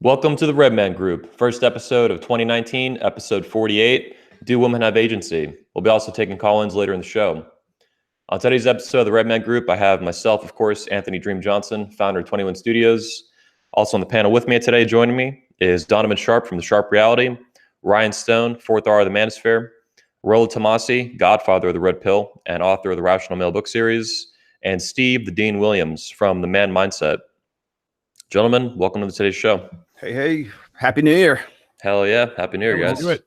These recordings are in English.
Welcome to the Redman Group, first episode of 2019, episode 48, Do Women Have Agency? We'll be also taking call-ins later in the show. On today's episode of the Redman Group, I have myself, of course, Anthony Dream Johnson, founder of 21 Studios. Also on the panel with me today, joining me, is Donovan Sharp from The Sharp Reality, Ryan Stone, fourth R of the Manosphere, Rollo Tomasi, godfather of the Red Pill and author of the Rational Male book series, and Steve the Dean Williams from The Man Mindset. Gentlemen, welcome to today's show. Hey, Happy New Year. Hell yeah. Happy New Year, guys. Do it.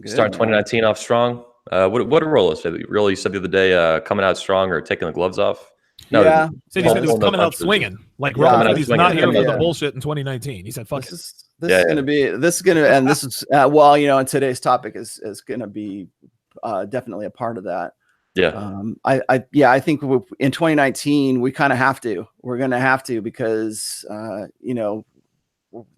Start 2019 off strong. What did Rollo say? Rollo, you said the other day coming out strong or taking the gloves off? No, yeah. He said he was coming out swinging. Like, Rollo, he's not here for the bullshit in 2019. He said, fuck it. This is going to, and this is, well, you know, and today's topic is going to be definitely a part of that. Yeah. I think in 2019, we kind of have to. We're going to have to because, you know,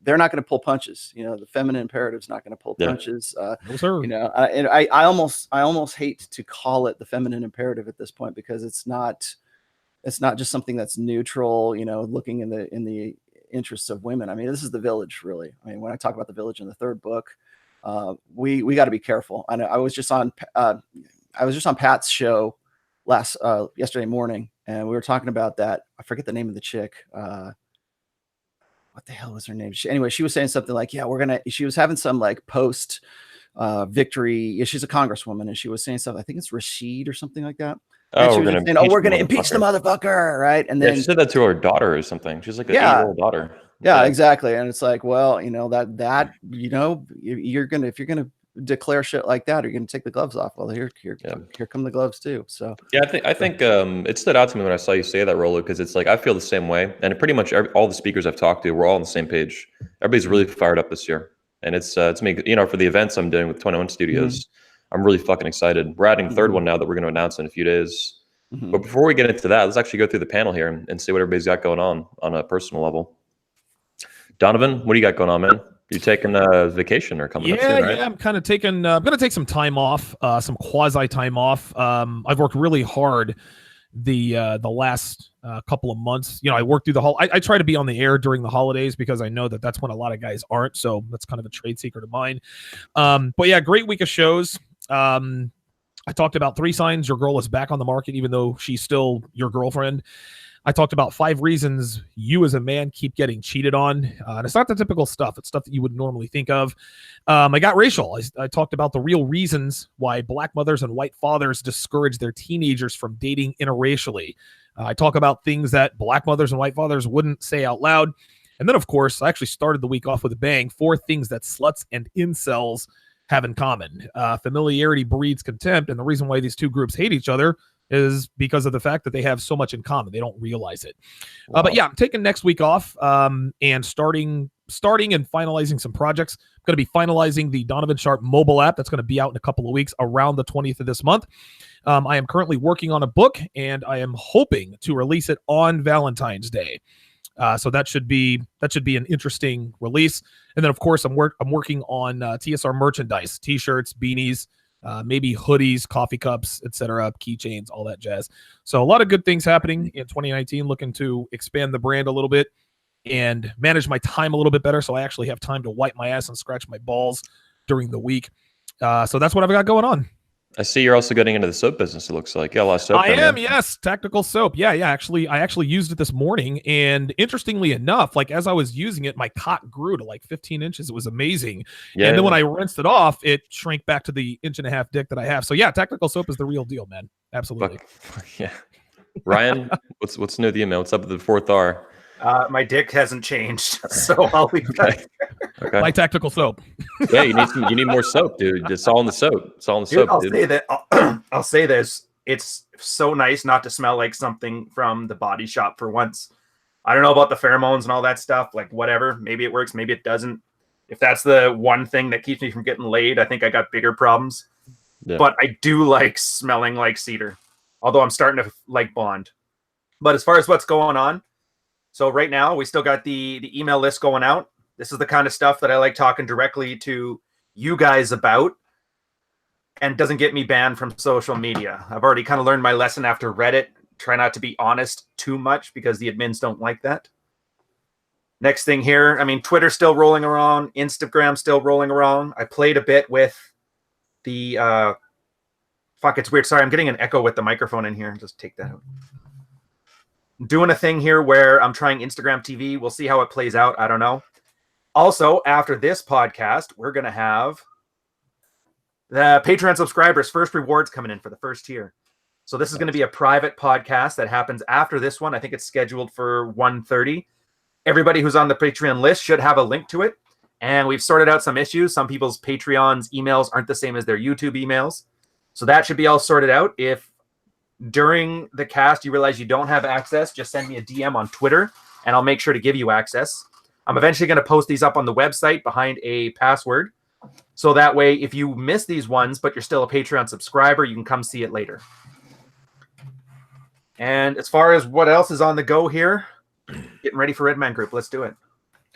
they're not going to pull punches. You know, the feminine imperative is not going to pull punches. No, sir. You know, and I almost hate to call it the feminine imperative at this point because it's not just something that's neutral. You know, looking in the interests of women. I mean, this is the village, really. I mean, when I talk about the village in the third book, we got to be careful. I was just on Pat's show yesterday morning, and we were talking about that. I forget the name of the chick. What the hell was her name? Anyway, she was saying something like, yeah, she was having some like post victory. Yeah, she's a congresswoman. And she was saying something, I think it's Rashid or something like that. And we're going to impeach the motherfucker. Right. And then she said that to her daughter or something. She's like an 8-year-old daughter. Yeah, exactly. And it's like, well, you know, that, you know, if you're going to declare shit like that, you're going to take the gloves off. Well, here come the gloves too. So yeah, I think it stood out to me when I saw you say that, Rollo, because it's like I feel the same way, and pretty much all the speakers I've talked to, we're all on the same page. Everybody's really fired up this year, and it's me, you know, for the events I'm doing with 21 Studios. I'm really fucking excited. We're adding a third one now that we're going to announce in a few days. But before we get into that, let's actually go through the panel here and see what everybody's got going on a personal level. Donovan, what do you got going on, man? You taking a vacation or coming up soon, right? Yeah, I'm kind of taking. I'm going to take some time off, some quasi time off. I've worked really hard the last couple of months. You know, I worked through the whole. I try to be on the air during the holidays because I know that's when a lot of guys aren't. So that's kind of a trade secret of mine. But yeah, great week of shows. I talked about 3 signs your girl is back on the market, even though she's still your girlfriend. I talked about 5 reasons you as a man keep getting cheated on. And it's not the typical stuff. It's stuff that you would normally think of. I got racial. I talked about the real reasons why black mothers and white fathers discourage their teenagers from dating interracially. I talk about things that black mothers and white fathers wouldn't say out loud. And then, of course, I actually started the week off with a bang. 4 things that sluts and incels have in common. Familiarity breeds contempt. And the reason why these two groups hate each other is because of the fact that they have so much in common. They don't realize it. Wow. But yeah, I'm taking next week off and starting and finalizing some projects. I'm going to be finalizing the Donovan Sharp mobile app that's going to be out in a couple of weeks around the 20th of this month. I am currently working on a book, and I am hoping to release it on Valentine's Day. So that should be an interesting release. And then, of course, I'm working on TSR merchandise, T-shirts, beanies, maybe hoodies, coffee cups, etc., keychains, all that jazz. So a lot of good things happening in 2019, looking to expand the brand a little bit and manage my time a little bit better so I actually have time to wipe my ass and scratch my balls during the week. So that's what I've got going on. I see you're also getting into the soap business, it looks like. Yeah, a lot of soap. I am, yes. Tactical soap. Yeah. Actually, I used it this morning. And interestingly enough, like as I was using it, my cock grew to like 15 inches. It was amazing. Yeah, and then when I rinsed it off, it shrank back to the 1.5-inch dick that I have. So yeah, tactical soap is the real deal, man. Absolutely. Yeah. Ryan, what's new with you, man? What's up with the 4th R? My dick hasn't changed, so I'll leave that. Okay. My tactical soap. Yeah, you need more soap, dude. It's all in the soap. It's all in the soap. I'll say this. It's so nice not to smell like something from the body shop for once. I don't know about the pheromones and all that stuff. Like whatever, maybe it works, maybe it doesn't. If that's the one thing that keeps me from getting laid, I think I got bigger problems. Yeah. But I do like smelling like cedar, although I'm starting to like Bond. But as far as what's going on, so right now we still got the email list going out. This is the kind of stuff that I like talking directly to you guys about and doesn't get me banned from social media. I've already kind of learned my lesson after Reddit. Try not to be honest too much because the admins don't like that. Next thing here, I mean, Twitter's still rolling around, Instagram still rolling around. I played a bit with the fuck, it's weird. Sorry, I'm getting an echo with the microphone in here. Just take that out. I'm doing a thing here where I'm trying Instagram TV. We'll see how it plays out. I don't know. Also, after this podcast, we're gonna have the Patreon subscribers' first rewards coming in for the first tier. So this is going to be a private podcast that happens after this one. I think it's scheduled for 1:30. Everybody who's on the Patreon list should have a link to it. And we've sorted out some issues. Some people's Patreon's emails aren't the same as their YouTube emails. So that should be all sorted out. If during the cast you realize you don't have access, just send me a DM on Twitter and I'll make sure to give you access. I'm eventually going to post these up on the website behind a password. So that way, if you miss these ones, but you're still a Patreon subscriber, you can come see it later. And as far as what else is on the go here, getting ready for Red Man Group. Let's do it.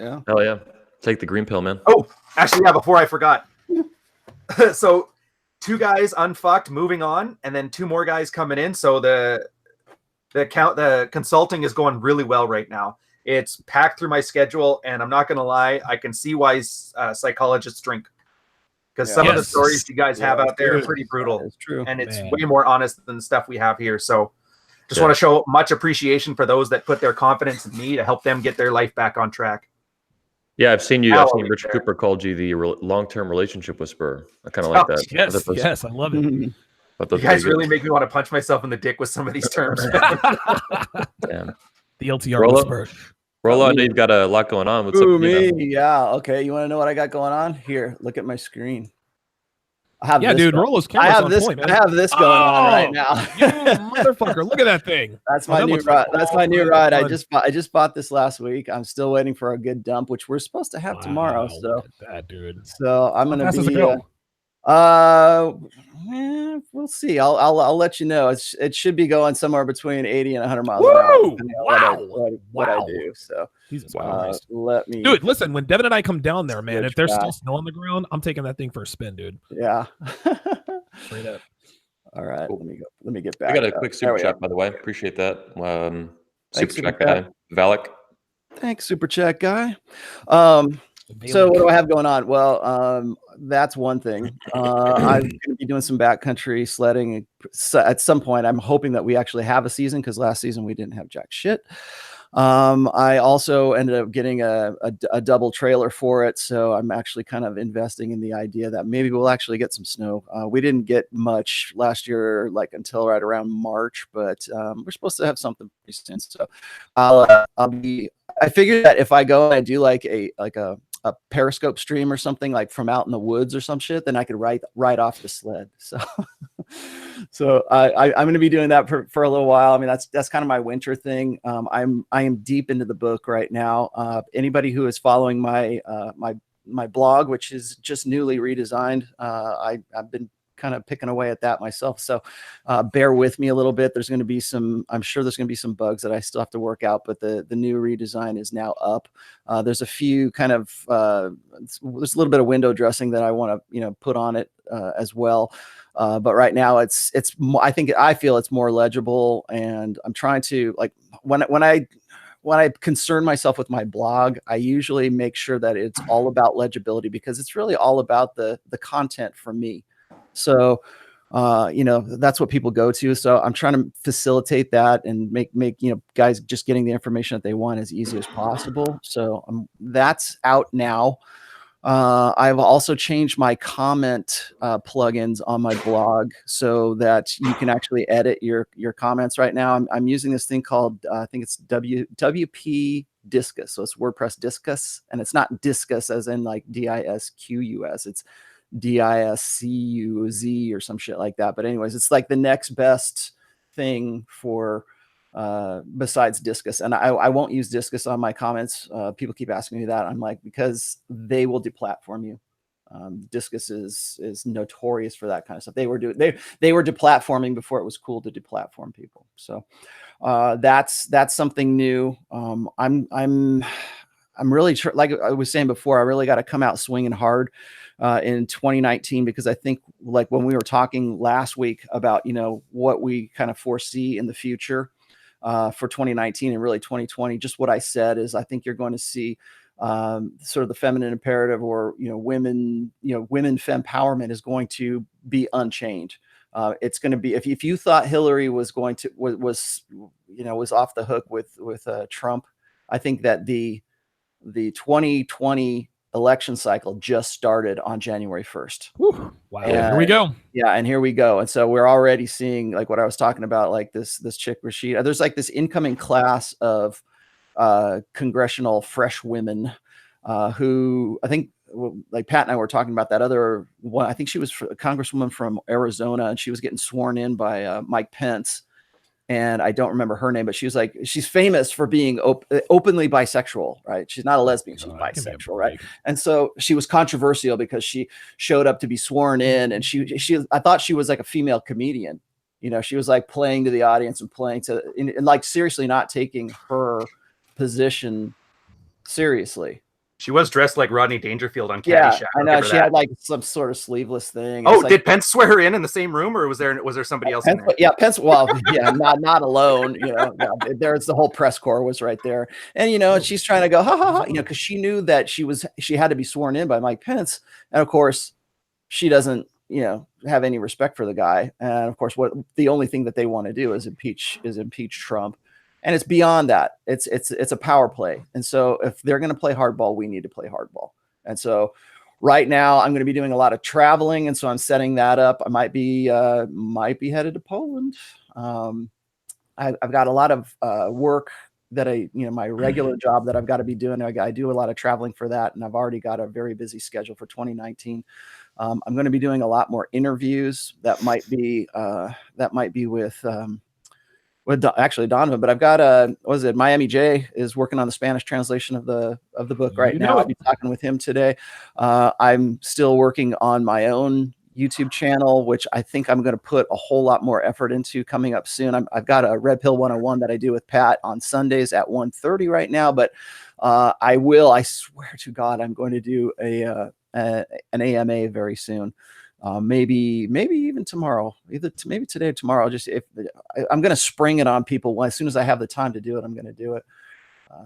Yeah. Hell yeah. Take the green pill, man. Oh, actually, yeah, before I forgot. So 2 guys unfucked, moving on, and then 2 more guys coming in. So the consulting is going really well right now. It's packed through my schedule, and I'm not going to lie, I can see why psychologists drink. Because some of the stories you guys have out there are pretty brutal. It's true. And it's way more honest than the stuff we have here. So just want to show much appreciation for those that put their confidence in me to help them get their life back on track. Yeah, I've seen Richard Cooper called you the long-term relationship whisperer. I kind of like that. Yes, I love it. You guys really make me want to punch myself in the dick with some of these terms. Damn. The LTR whisperer. Rollo, I know you've got a lot going on. What's Ooh, up? me? Yeah. Okay. You want to know what I got going on? Here, look at my screen. I have this dude, Rollo's camera's on point, man. I have this going on right now. You motherfucker! Look at that thing. That's my new ride. That's my new ride. I just bought this last week. I'm still waiting for a good dump, which we're supposed to have tomorrow. So look at that, dude. So I'm gonna be. We'll see. I'll let you know. It should be going somewhere between 80 and 100 miles an hour. What I do. So let me, dude. Listen, when Devin and I come down there, man, if there's still snow on the ground, I'm taking that thing for a spin, dude. Yeah. Straight up. All right. Cool. Let me get back. I got a quick super chat, by the way. Appreciate that. Super chat guy, Valak. Thanks, super chat guy. So what do I have going on? Well, that's one thing. I'm going to be doing some backcountry sledding at some point. I'm hoping that we actually have a season, because last season we didn't have jack shit. I also ended up getting a double trailer for it. So I'm actually kind of investing in the idea that maybe we'll actually get some snow. We didn't get much last year, like until right around March, but we're supposed to have something pretty soon. So I figured that if I go and I do like a periscope stream or something, like from out in the woods or some shit, then I could ride off the sled. So I'm going to be doing that for a little while. I mean, that's kind of my winter thing. I am deep into the book right now. Anybody who is following my blog, which is just newly redesigned, I've been kind of picking away at that myself. So bear with me a little bit. I'm sure there's going to be some bugs that I still have to work out, but the new redesign is now up. There's a few kind of, there's a little bit of window dressing that I want to, put on it as well. But right now I feel it's more legible, and I'm trying to, like, when I concern myself with my blog, I usually make sure that it's all about legibility, because it's really all about the content for me. So, that's what people go to. So I'm trying to facilitate that and make, guys just getting the information that they want as easy as possible. So that's out now. I've also changed my comment plugins on my blog so that you can actually edit your comments right now. I'm using this thing called, I think it's WP Discus. So it's WordPress Discus, and it's not Discus as in like DISQUS. It's DISCUZ or some shit like that. But anyways, it's like the next best thing for besides Discus. And I won't use Discus on my comments. People keep asking me that. I'm like, because they will deplatform you. Discus is notorious for that kind of stuff. They were deplatforming before it was cool to deplatform people. So that's something new. I'm really like I was saying before, I really got to come out swinging hard in 2019, because I think, like when we were talking last week about what we kind of foresee in the future, for 2019 and really 2020. Just what I said is, I think you're going to see sort of the feminine imperative, or women fempowerment is going to be unchained. It's going to be, if you thought Hillary was going to was off the hook with Trump, I think that the 2020 election cycle just started on January 1st. Whew. Wow. Here we go. Yeah. And here we go. And so we're already seeing, like what I was talking about, like this chick Rashida, there's like this incoming class of congressional fresh women who, I think, like Pat and I were talking about that other one. I think she was a congresswoman from Arizona, and she was getting sworn in by Mike Pence. And I don't remember her name, but she was like, she's famous for being openly bisexual, right? She's not a lesbian, she's bisexual, right? And so she was controversial because she showed up to be sworn in, and I thought she was like a female comedian. She was like playing to the audience and playing and like seriously not taking her position seriously. She was dressed like Rodney Dangerfield on Caddyshack. Yeah, I know. She had like some sort of sleeveless thing. Oh, did Pence swear her in the same room, or was there somebody else in there? Yeah, Pence. Well, yeah, not alone. There's the whole press corps was right there, and she's trying to go ha ha ha, because she knew that she had to be sworn in by Mike Pence, and of course, she doesn't have any respect for the guy, and of course, the only thing that they want to do is impeach Trump. And it's beyond that. It's a power play. And so if they're going to play hardball, we need to play hardball. And so right now I'm going to be doing a lot of traveling. And so I'm setting that up. I might be headed to Poland. I've got a lot of work that my regular job that I've got to be doing. I do a lot of traveling for that. And I've already got a very busy schedule for 2019. I'm going to be doing a lot more interviews that might be with actually Donovan, but I've got Miami J is working on the Spanish translation of the book right now. I'll be talking with him today. I'm still working on my own YouTube channel, which I think I'm going to put a whole lot more effort into coming up soon. I've got a Red Pill 101 that I do with Pat on Sundays at 1:30 right now, but I swear to God, I'm going to do an AMA very soon. Maybe even tomorrow, maybe today or tomorrow. Just if I'm going to spring it on people as soon as I have the time to do it, I'm going to do it.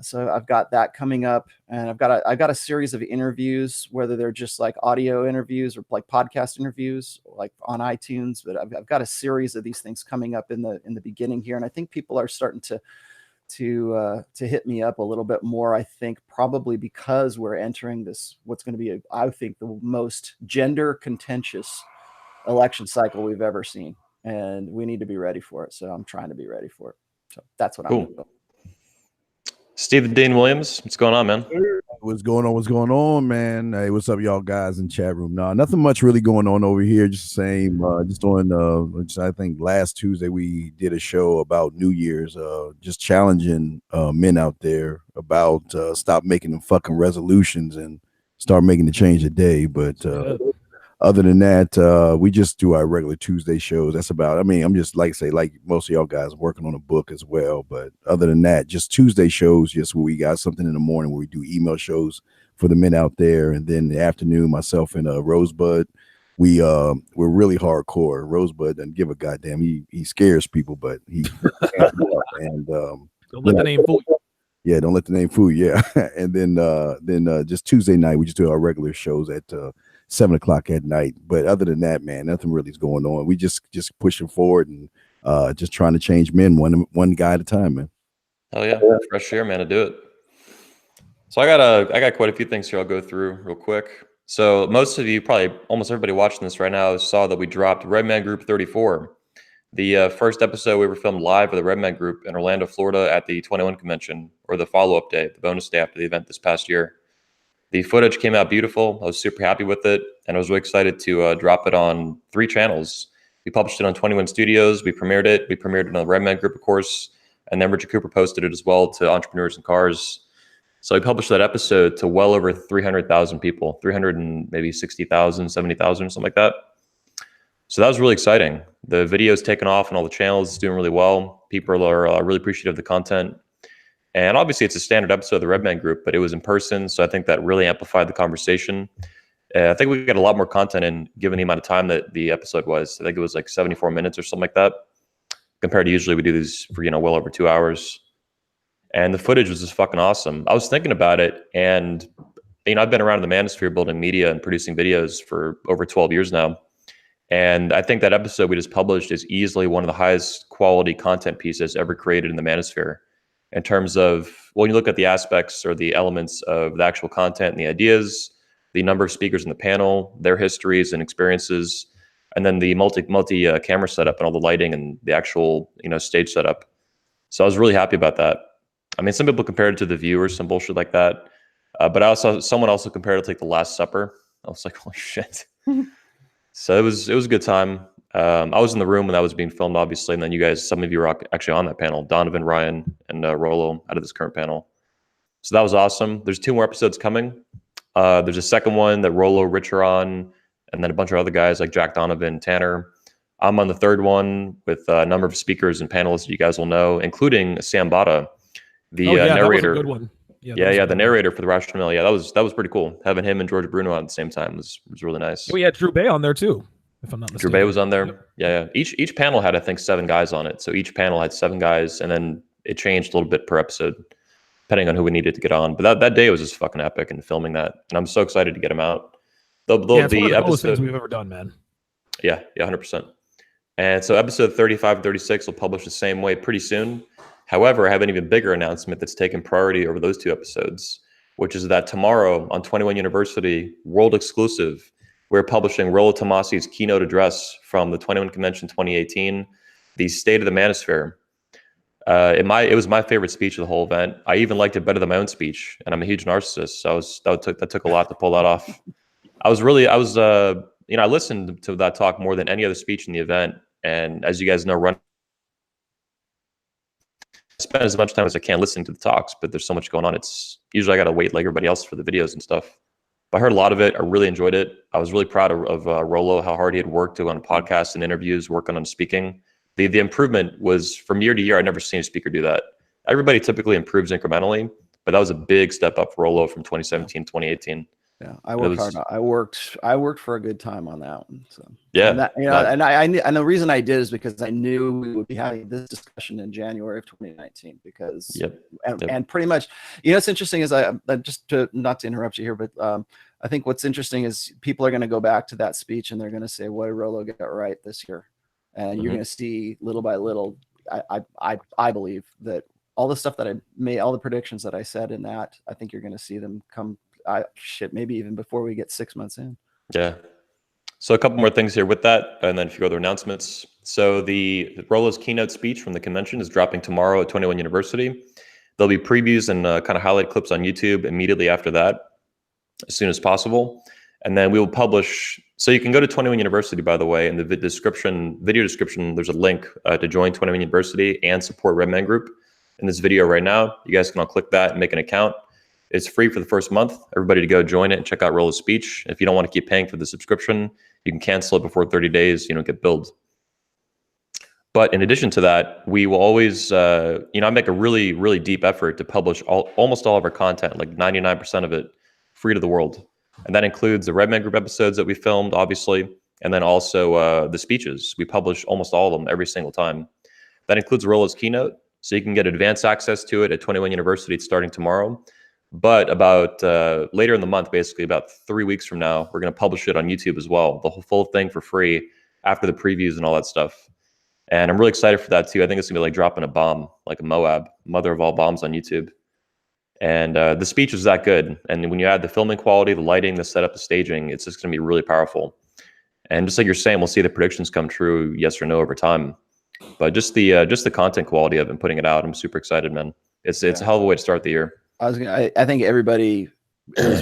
So I've got that coming up, and I've got a series of interviews, whether they're just like audio interviews or like podcast interviews, like on iTunes. But I've got a series of these things coming up in the beginning here, and I think people are starting to hit me up a little bit more. I think probably because we're entering what's going to be I think the most gender contentious election cycle we've ever seen, and we need to be ready for it. So I'm trying to be ready for it. So that's what I'm doing. Stephen Dean Williams, what's going on, man? What's going on, man? Hey, what's up, y'all guys in chat room? No, nothing much really going on over here. Just the same. Just on, I think last Tuesday we did a show about New Year's, just challenging men out there about stop making them fucking resolutions and start making the change a day. But other than that, we just do our regular Tuesday shows. That's about, I'm just like most of y'all guys working on a book as well. But other than that, just Tuesday shows, just where we got something in the morning where we do email shows for the men out there. And then in the afternoon, myself and Rosebud, we're really hardcore. Rosebud doesn't give a goddamn. He scares people, but he and don't let the name fool you. Yeah, don't let the name fool you. Yeah. And then just Tuesday night, we just do our regular shows at 7:00 at night. But other than that, man, nothing really is going on. We just pushing forward and just trying to change men one guy at a time, man. Oh yeah, fresh air, man, to do it. So I got quite a few things here I'll go through real quick. So most of you, probably almost everybody watching this right now, saw that we dropped Redman Group 34. The first episode we were filmed live with the Redman Group in Orlando, Florida at the 21 convention, or the follow-up day, the bonus day after the event this past year. The footage came out beautiful. I was super happy with it, and I was really excited to drop it on 3 channels. We published it on 21 Studios. We premiered it. We premiered it on the Redman Group, of course, and then Richard Cooper posted it as well to Entrepreneurs and Cars. So we published that episode to well over 300,000 people, 360,000, 70,000, something like that. So that was really exciting. The video's taken off on all the channels. It's doing really well. People are really appreciative of the content. And obviously, it's a standard episode of the Redman Group, but it was in person, so I think that really amplified the conversation. I think we got a lot more content in, given the amount of time that the episode was. I think it was like 74 minutes or something like that. compared to usually we do these for, well over 2 hours. And the footage was just fucking awesome. I was thinking about it, and I've been around in the manosphere building media and producing videos for over 12 years now. And I think that episode we just published is easily one of the highest quality content pieces ever created in the manosphere. In terms of, when you look at the aspects or the elements of the actual content and the ideas, the number of speakers in the panel, their histories and experiences, and then the multi camera setup and all the lighting and the actual, stage setup. So I was really happy about that. I mean, some people compared it to The View or some bullshit like that. But someone also compared it to like The Last Supper. I was like, holy shit. So it was a good time. I was in the room when that was being filmed, obviously, and then you guys, some of you were actually on that panel, Donovan, Ryan, and Rollo out of this current panel. So that was awesome. There's 2 more episodes coming. There's a second one that Rollo, Rich are on, and then a bunch of other guys like Jack Donovan, Tanner. I'm on the third one with a number of speakers and panelists you guys will know, including Sam Bada, the narrator. That was a good one. Yeah, the narrator for the Rational Mill. Yeah, that was pretty cool. Having him and George Bruno on at the same time was really nice. We had Drew Bay on there too, if I'm not mistaken. Drew Bay was on there. Yep. Yeah. Each panel had, I think, 7 guys on it. So each panel had 7 guys, and then it changed a little bit per episode, depending on who we needed to get on. But that day was just fucking epic, and filming that, and I'm so excited to get him out. It's one of the coolest things we've ever done, man. Yeah, 100%. And so episode 35 and 36 will publish the same way pretty soon. However, I have an even bigger announcement that's taken priority over those 2 episodes, which is that tomorrow on 21 University, world exclusive, we're publishing Rollo Tomasi's keynote address from the 21 Convention 2018, the State of the Manosphere. It was my favorite speech of the whole event. I even liked it better than my own speech, and I'm a huge narcissist, so that took a lot to pull that off. I listened to that talk more than any other speech in the event, and as you guys know, spend as much time as I can listening to the talks, but there's so much going on. It's usually I got to wait like everybody else for the videos and stuff. But I heard a lot of it. I really enjoyed it. I was really proud of Rollo, how hard he had worked to on podcasts and interviews, working on speaking. The improvement was from year to year. I'd never seen a speaker do that. Everybody typically improves incrementally, but that was a big step up for Rollo from 2017 to 2018. Yeah, I worked hard. I worked for a good time on that one. So yeah, and, and the reason I did is because I knew we would be having this discussion in January of 2019. Because and pretty much, what's interesting is not to interrupt you here, but I think what's interesting is people are going to go back to that speech and they're going to say, "What did Rollo get right this year?" And you're going to see little by little. I believe that all the stuff that I made, all the predictions that I said in that, I think you're going to see them come. Maybe even before we get 6 months in. Yeah. So a couple more things here with that, and then if you go to announcements. So the Rollo's keynote speech from the convention is dropping tomorrow at 21 University. There'll be previews and kind of highlight clips on YouTube immediately after that, as soon as possible. And then we will publish. So you can go to 21 University, by the way, in the video description, there's a link to join 21 University and support Redman Group in this video right now. You guys can all click that and make an account. It's free for the first month. Everybody to go join it and check out Rollo's speech. If you don't want to keep paying for the subscription, you can cancel it before 30 days. You don't get billed. But in addition to that, we will always, I make a really, really deep effort to publish almost all of our content, like 99% of it, free to the world. And that includes the Redman Group episodes that we filmed, obviously, and then also the speeches. We publish almost all of them every single time. That includes Rollo's keynote, so you can get advanced access to it at 21 University. It's starting tomorrow. But about later in the month, basically about 3 weeks from now, we're going to publish it on YouTube as well, the whole full thing for free after the previews and all that stuff. And I'm really excited for that too. I think it's going to be like dropping a bomb, like a Moab, mother of all bombs on YouTube. And the speech is that good. And when you add the filming quality, the lighting, the setup, the staging, it's just going to be really powerful. And just like you're saying, we'll see the predictions come true, yes or no, over time. But just the content quality of it and putting it out, I'm super excited, man. It's a hell of a way to start the year. I think everybody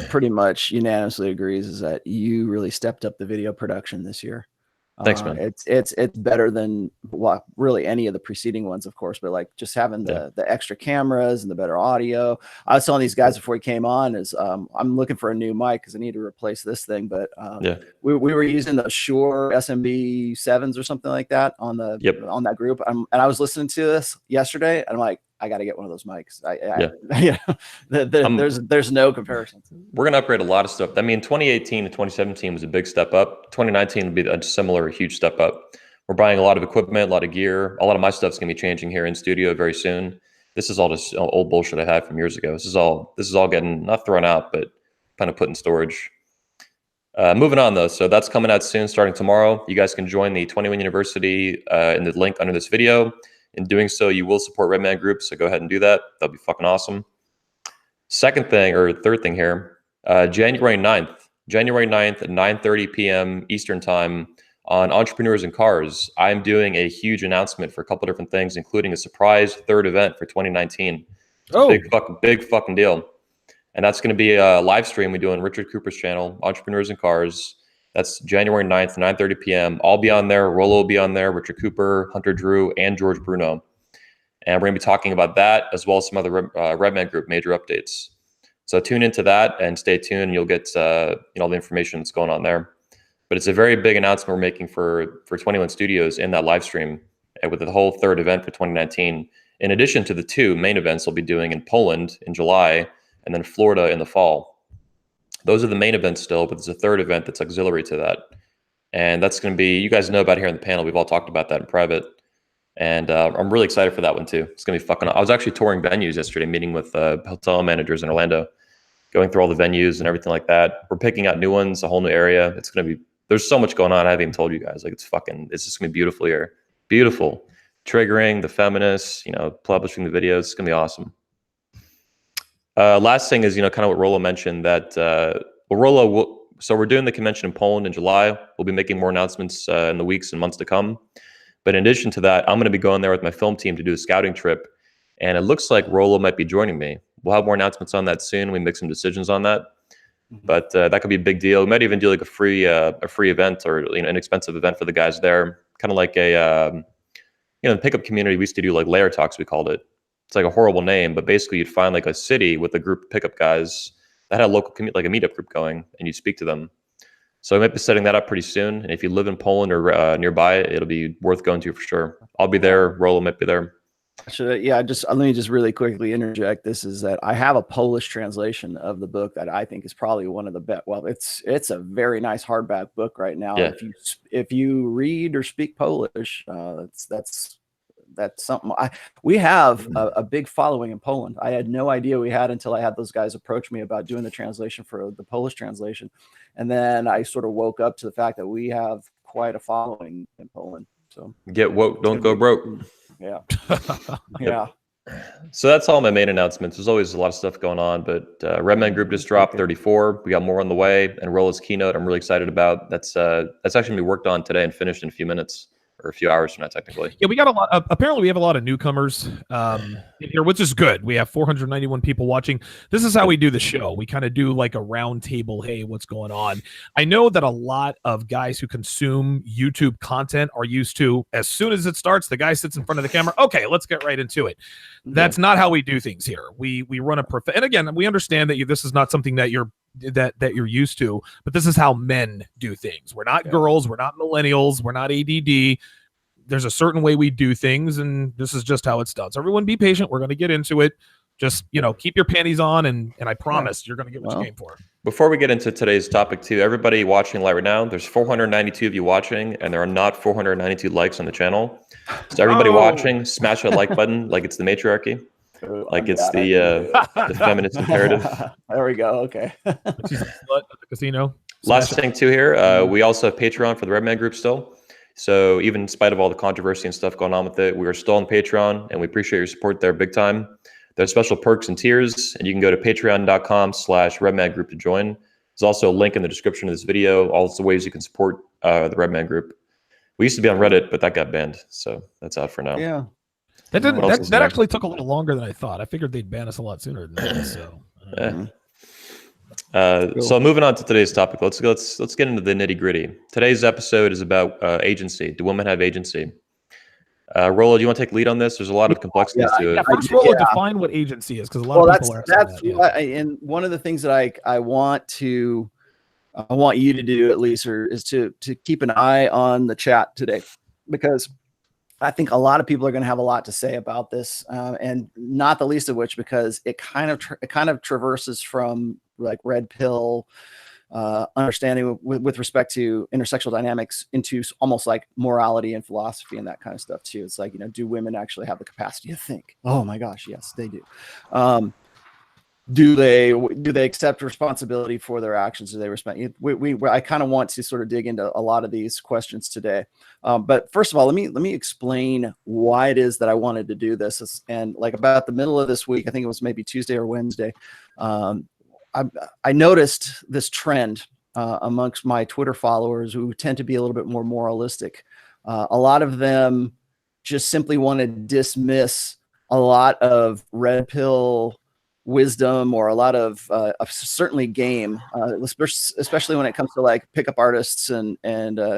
pretty much unanimously agrees is that you really stepped up the video production this year. Thanks, man. It's better than really any of the preceding ones, of course, but like just having the extra cameras and the better audio. I was telling these guys before he came on is I'm looking for a new mic because I need to replace this thing. But we were using the Shure SMB 7s or something like that on that group. And I was listening to this yesterday, and I'm like, I got to get one of those mics. There's no comparison. We're going to upgrade a lot of stuff. I mean, 2018 to 2017 was a big step up. 2019 will be a similar huge step up. We're buying a lot of equipment, a lot of gear. A lot of my stuff's gonna be changing here in studio very soon. This is all just old bullshit I had from years ago. This is all getting not thrown out, but kind of put in storage. Moving on though, so that's coming out soon, starting tomorrow. You guys can join the 21 University in the link under this video. In doing so, you will support Redman Group, so go ahead and do that. That'll be fucking awesome. Third thing here, January 9th at 9:30 p.m. Eastern Time on Entrepreneurs and Cars. I'm doing a huge announcement for a couple different things, including a surprise third event for 2019. Oh, Big fucking deal. And that's going to be a live stream we do on Richard Cooper's channel, Entrepreneurs and Cars. That's January 9th, 9:30 p.m. I'll be on there. Rollo will be on there. Richard Cooper, Hunter Drew, and George Bruno. And we're going to be talking about that as well as some other Redman Group major updates. So tune into that and stay tuned. You'll get all the information that's going on there. But it's a very big announcement we're making for 21 Studios in that live stream with the whole third event for 2019. In addition to the two main events we'll be doing in Poland in July and then Florida in the fall. Those are the main events still, but there's a third event that's auxiliary to that. And that's going to be, you guys know about here on the panel. We've all talked about that in private. And I'm really excited for that one too. It's going to be fucking, I was actually touring venues yesterday, meeting with hotel managers in Orlando, going through all the venues and everything like that. We're picking out new ones, a whole new area. It's going to be, there's so much going on. I haven't even told you guys. Like it's just going to be beautiful here. Beautiful. Triggering, the feminists, publishing the videos. It's going to be awesome. Last thing is, kind of what Rollo mentioned that, so we're doing the convention in Poland in July. We'll be making more announcements in the weeks and months to come. But in addition to that, I'm going to be going there with my film team to do a scouting trip. And it looks like Rollo might be joining me. We'll have more announcements on that soon. We make some decisions on that. But that could be a big deal. We might even do like a free event or inexpensive event for the guys there. Kind of like a, the pickup community we used to do like layer talks, we called it. It's like a horrible name, but basically you'd find like a city with a group of pickup guys that had a local like a meetup group going, and you'd speak to them. So I might be setting that up pretty soon. And if you live in Poland or nearby, it'll be worth going to for sure. I'll be there. Rollo might be there. Let me just really quickly interject. This is that I have a Polish translation of the book that I think is probably one of the best. Well, it's a very nice hardback book right now. Yeah. If you read or speak Polish, that's something. We have a big following in Poland. I had no idea we had until I had those guys approach me about doing the translation for the Polish translation. And then I sort of woke up to the fact that we have quite a following in Poland. So get woke, don't go broke. Yeah. Yeah. So that's all my main announcements. There's always a lot of stuff going on, but Redman Group just dropped 34. We got more on the way, and Rollo's keynote I'm really excited about. That's actually gonna be worked on today and finished in a few minutes. Or a few hours from now, technically. Yeah, we got a lot. Apparently, we have a lot of newcomers in here, which is good. We have 491 people watching. This is how we do the show. We kind of do like a round table. Hey, what's going on? I know that a lot of guys who consume YouTube content are used to, as soon as it starts, the guy sits in front of the camera. Okay, let's get right into it. That's not how we do things here. We run and again, we understand that this is not something that you're used to, but this is how men do things. We're not girls, we're not millennials, we're not ADD. There's a certain way we do things, and this is just how it's done. So everyone be patient. We're going to get into it. Just, keep your panties on, and I promise you're going to get what you came for. Before we get into today's topic too, everybody watching live right now, there's 492 of you watching, and there are not 492 likes on the channel. So everybody watching, smash that like button like it's the matriarchy. Like it's the feminist imperative. There we go. Okay. She's a slut at the casino. Last thing too here, we also have Patreon for the Redman Group still. So even in spite of all the controversy and stuff going on with it, we are still on Patreon, and we appreciate your support there big time. There's special perks and tiers, and you can go to patreon.com/Redman Group to join. There's also a link in the description of this video. All the ways you can support the Redman Group. We used to be on Reddit, but that got banned, so that's out for now. Yeah. That actually took a little longer than I thought. I figured they'd ban us a lot sooner than that. So. Cool. So moving on to today's topic, let's get into the nitty gritty. Today's episode is about agency. Do women have agency? Rollo, do you want to take lead on this? There's a lot of complexities to it. Yeah, first Rollo, define what agency is, because a lot of people are asking that. And one of the things that I want you to do at least, is to keep an eye on the chat today, because I think a lot of people are going to have a lot to say about this, and not the least of which because it kind of traverses from like red pill understanding with respect to intersexual dynamics into almost like morality and philosophy and that kind of stuff too. It's like, do women actually have the capacity to think? Oh my gosh, yes, they do. Do they accept responsibility for their actions? Do they respect? I kind of want to sort of dig into a lot of these questions today. But first of all, let me explain why it is that I wanted to do this. And like about the middle of this week, I think it was maybe Tuesday or Wednesday, I noticed this trend amongst my Twitter followers who tend to be a little bit more moralistic. A lot of them just simply want to dismiss a lot of red pill wisdom or a lot of certainly game, especially when it comes to like pickup artists and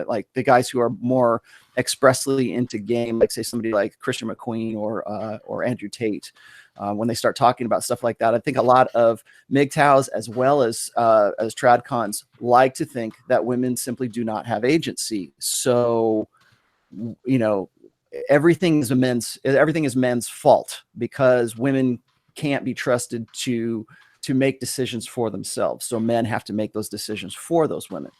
like the guys who are more expressly into game, like say somebody like Christian McQueen or Andrew Tate. When they start talking about stuff like that, I think a lot of MGTOWs as well as tradcons like to think that women simply do not have agency. So, everything is men's fault because women can't be trusted to make decisions for themselves. So men have to make those decisions for those women.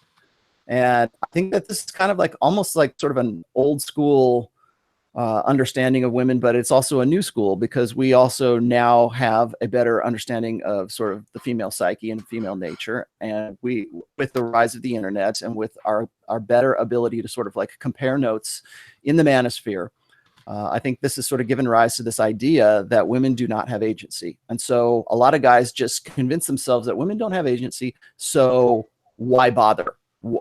And I think that this is kind of like almost like sort of an old school understanding of women, but it's also a new school because we also now have a better understanding of sort of the female psyche and female nature. And with the rise of the internet and with our better ability to sort of like compare notes in the manosphere, I think this has sort of given rise to this idea that women do not have agency. And so a lot of guys just convince themselves that women don't have agency. So why bother?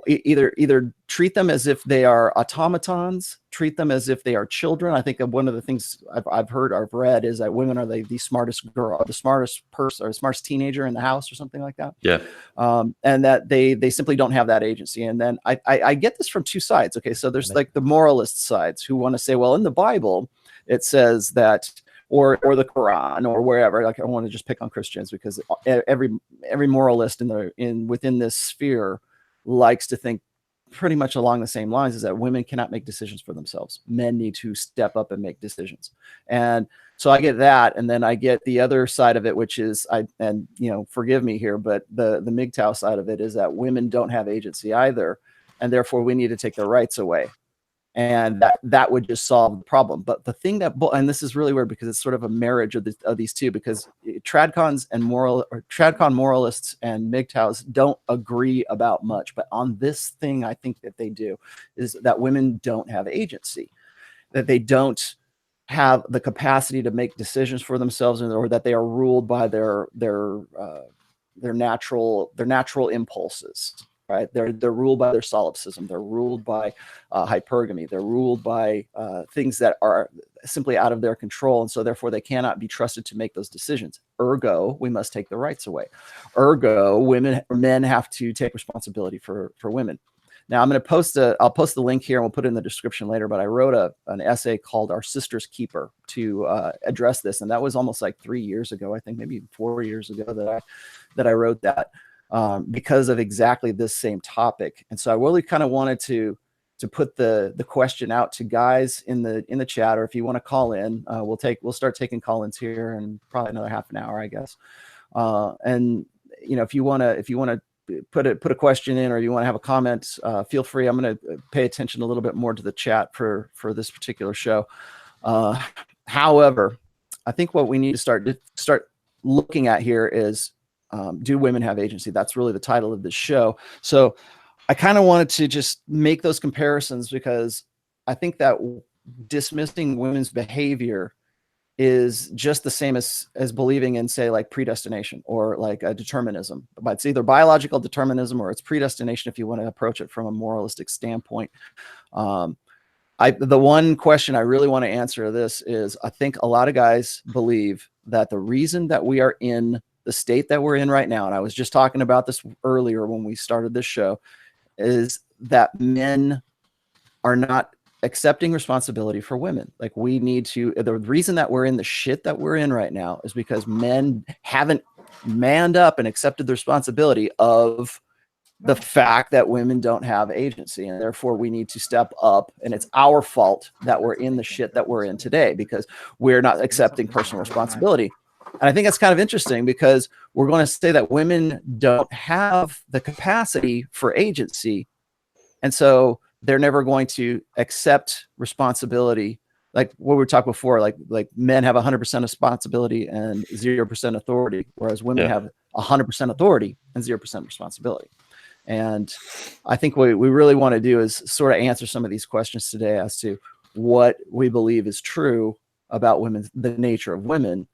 Either treat them as if they are automatons, treat them as if they are children. I think one of the things I've read is that women are the smartest girl, or the smartest person, or the smartest teenager in the house, or something like that. Yeah. And that they simply don't have that agency. And then I get this from two sides. Okay, so there's like the moralist sides who want to say, well, in the Bible it says that, or the Quran, or wherever. Like I want to just pick on Christians because every moralist within this sphere likes to think pretty much along the same lines, is that women cannot make decisions for themselves. Men need to step up and make decisions. And so I get that. And then I get the other side of it, which is, forgive me here, but the MGTOW side of it is that women don't have agency either. And therefore we need to take their rights away. And that would just solve the problem. But the thing and this is really weird because it's sort of a marriage of these two, because tradcon moralists and MGTOWs don't agree about much. But on this thing, I think that they do, is that women don't have agency, that they don't have the capacity to make decisions for themselves, or that they are ruled by their natural impulses. Right, they're ruled by their solipsism. They're ruled by hypergamy. They're ruled by things that are simply out of their control, and so therefore they cannot be trusted to make those decisions. Ergo, we must take the rights away. Ergo, men have to take responsibility for women. Now, I'm going to I'll post the link here and we'll put it in the description later. But I wrote an essay called "Our Sister's Keeper" to address this, and that was almost like 3 years ago. I think maybe even 4 years ago that I wrote that. Because of exactly this same topic. And so I really kind of wanted to put the question out to guys in the chat, or if you want to call in, we'll start taking call-ins here in probably another half an hour, I guess. And if you want to put a question in, or you want to have a comment, feel free. I'm going to pay attention a little bit more to the chat for this particular show. However, I think what we need to start looking at here is, do women have agency? That's really the title of this show. So I kind of wanted to just make those comparisons, because I think that dismissing women's behavior is just the same as believing in, say, like predestination or like a determinism. But it's either biological determinism or it's predestination if you want to approach it from a moralistic standpoint. The one question I really want to answer to this is, I think a lot of guys believe that the reason that we are in the state that we're in right now, and I was just talking about this earlier when we started this show, is that men are not accepting responsibility for women. Like, we need to, the reason that we're in the shit that we're in right now is because men haven't manned up and accepted the responsibility of the fact that women don't have agency, and therefore we need to step up. And it's our fault that we're in the shit that we're in today, because we're not accepting personal responsibility. And I think that's kind of interesting because we're going to say that women don't have the capacity for agency. And so they're never going to accept responsibility. Like what we were talking before, like men have 100% responsibility and 0% authority, whereas women have 100% authority and 0% responsibility. And I think what we really want to do is sort of answer some of these questions today as to what we believe is true about women, the nature of women.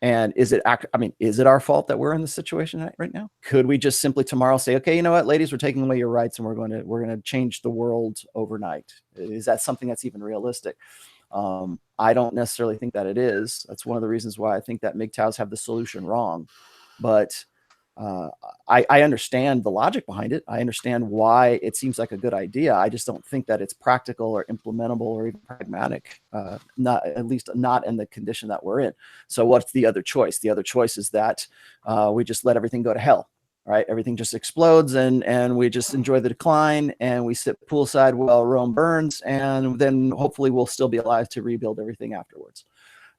And is it our fault that we're in this situation right now? Could we just simply tomorrow say, okay, you know what, ladies, we're taking away your rights and we're going to change the world overnight? Is that something that's even realistic? I don't necessarily think that it is. That's one of the reasons why I think that MGTOWs have the solution wrong. But I understand the logic behind it. I understand why it seems like a good idea. I just don't think that it's practical or implementable or even pragmatic, at least not in the condition that we're in. So what's the other choice? The other choice is that we just let everything go to hell, right? Everything just explodes and we just enjoy the decline and we sit poolside while Rome burns, and then hopefully we'll still be alive to rebuild everything afterwards.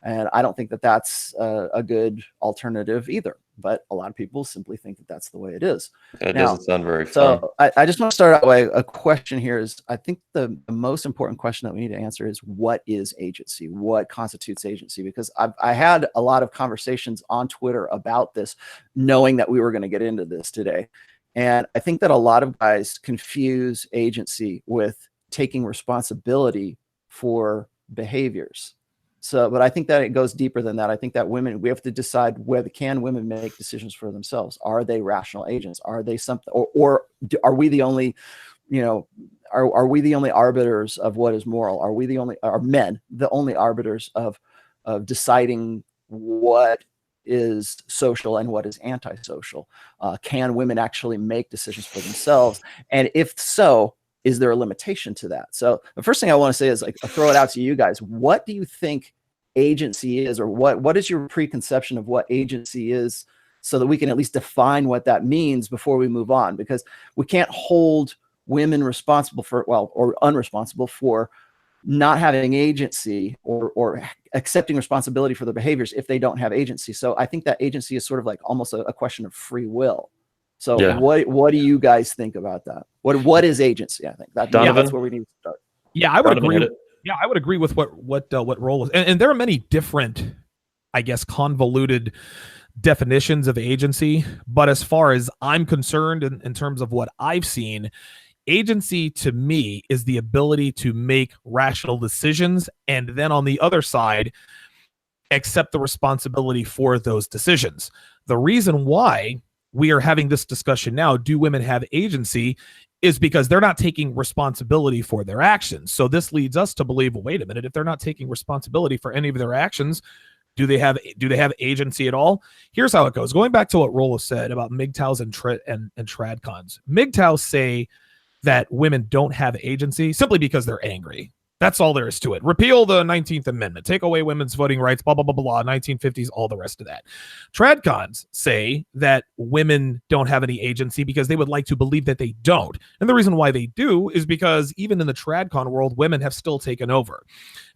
And I don't think that that's a good alternative either. But a lot of people simply think that that's the way it is. It doesn't sound very fun. So I just want to start out with a question here is, I think the most important question that we need to answer is, what is agency? What constitutes agency? Because I had a lot of conversations on Twitter about this, knowing that we were going to get into this today. And I think that a lot of guys confuse agency with taking responsibility for behaviors. So, but I think that it goes deeper than that. I think that we have to decide whether can women make decisions for themselves? Are they rational agents? Are they something, or are we the only, are we the only arbiters of what is moral? Are men the only arbiters of deciding what is social and what is antisocial? Can women actually make decisions for themselves? And if so, is there a limitation to that? So the first thing I want to say is, like, I'll throw it out to you guys. What do you think agency is, or what is your preconception of what agency is, so that we can at least define what that means before we move on? Because we can't hold women responsible for, or unresponsible for not having agency or accepting responsibility for their behaviors if they don't have agency. So I think that agency is sort of like almost a question of free will. So what do you guys think about that? What is agency? I think that's where we need to start. Yeah, I would agree. Yeah, I would agree with what role is, and there are many different, I guess, convoluted definitions of agency. But as far as I'm concerned, in terms of what I've seen, agency to me is the ability to make rational decisions, and then on the other side, accept the responsibility for those decisions. The reason why we are having this discussion now, do women have agency, is because they're not taking responsibility for their actions. So this leads us to believe, well, wait a minute, if they're not taking responsibility for any of their actions, do they have agency at all? Here's how it goes. Going back to what Rolo said about MGTOWs and tradcons. MGTOWs say that women don't have agency simply because they're angry. That's all there is to it. Repeal the 19th Amendment, take away women's voting rights, blah, blah, blah, blah, 1950s, all the rest of that. Tradcons say that women don't have any agency because they would like to believe that they don't. And the reason why they do is because even in the tradcon world, women have still taken over.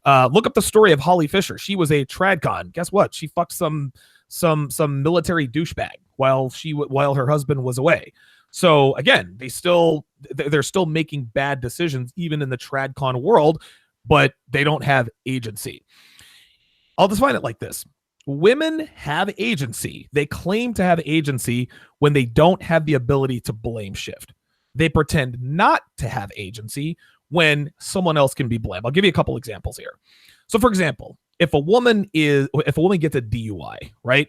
Look up the story of Holly Fisher. She was a tradcon. Guess what? She fucked some military douchebag while her husband was away. So again, they're still making bad decisions even in the tradcon world, but they don't have agency. I'll define it like this. Women have agency. They claim to have agency when they don't have the ability to blame shift. They pretend not to have agency when someone else can be blamed. I'll give you a couple examples here. So for example, if a woman gets a DUI, right?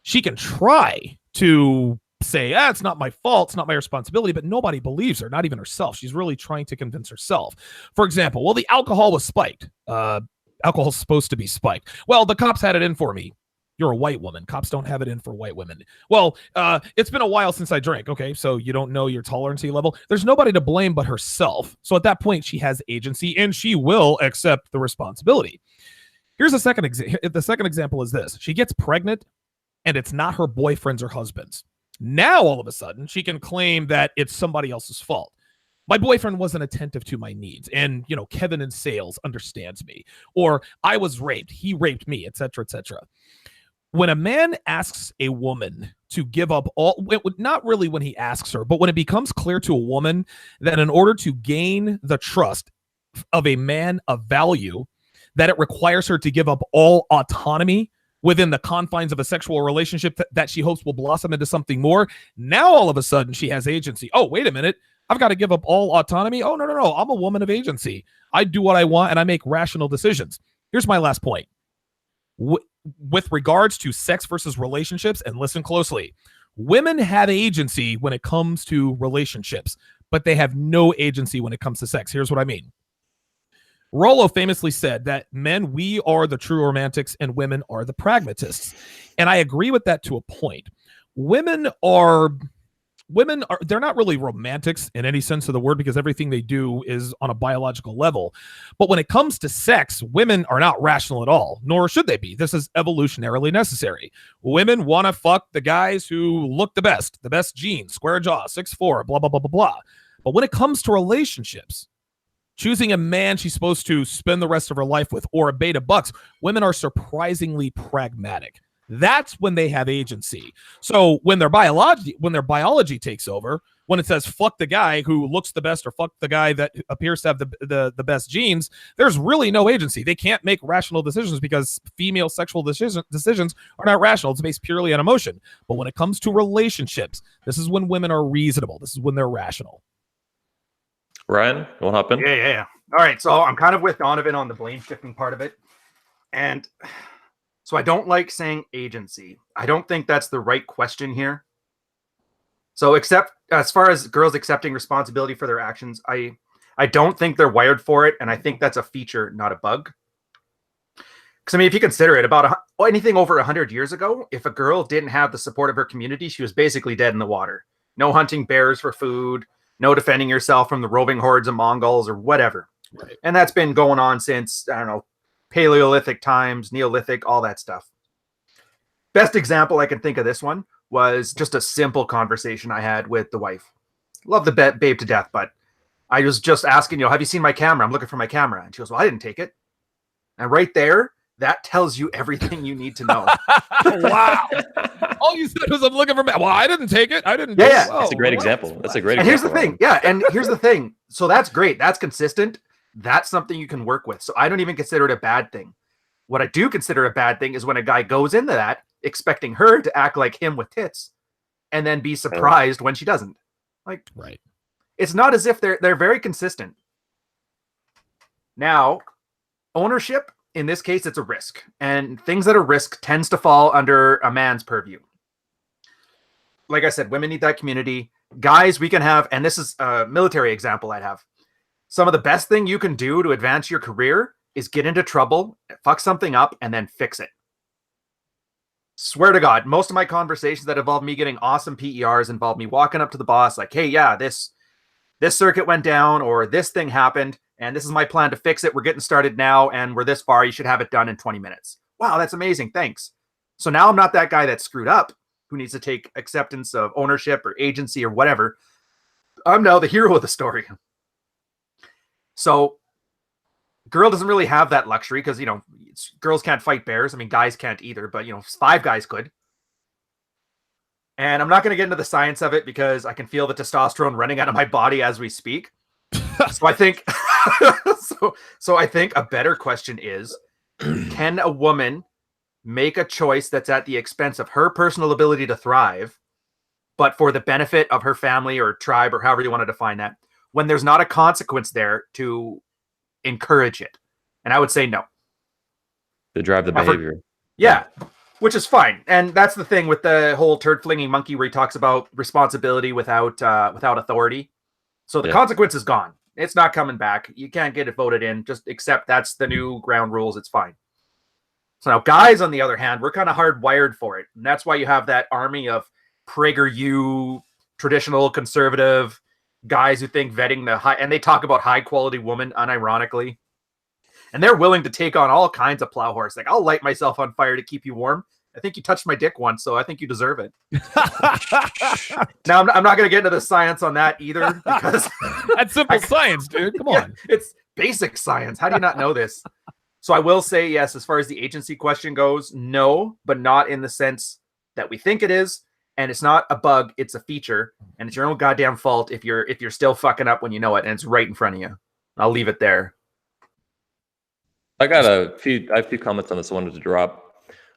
She can try to say, it's not my fault, it's not my responsibility, but nobody believes her, not even herself. She's really trying to convince herself. For example, well, the alcohol was spiked. Alcohol's supposed to be spiked. Well, the cops had it in for me. You're a white woman. Cops don't have it in for white women. Well, it's been a while since I drank. Okay, so you don't know your tolerancy level. There's nobody to blame but herself. So at that point, she has agency and she will accept the responsibility. Here's the second example. The second example is this. She gets pregnant and it's not her boyfriend's or husband's. Now, all of a sudden, she can claim that it's somebody else's fault. My boyfriend wasn't attentive to my needs, and, Kevin in sales understands me. Or I was raped, he raped me, etc., etc. when a man asks a woman to give up all, not really when he asks her, but when it becomes clear to a woman that in order to gain the trust of a man of value, that it requires her to give up all autonomy within the confines of a sexual relationship that she hopes will blossom into something more. Now, all of a sudden, she has agency. Oh, wait a minute. I've got to give up all autonomy. Oh, no. I'm a woman of agency. I do what I want and I make rational decisions. Here's my last point. With regards to sex versus relationships, and listen closely, women have agency when it comes to relationships, but they have no agency when it comes to sex. Here's what I mean. Rollo famously said that men, we are the true romantics and women are the pragmatists. And I agree with that to a point. Women are, they're not really romantics in any sense of the word because everything they do is on a biological level. But when it comes to sex, women are not rational at all, nor should they be. This is evolutionarily necessary. Women want to fuck the guys who look the best genes, square jaw, 6'4", blah, blah, blah, blah, blah. But when it comes to relationships, choosing a man she's supposed to spend the rest of her life with or a beta bucks, women are surprisingly pragmatic. That's when they have agency. So when their biology takes over, when it says fuck the guy who looks the best or fuck the guy that appears to have the best genes, there's really no agency. They can't make rational decisions because female sexual decisions are not rational. It's based purely on emotion. But when it comes to relationships, this is when women are reasonable. This is when they're rational. Ryan, you want to hop in? Yeah. All right. So I'm kind of with Donovan on the blame shifting part of it. And so I don't like saying agency. I don't think that's the right question here. So except as far as girls accepting responsibility for their actions, I don't think they're wired for it. And I think that's a feature, not a bug. Because, I mean, if you consider it, about anything over 100 years ago, if a girl didn't have the support of her community, she was basically dead in the water. No hunting bears for food. No defending yourself from the roving hordes of Mongols or whatever. Right. And that's been going on since, I don't know, Paleolithic times, Neolithic, all that stuff. Best example I can think of this one was just a simple conversation I had with the wife. Love the babe to death, but I was just asking, have you seen my camera? I'm looking for my camera. And she goes, well, I didn't take it. And right there, that tells you everything you need to know. Wow. All you said was I'm looking for well, I didn't take it. I didn't. Yeah. That's a great example. That's a great example. And here's the thing. Yeah. And here's the thing. So that's great. That's consistent. That's something you can work with. So I don't even consider it a bad thing. What I do consider a bad thing is when a guy goes into that expecting her to act like him with tits and then be surprised when she doesn't. Like, right. It's not as if they're very consistent. Now, ownership, in this case, it's a risk. And things that are risk tends to fall under a man's purview. Like I said, women need that community. Guys, we can have, and this is a military example I'd have. Some of the best thing you can do to advance your career is get into trouble, fuck something up, and then fix it. Swear to God, most of my conversations that involve me getting awesome PERs involve me walking up to the boss like, hey, yeah, this circuit went down or this thing happened, and this is my plan to fix it. We're getting started now, and we're this far. You should have it done in 20 minutes. Wow, that's amazing. Thanks. So now I'm not that guy that's screwed up who needs to take acceptance of ownership or agency or whatever. I'm now the hero of the story. So girl doesn't really have that luxury because, girls can't fight bears. I mean, guys can't either, but, 5 guys could. And I'm not going to get into the science of it because I can feel the testosterone running out of my body as we speak. So I think, so I think a better question is, can a woman make a choice that's at the expense of her personal ability to thrive, but for the benefit of her family or tribe or however you want to define that, when there's not a consequence there to encourage it? And I would say no. To drive the behavior. Yeah, which is fine. And that's the thing with the whole turd flinging monkey where he talks about responsibility without authority. So the consequence is gone. It's not coming back. You can't get it voted in. Just accept that's the new ground rules. It's fine. So now guys, on the other hand, we're kind of hardwired for it. And that's why you have that army of PragerU, traditional conservative guys who think vetting the high, and they talk about high quality woman unironically. And they're willing to take on all kinds of plow horse. Like, I'll light myself on fire to keep you warm. I think you touched my dick once, so I think you deserve it. Now, I'm not going to get into the science on that either, because that's simple science, dude. Come on. It's basic science. How do you not know this? So I will say yes, as far as the agency question goes, no, but not in the sense that we think it is. And it's not a bug, it's a feature, and it's your own goddamn fault if you're still fucking up when you know it and it's right in front of you. I'll leave it there. I have a few comments on this I wanted to drop.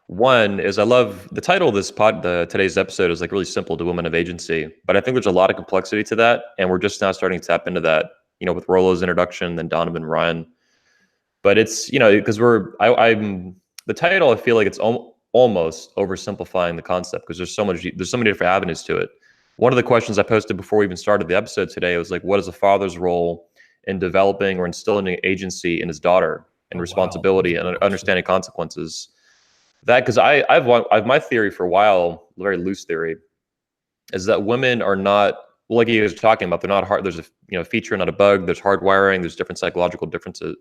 One is I love the title of this today's episode is like really simple, to women of agency, but I think there's a lot of complexity to that, and we're just now starting to tap into that, with Rollo's introduction, then Donovan, Ryan. But it's, because I'm the title, I feel like it's almost oversimplifying the concept, because there's so many different avenues to it. One of the questions I posted before we even started the episode today was like, what is a father's role in developing or instilling agency in his daughter, and responsibility and understanding consequences? That, because I've my theory for a while, very loose theory, is that women are not, like you guys are talking about, they're not hard. There's a feature, not a bug. There's hardwiring. There's different psychological differences.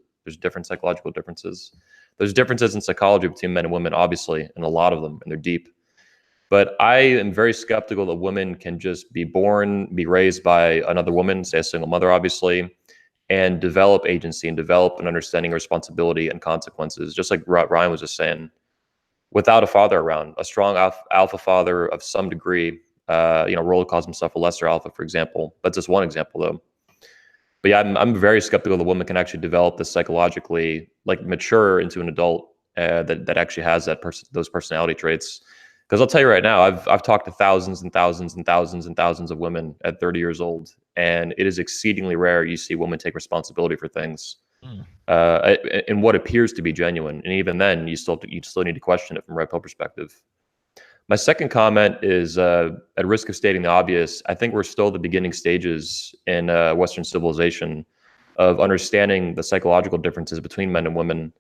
There's differences in psychology between men and women, obviously, and a lot of them, and they're deep. But I am very skeptical that women can just be born, be raised by another woman, say a single mother, obviously, and develop agency and develop an understanding of responsibility and consequences, just like Ryan was just saying, without a father around, a strong alpha father of some degree. Rollo calls himself a lesser alpha, for example. That's just one example, though. But yeah, I'm very skeptical the woman can actually develop this psychologically, like mature into an adult that actually has those personality traits. Because I'll tell you right now, I've talked to thousands and thousands and thousands and thousands of women at 30 years old, and it is exceedingly rare you see women take responsibility for things in what appears to be genuine. And even then, you still need to question it from a red pill perspective. My second comment is, at risk of stating the obvious, I think we're still at the beginning stages in Western civilization of understanding the psychological differences between men and women.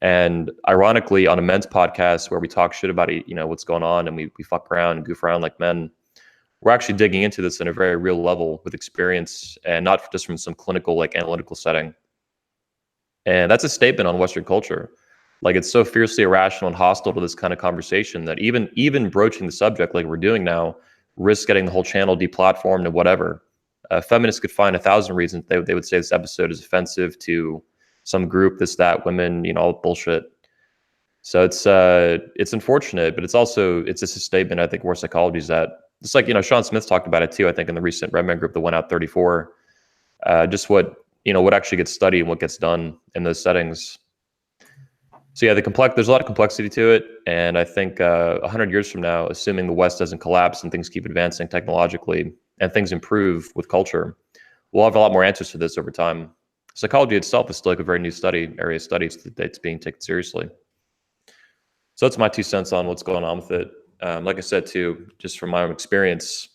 And ironically, on a men's podcast where we talk shit about what's going on, and we fuck around and goof around like men, we're actually digging into this in a very real level with experience, and not just from some clinical, like analytical setting. And that's a statement on Western culture. Like, it's so fiercely irrational and hostile to this kind of conversation that even broaching the subject like we're doing now risks getting the whole channel deplatformed and whatever. Feminists could find 1,000 reasons they would say this episode is offensive to some group, this, that, women, all bullshit. So it's unfortunate, but it's just a statement, I think, where psychology is at. Just like, Sean Smith talked about it too, I think, in the recent Redman group that went out 34, just what actually gets studied and what gets done in those settings. So yeah, there's a lot of complexity to it, and I think 100 years from now, assuming the West doesn't collapse and things keep advancing technologically and things improve with culture, we'll have a lot more answers to this over time. Psychology itself is still like a very new area of studies that's being taken seriously. So that's my 2 cents on what's going on with it. Like I said too, just from my own experience,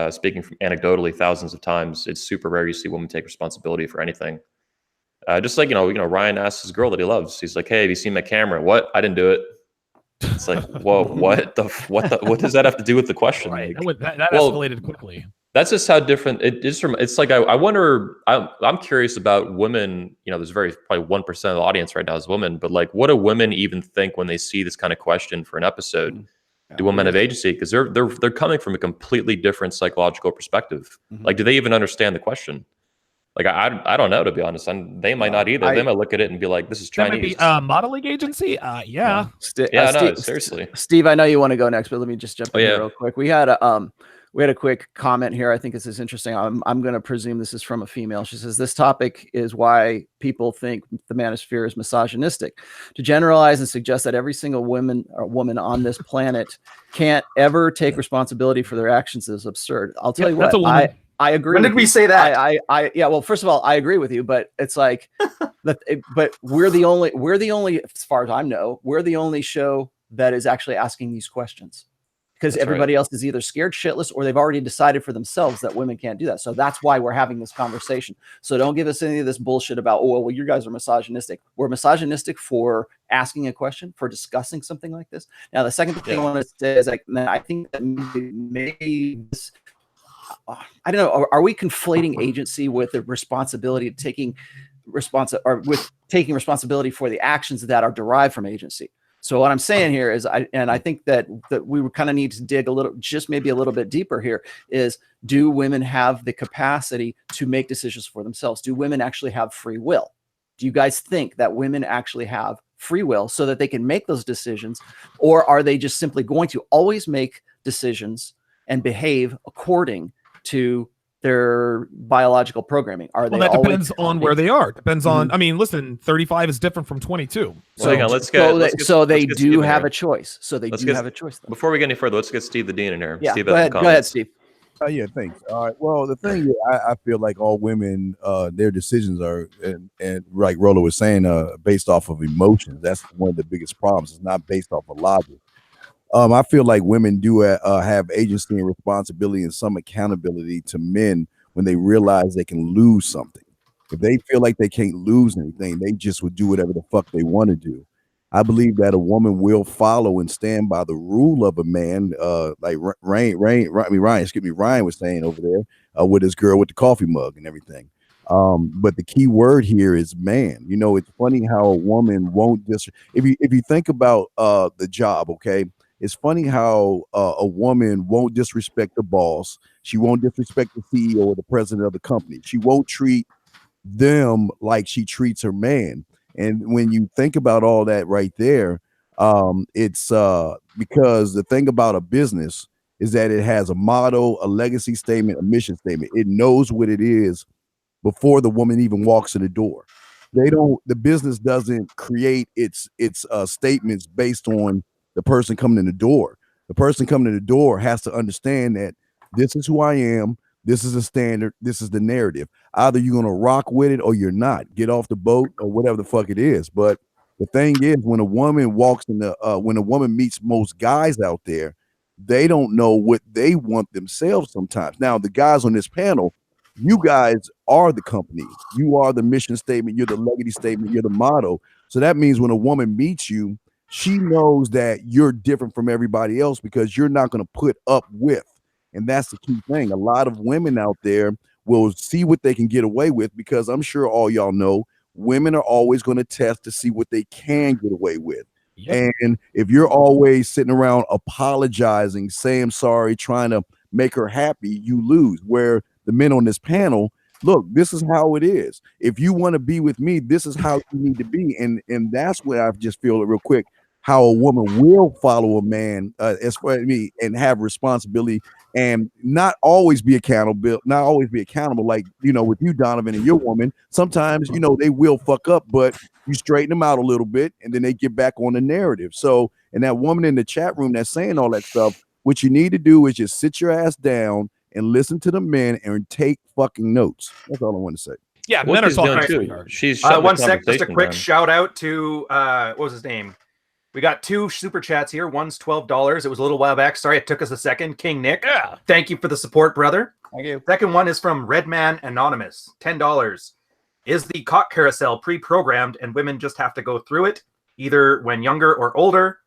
speaking from anecdotally thousands of times, it's super rare you see women take responsibility for anything. Just like, Ryan asks his girl that he loves. He's like, "Hey, have you seen my camera?" "What? I didn't do it." It's like, whoa, what does that have to do with the question? Right. Like, that escalated quickly. That's just how different it is from. It's like, I wonder. I'm curious about women. There's probably 1% of the audience right now is women, but like, what do women even think when they see this kind of question for an episode? Do women have agency? Because they're coming from a completely different psychological perspective. Mm-hmm. Like, do they even understand the question? Like, I don't know, to be honest. They might not either. They might look at it and be like, "This is Chinese." That might be modeling agency. Yeah. No, seriously. Steve, I know you want to go next, but let me just jump in here real quick. We had a quick comment here. I think this is interesting. I'm going to presume this is from a female. She says, "This topic is why people think the manosphere is misogynistic. To generalize and suggest that every single woman on this planet can't ever take responsibility for their actions is absurd." I'll tell you what. I agree. When did we say that? Yeah. Well, first of all, I agree with you, but it's like, but we're the only, as far as I know, we're the only show that is actually asking these questions, because everybody else is either scared shitless or they've already decided for themselves that women can't do that. So that's why we're having this conversation. So don't give us any of this bullshit about, "Oh, well, you guys are misogynistic." We're misogynistic for asking a question, for discussing something like this. Now, the second thing I want to say is, like, I think that maybe this, I don't know. Are we conflating agency with the responsibility of taking responsibility for the actions that are derived from agency? So what I'm saying here is, I think that we kind of need to dig maybe a little bit deeper here, is, do women have the capacity to make decisions for themselves? Do women actually have free will? Do you guys think that women actually have free will so that they can make those decisions? Or are they just simply going to always make decisions and behave according to their biological programming? Are Well, they that always depends on where they are. Depends on, I mean, listen, 35 is different from 22. Well, hang on, let's get they Steve do in have here. a choice. So they do have a choice. Though. Before we get any further, let's get Steve the Dean in here. Yeah, Steve, go ahead, Steve. Yeah, thanks. All right. Well, the thing is, I feel like all women, their decisions are, and like Rollo was saying, based off of emotions. That's one of the biggest problems. It's not based off of logic. I feel like women do have agency and responsibility and some accountability to men when they realize they can lose something. If they feel like they can't lose anything, they just would do whatever the fuck they want to do. I believe that a woman will follow and stand by the rule of a man, like Ryan was saying over there with his girl with the coffee mug and everything. But the key word here is man. You know, it's funny how a woman won't just if you think about the job, okay, it's funny how a woman won't disrespect the boss. She won't disrespect the CEO or the president of the company. She won't treat them like she treats her man. And when you think about all that right there, it's because the thing about a business is that it has a motto, a legacy statement, a mission statement. It knows what it is before the woman even walks in the door. The business doesn't create its statements based on the person coming in the door. The person coming in the door has to understand that this is who I am. This is a standard. This is the narrative. Either you're going to rock with it or you're not. Get off the boat or whatever the fuck it is. But the thing is, when a woman walks in when a woman meets most guys out there, they don't know what they want themselves sometimes. Now, the guys on this panel, you guys are the company. You are the mission statement. You're the legacy statement. You're the motto. So that means when a woman meets you, she knows that you're different from everybody else because you're not going to put up with. And that's the key thing. A lot of women out there will see what they can get away with because I'm sure all y'all know women are always going to test to see what they can get away with. Yep. And if you're always sitting around apologizing, saying sorry, trying to make her happy, you lose. Where the men on this panel, look, this is how it is. If you want to be with me, this is how you need to be. And that's what I just feel real quick, how a woman will follow a man as far as me and have responsibility and not always be accountable, like, you know, with you, Donovan, and your woman. Sometimes, you know, they will fuck up, but you straighten them out a little bit and then they get back on the narrative. So, and that woman in the chat room that's saying all that stuff, what you need to do is just sit your ass down and listen to the men and take fucking notes. That's all I want to say. Yeah, men are talking too. She's one sec, just a quick shout out to what was his name? We got 2 super chats here. One's $12. It was a little while back. Sorry, it took us a second. King Nick, thank you for the support, brother. Thank you. Second one is from Redman Anonymous, $10. Is the cock carousel pre-programmed and women just have to go through it, either when younger or older,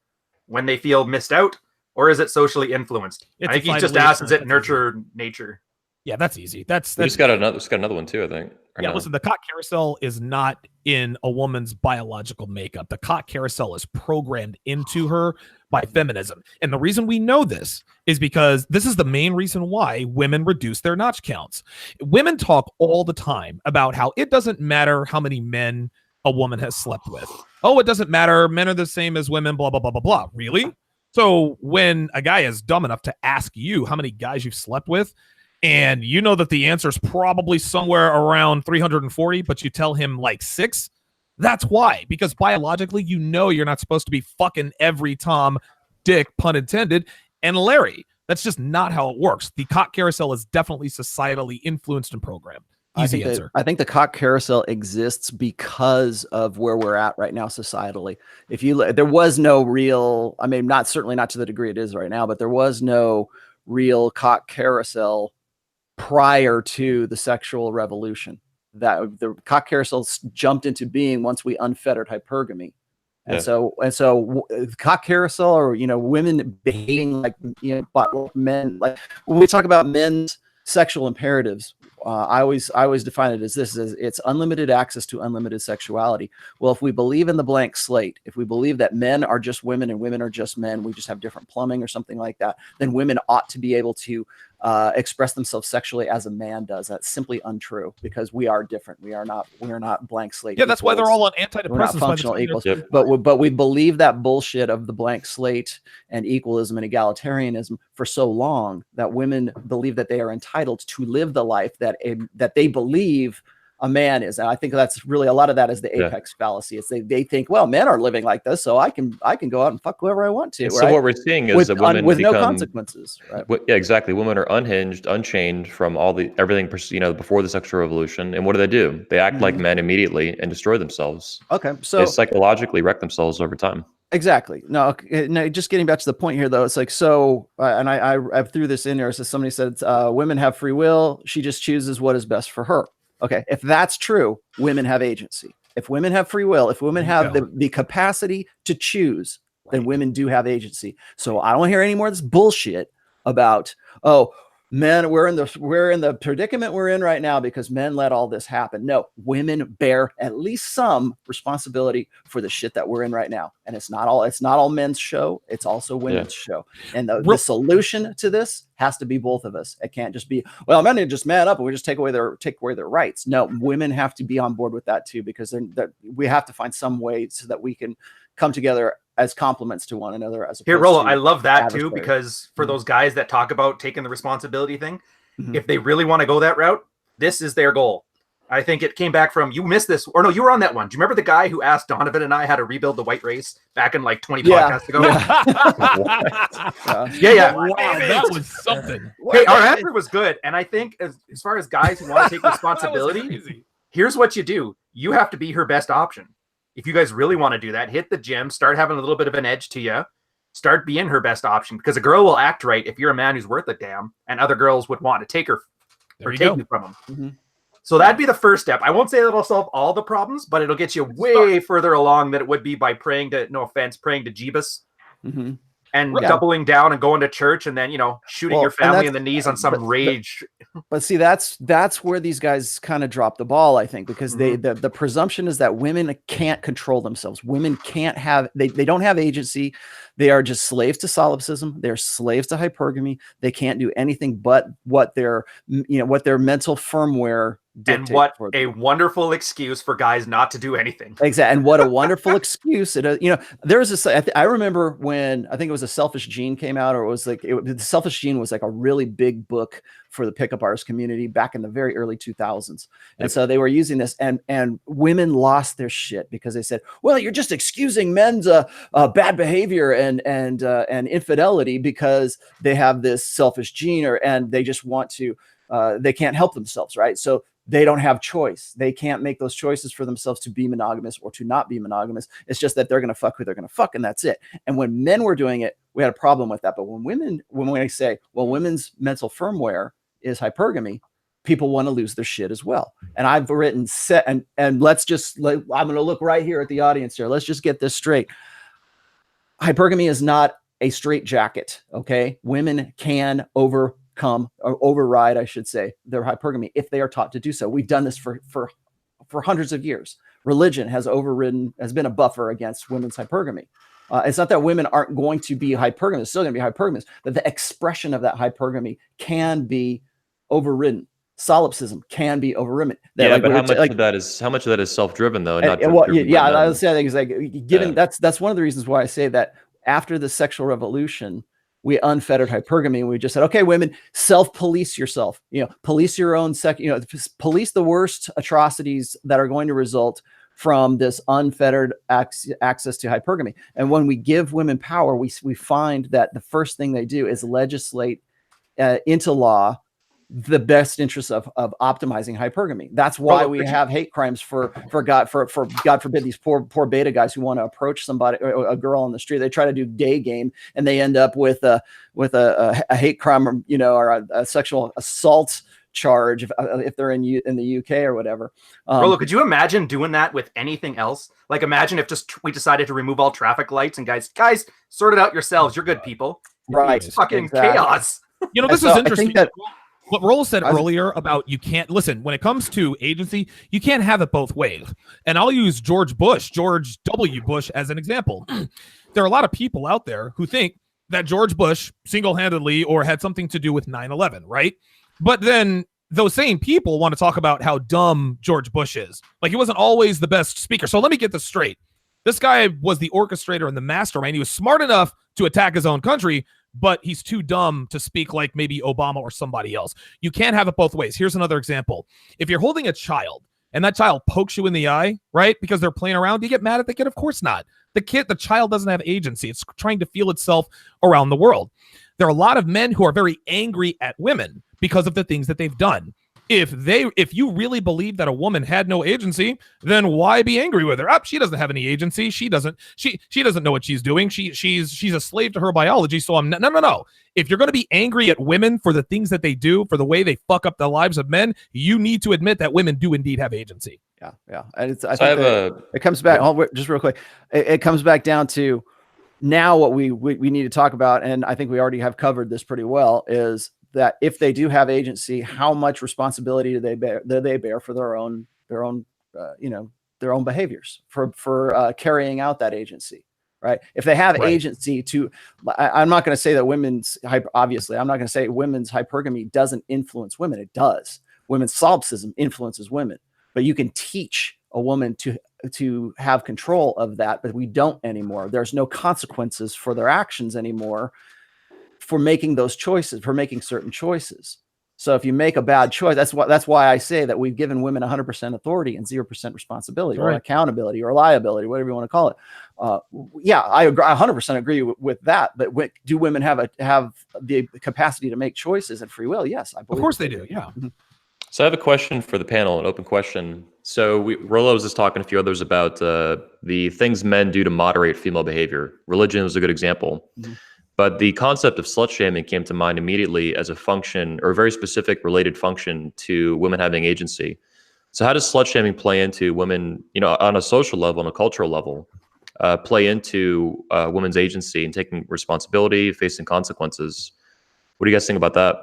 when they feel missed out, or is it socially influenced? I think he just asked, is it nurture nature? Yeah, that's easy. That's just got another one too, I think. Yeah, listen, the cock carousel is not in a woman's biological makeup. The cock carousel is programmed into her by feminism. And the reason we know this is because this is the main reason why women reduce their notch counts. Women talk all the time about how it doesn't matter how many men a woman has slept with. Oh, it doesn't matter. Men are the same as women, blah, blah, blah, blah, blah. Really? So when a guy is dumb enough to ask you how many guys you've slept with, and you know that the answer is probably somewhere around 340, but you tell him like 6, that's why. Because biologically, you know you're not supposed to be fucking every Tom, Dick, pun intended, and Larry. That's just not how it works. The cock carousel is definitely societally influenced and programmed. Easy answer. I think the cock carousel exists because of where we're at right now societally. There was no real, I mean, certainly not to the degree it is right now, but there was no real cock carousel prior to the sexual revolution. That the cock carousel jumped into being once we unfettered hypergamy. And so cock carousel, or, you know, women behaving like, you know, men, like when we talk about men's sexual imperatives, I always define it as this: it's unlimited access to unlimited sexuality. Well, if we believe in the blank slate, if we believe that men are just women and women are just men, we just have different plumbing or something like that, then women ought to be able to express themselves sexually as a man does. That's simply untrue, because we are different. We are not blank slate. Yeah, that's why they're equals. all on We're not antidepressants. functional equals. Yep. But we believe that bullshit of the blank slate and equalism and egalitarianism for so long that women believe that they are entitled to live the life that they believe a man is. And I think that's really a lot of that is the apex fallacy. It's they think, well, men are living like this, so I can go out and fuck whoever I want to. And right? so what we're seeing is that women with become, no consequences. Right? Yeah, exactly. Women are unhinged, unchained from everything before the sexual revolution. And what do? They act like men immediately and destroy themselves. Okay, so they psychologically wreck themselves over time. Exactly. No, just getting back to the point here, though, it's like, so, and I threw this in there. So somebody said, women have free will. She just chooses what is best for her. Okay. If that's true, women have agency. If women have free will, if women have the capacity to choose, then women do have agency. So I don't hear any more of this bullshit about, oh, men, we're in the predicament we're in right now because men let all this happen. No, women bear at least some responsibility for the shit that we're in right now. And it's not all men's show. It's also women's show. And the solution to this has to be both of us. It can't just be, well, men need to just man up and we just take away their rights. No, women have to be on board with that too, because we have to find some way so that we can come together as compliments to one another. As here, Rollo, I love that too, because for those guys that talk about taking the responsibility thing, if they really want to go that route, this is their goal. I think it came back from, you missed this, or no, you were on that one. Do you remember the guy who asked Donovan and I how to rebuild the white race back in like 20 podcasts ago? Yeah. Wow, that was something. Hey, our answer was good. And I think as far as guys who want to take responsibility, here's what you do. You have to be her best option. If you guys really want to do that, hit the gym, start having a little bit of an edge to you, start being her best option, because a girl will act right if you're a man who's worth a damn, and other girls would want to take her or take you from them. So that'd be the first step. I won't say that'll solve all the problems, but it'll get you way further along than it would be by praying to Jeebus. And doubling down and going to church and then, shooting your family in the knees on some rage. But see, that's where these guys kind of drop the ball, I think, because the presumption is that women can't control themselves. Women can't have, they don't have agency. They are just slaves to solipsism. They're slaves to hypergamy. They can't do anything but what their mental firmware dictates. And what a wonderful excuse for guys not to do anything. Exactly. And what a wonderful excuse. There was this, I remember when, I think it was A Selfish Gene came out, or it was like, The Selfish Gene was like a really big book for the pickup artist community back in the very early 2000s. And so they were using this, and women lost their shit because they said, well, you're just excusing men's bad behavior and infidelity because they have this selfish gene, and they just want to, they can't help themselves. Right. So they don't have choice. They can't make those choices for themselves to be monogamous or to not be monogamous. It's just that they're going to fuck who they're going to fuck, and that's it. And when men were doing it, we had a problem with that. But when we say, well, women's mental firmware is hypergamy, people want to lose their shit as well. And I've written and I'm going to look right here at the audience here. Let's just get this straight. Hypergamy is not a straitjacket. Okay. Women can overcome or override, I should say, their hypergamy if they are taught to do so. We've done this for hundreds of years. Religion has been a buffer against women's hypergamy. It's not that women aren't going to be hypergamous, it's still going to be hypergamous, but the expression of that hypergamy can be overridden. Solipsism can be overridden. But how much of that is self-driven though? I would say, I think it's like, given that's one of the reasons why I say that after the sexual revolution, we unfettered hypergamy, and we just said, okay, women, self-police yourself, police your own police the worst atrocities that are going to result from this unfettered access to hypergamy. And when we give women power, we find that the first thing they do is legislate into law the best interests of optimizing hypergamy. That's why we have hate crimes for God forbid, these poor beta guys who want to approach somebody, a girl on the street. They try to do gay game, and they end up with a hate crime, or a sexual assault charge if they're in the UK or whatever. Rollo, could you imagine doing that with anything else? Like, imagine if we decided to remove all traffic lights and guys sort it out yourselves. You're good people. Right. It's fucking chaos. This is interesting. What Rollo said earlier about you can't listen when it comes to agency, you can't have it both ways. And I'll use George W. Bush as an example. There are a lot of people out there who think that George Bush single-handedly or had something to do with 9/11, right? But then those same people want to talk about how dumb George Bush is. Like, he wasn't always the best speaker. So let me get this straight. This guy was the orchestrator and the mastermind. He was smart enough to attack his own country, but he's too dumb to speak like maybe Obama or somebody else. You can't have it both ways. Here's another example. If you're holding a child and that child pokes you in the eye, right, because they're playing around, do you get mad at the kid? Of course not. The child doesn't have agency. It's trying to feel itself around the world. There are a lot of men who are very angry at women because of the things that they've done. If you really believe that a woman had no agency, then why be angry with her? She doesn't have any agency. She doesn't know what she's doing. She's a slave to her biology. So no. If you're going to be angry at women for the things that they do, for the way they fuck up the lives of men, you need to admit that women do indeed have agency. Yeah. And it comes back just real quick. It comes back down to now what we need to talk about, and I think we already have covered this pretty well, is that if they do have agency, how much responsibility do they bear for their own behaviors, for carrying out that agency, right? If they have agency I'm not going to say that I'm not going to say women's hypergamy doesn't influence women. It does. Women's solipsism influences women, but you can teach a woman to have control of that, but we don't anymore. There's no consequences for their actions anymore, for making those choices, for making certain choices. So if you make a bad choice, that's why I say that we've given women 100% authority and 0% responsibility, or accountability, or liability, whatever you want to call it. I agree, 100% agree with that. But do women have the capacity to make choices and free will? Yes, I believe. Of course they do. Yeah. Mm-hmm. So I have a question for the panel, an open question. So Rollo was just talking to a few others about the things men do to moderate female behavior. Religion was a good example. Mm-hmm. But the concept of slut shaming came to mind immediately as a function, or a very specific related function, to women having agency. So how does slut shaming play into women, on a social level, on a cultural level, play into women's agency and taking responsibility, facing consequences? What do you guys think about that?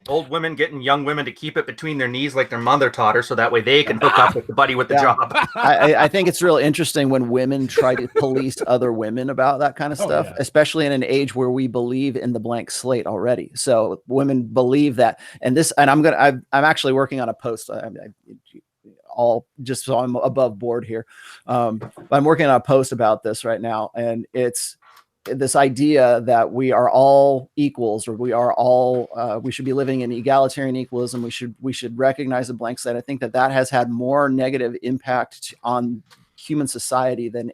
Old women getting young women to keep it between their knees like their mother taught her, so that way they can hook up with the buddy with the job. I think it's real interesting when women try to police other women about that kind of stuff, especially in an age where we believe in the blank slate already. So women believe that, and I'm actually working on a post. All just so I'm above board here. I'm working on a post about this right now, and it's this idea that we are all equals, or we should be living in egalitarian equalism. We should recognize the blank slate. I think that has had more negative impact on human society than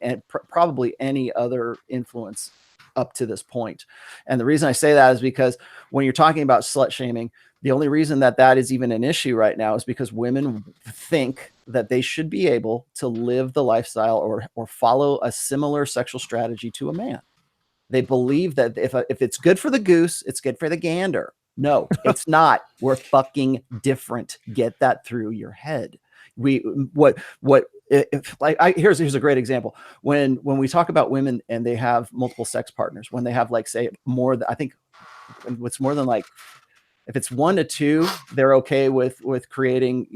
probably any other influence up to this point. And the reason I say that is because when you're talking about slut shaming, the only reason that is even an issue right now is because women think that they should be able to live the lifestyle or follow a similar sexual strategy to a man. They believe that if it's good for the goose, it's good for the gander. No, it's not. We're fucking different. Get that through your head. Here's a great example. When we talk about women and they have multiple sex partners, when they have, like, say, I think what's more than, like, if it's 1 to 2, they're okay with creating,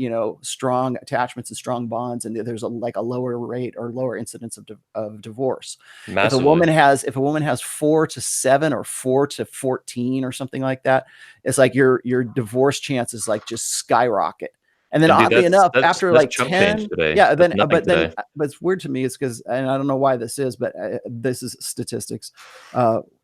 strong attachments and strong bonds, and there's a lower rate or lower incidence of divorce. Massively. If a woman has 4 to 7 or 4 to 14 or something like that, it's like your divorce chances just skyrocket. And then oddly enough, after like 10, but it's weird to me. It's because, and I don't know why this is, but this is statistics.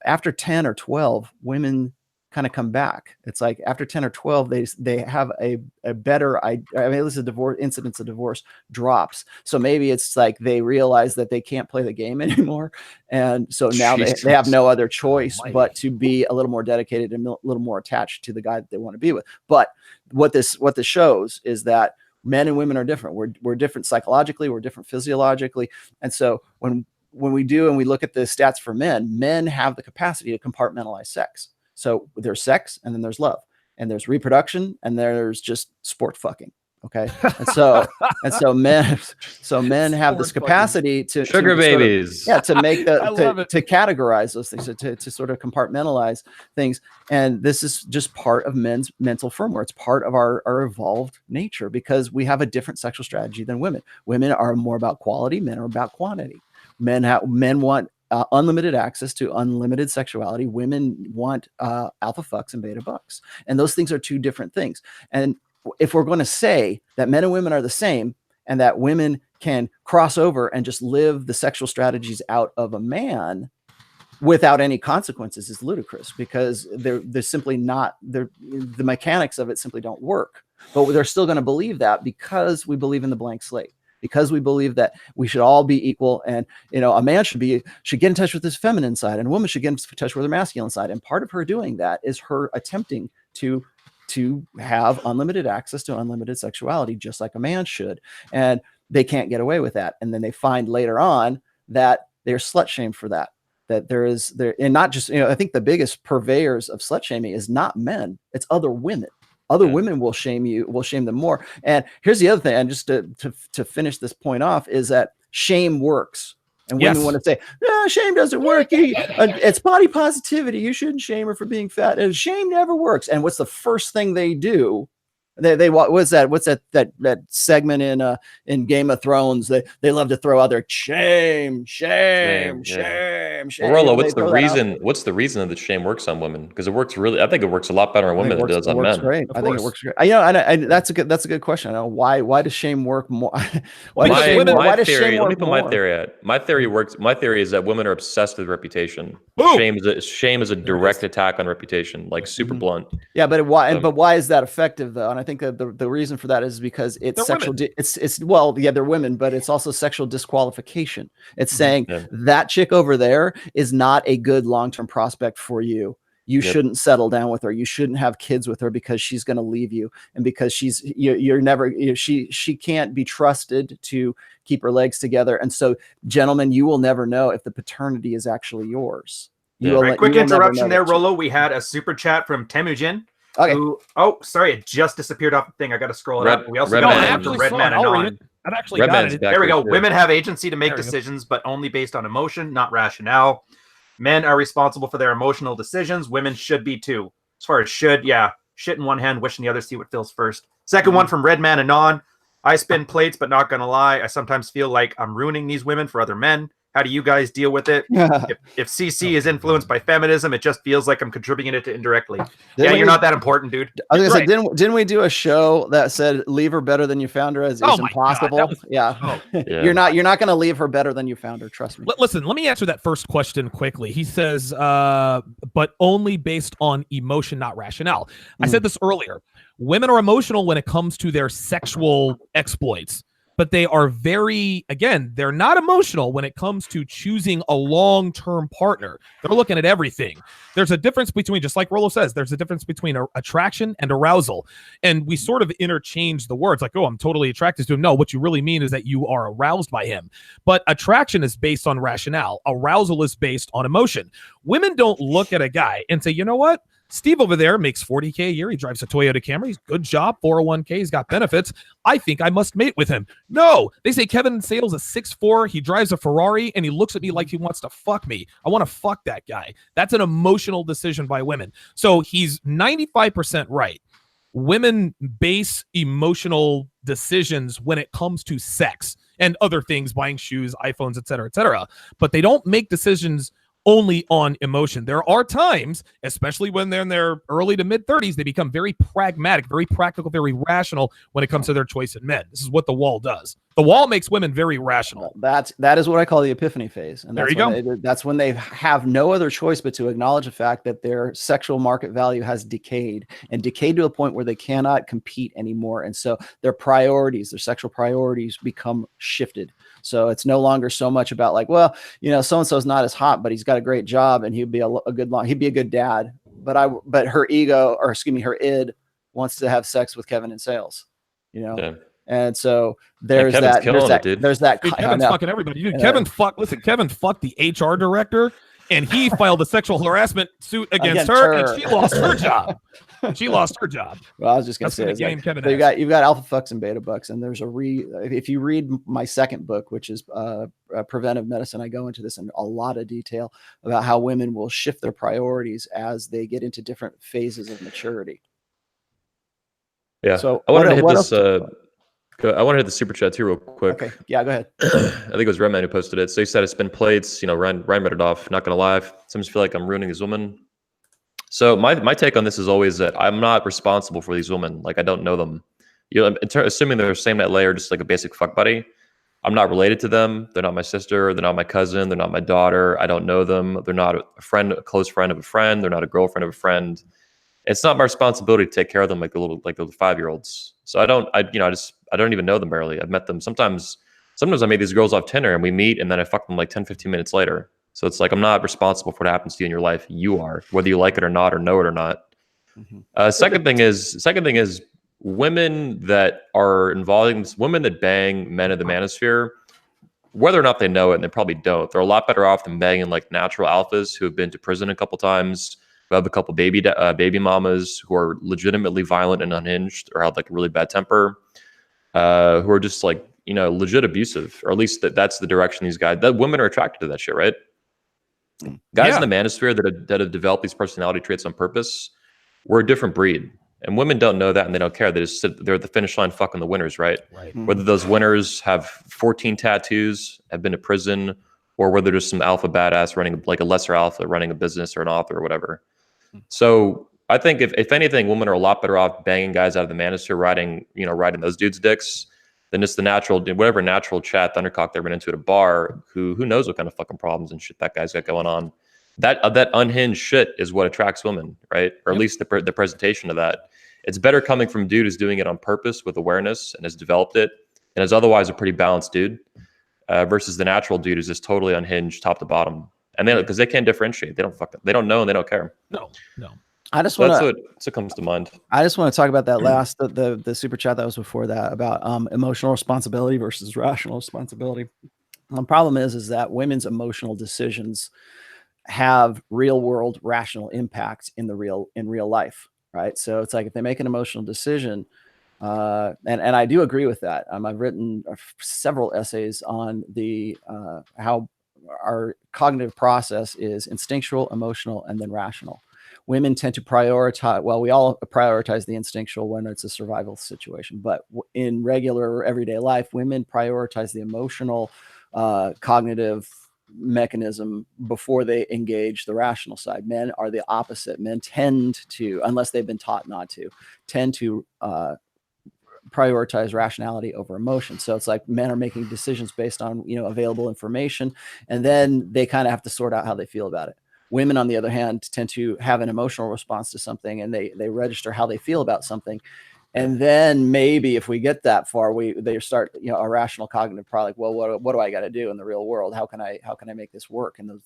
After 10 or 12, women kind of come back. It's like after 10 or 12, they have a better, this is divorce, incidence of divorce drops. So maybe it's like they realize that they can't play the game anymore. And so now they have no other choice but to be a little more dedicated and a little more attached to the guy that they want to be with. But what this shows is that men and women are different. We're different psychologically, we're different physiologically. And so when we look at the stats for men have the capacity to compartmentalize sex. So there's sex, and then there's love, and there's reproduction, and there's just sport fucking. Okay, and so men have this capacity to sugar babies, to make to categorize those things, to sort of compartmentalize things, and this is just part of men's mental firmware. It's part of our evolved nature because we have a different sexual strategy than women. Women are more about quality, men are about quantity. Men want unlimited access to unlimited sexuality. Women want alpha fucks and beta bucks, and those things are two different things. And if we're going to say that men and women are the same, and that women can cross over and just live the sexual strategies out of a man without any consequences, is ludicrous, because they're simply not, the mechanics of it simply don't work. But they're still going to believe that, because we believe in the blank slate, because we believe that we should all be equal, and a man should get in touch with his feminine side, and a woman should get in touch with her masculine side. And part of her doing that is her attempting to have unlimited access to unlimited sexuality, just like a man should. And they can't get away with that. And then they find later on that they're slut shamed for that. That and not just, I think the biggest purveyors of slut shaming is not men, it's other women. Other women will shame them more. And here's the other thing, and just to finish this point off, is that shame works. And women want to say, no, shame doesn't work. It's body positivity. You shouldn't shame her for being fat. And shame never works. And what's the first thing they do? What's that segment in Game of Thrones? They love to throw out their shame. Well, Rollo, what's the reason that shame works on women? Because it works I think it works a lot better on women than it does on men. Great. I think it works great. That's a good question. I know why does shame work more? Let me put my theory out. My theory is that women are obsessed with reputation. Shame is a direct attack on reputation, like super blunt. Yeah, but why is that effective though? And I think that the reason for that is because it's sexual. They're women, but it's also sexual disqualification. It's saying that chick over there is not a good long-term prospect for you. You shouldn't settle down with her. You shouldn't have kids with her, because she's going to leave you, and because she can't be trusted to keep her legs together. And so, gentlemen, you will never know if the paternity is actually yours. Quick interruption there, Rollo. We had a super chat from Temujin. Okay. Sorry, it just disappeared off the thing. I got to scroll it up. We also got Red Man Anon. I've actually got it. There we go. Women have agency to make decisions, but only based on emotion, not rationale. Men are responsible for their emotional decisions. Women should be too. As far as should, shit in one hand, wishing the other, see what feels first. Second one from Red Man Anon. I spin plates, but not gonna lie, I sometimes feel like I'm ruining these women for other men. How do you guys deal with it? If CC is influenced by feminism, it just feels like I'm contributing it to indirectly. You're not that important, dude. I was gonna say, didn't we do a show that said leave her better than you found her? It's impossible. You're not gonna leave her better than you found her. Trust me. Listen, let me answer that first question quickly. He says, but only based on emotion, not rationale. I said this earlier. Women are emotional when it comes to their sexual exploits. But they are they're not emotional when it comes to choosing a long-term partner. They're looking at everything. There's a difference between, just like Rollo says, there's a difference between attraction and arousal. And we sort of interchange the words like, oh, I'm totally attracted to him. No, what you really mean is that you are aroused by him. But attraction is based on rationale. Arousal is based on emotion. Women don't look at a guy and say, you know what? Steve over there makes $40K a year. He drives a Toyota Camry. Good job. 401k. He's got benefits. I think I must mate with him. No, they say Kevin Sales is 6'4". He drives a Ferrari and he looks at me like he wants to fuck me. I want to fuck that guy. That's an emotional decision by women. So he's 95% right. Women base emotional decisions when it comes to sex and other things, buying shoes, iPhones, et cetera, but they don't make decisions only on emotion. There are times, especially when they're in their early to mid 30s, they become very pragmatic, very practical, very rational when it comes to their choice in men. This is what the wall does. The wall makes women very rational. That is what I call the epiphany phase. And there you go. That's when they have no other choice but to acknowledge the fact that their sexual market value has decayed to a point where they cannot compete anymore. And so their sexual priorities become shifted. So it's no longer so much about like, well, so-and-so's not as hot, but he's got a great job and he'd be he'd be a good dad. But her id wants to have sex with Kevin and Sales, Yeah. And so there's that. Kevin's fucking everybody. Dude, Kevin fucked the HR director, and he filed a sexual harassment suit against her, and she lost her job. Well, I was just gonna say, you've got alpha fucks and beta bucks, and there's if you read my second book, which is Preventive Medicine, I go into this in a lot of detail about how women will shift their priorities as they get into different phases of maturity. Yeah. So I wanted to hit this. I want to hit the super chat too real quick. Okay, yeah, go ahead. I think it was Redman who posted it. So he said, "I spin plates." You know, Ryan read it off. Not gonna lie, sometimes feel like I'm ruining these women. So my take on this is always that I'm not responsible for these women. Like, I don't know them. You know, assuming they're the same net layer, just like a basic fuck buddy. I'm not related to them. They're not my sister. They're not my cousin. They're not my daughter. I don't know them. They're not a friend, a close friend of a friend. They're not a girlfriend of a friend. It's not my responsibility to take care of them like the 5-year-olds. So I don't even know them barely. I've met them sometimes I meet these girls off Tinder and we meet and then I fuck them like 10, 15 minutes later. So it's like, I'm not responsible for what happens to you in your life. You are, whether you like it or not, or know it or not. Second thing is women that are involving women that bang men of the manosphere, whether or not they know it, and they probably don't, they're a lot better off than banging like natural alphas who have been to prison a couple times, who have a couple baby mamas, who are legitimately violent and unhinged, or have like a really bad temper, who are just like, you know, legit abusive, or at least that's the direction these guys. That women are attracted to that shit, right? Guys in the manosphere that have developed these personality traits on purpose, we're a different breed, and women don't know that, and they don't care. They just they're at the finish line, fucking the winners, right? Whether those winners have 14 tattoos, have been to prison, or whether there's some alpha badass running like a lesser alpha running a business or an author or whatever. So I think if anything, women are a lot better off banging guys out of the manosphere, riding those dudes' dicks, than just the whatever natural chat thundercock they run into at a bar, who knows what kind of fucking problems and shit that guy's got going on. That unhinged shit is what attracts women, right? Or at least the presentation of that. It's better coming from a dude who's doing it on purpose with awareness and has developed it and is otherwise a pretty balanced dude, versus the natural dude who's just totally unhinged top to bottom. And then because they can't differentiate, they don't know and they don't care. No. I just want that's what comes to mind. I just want to talk about that last the super chat that was before that about emotional responsibility versus rational responsibility. The problem is that women's emotional decisions have real world rational impact in real life, right? So it's like if they make an emotional decision, and I do agree with that. I've written several essays on the how our cognitive process is instinctual, emotional, and then rational. Women tend to prioritize, well, we all prioritize the instinctual when it's a survival situation, but in regular everyday life, women prioritize the emotional, cognitive mechanism before they engage the rational side. Men are the opposite. Men tend to, unless they've been taught not to, tend to prioritize rationality over emotion. So it's like men are making decisions based on, available information, and then they kind of have to sort out how they feel about it. Women, on the other hand, tend to have an emotional response to something, and they register how they feel about something. And then maybe if we get that far, they start, a rational cognitive product. Well, what do I got to do in the real world? How can I make this work? And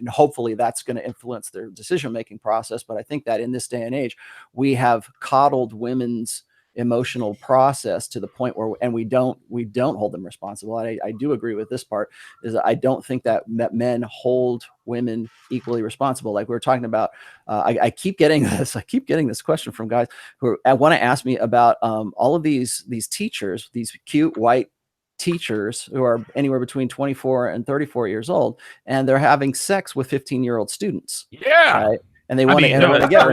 hopefully that's going to influence their decision-making process. But I think that in this day and age, we have coddled women's emotional process to the point where, and we don't hold them responsible. And I do agree with this part, is that I don't think that men hold women equally responsible. Like we were talking about, I keep getting this question from guys who want to ask me about all of these teachers, these cute white teachers who are anywhere between 24 and 34 years old, and they're having sex with 15-year-old students. Yeah. Right? And they want to get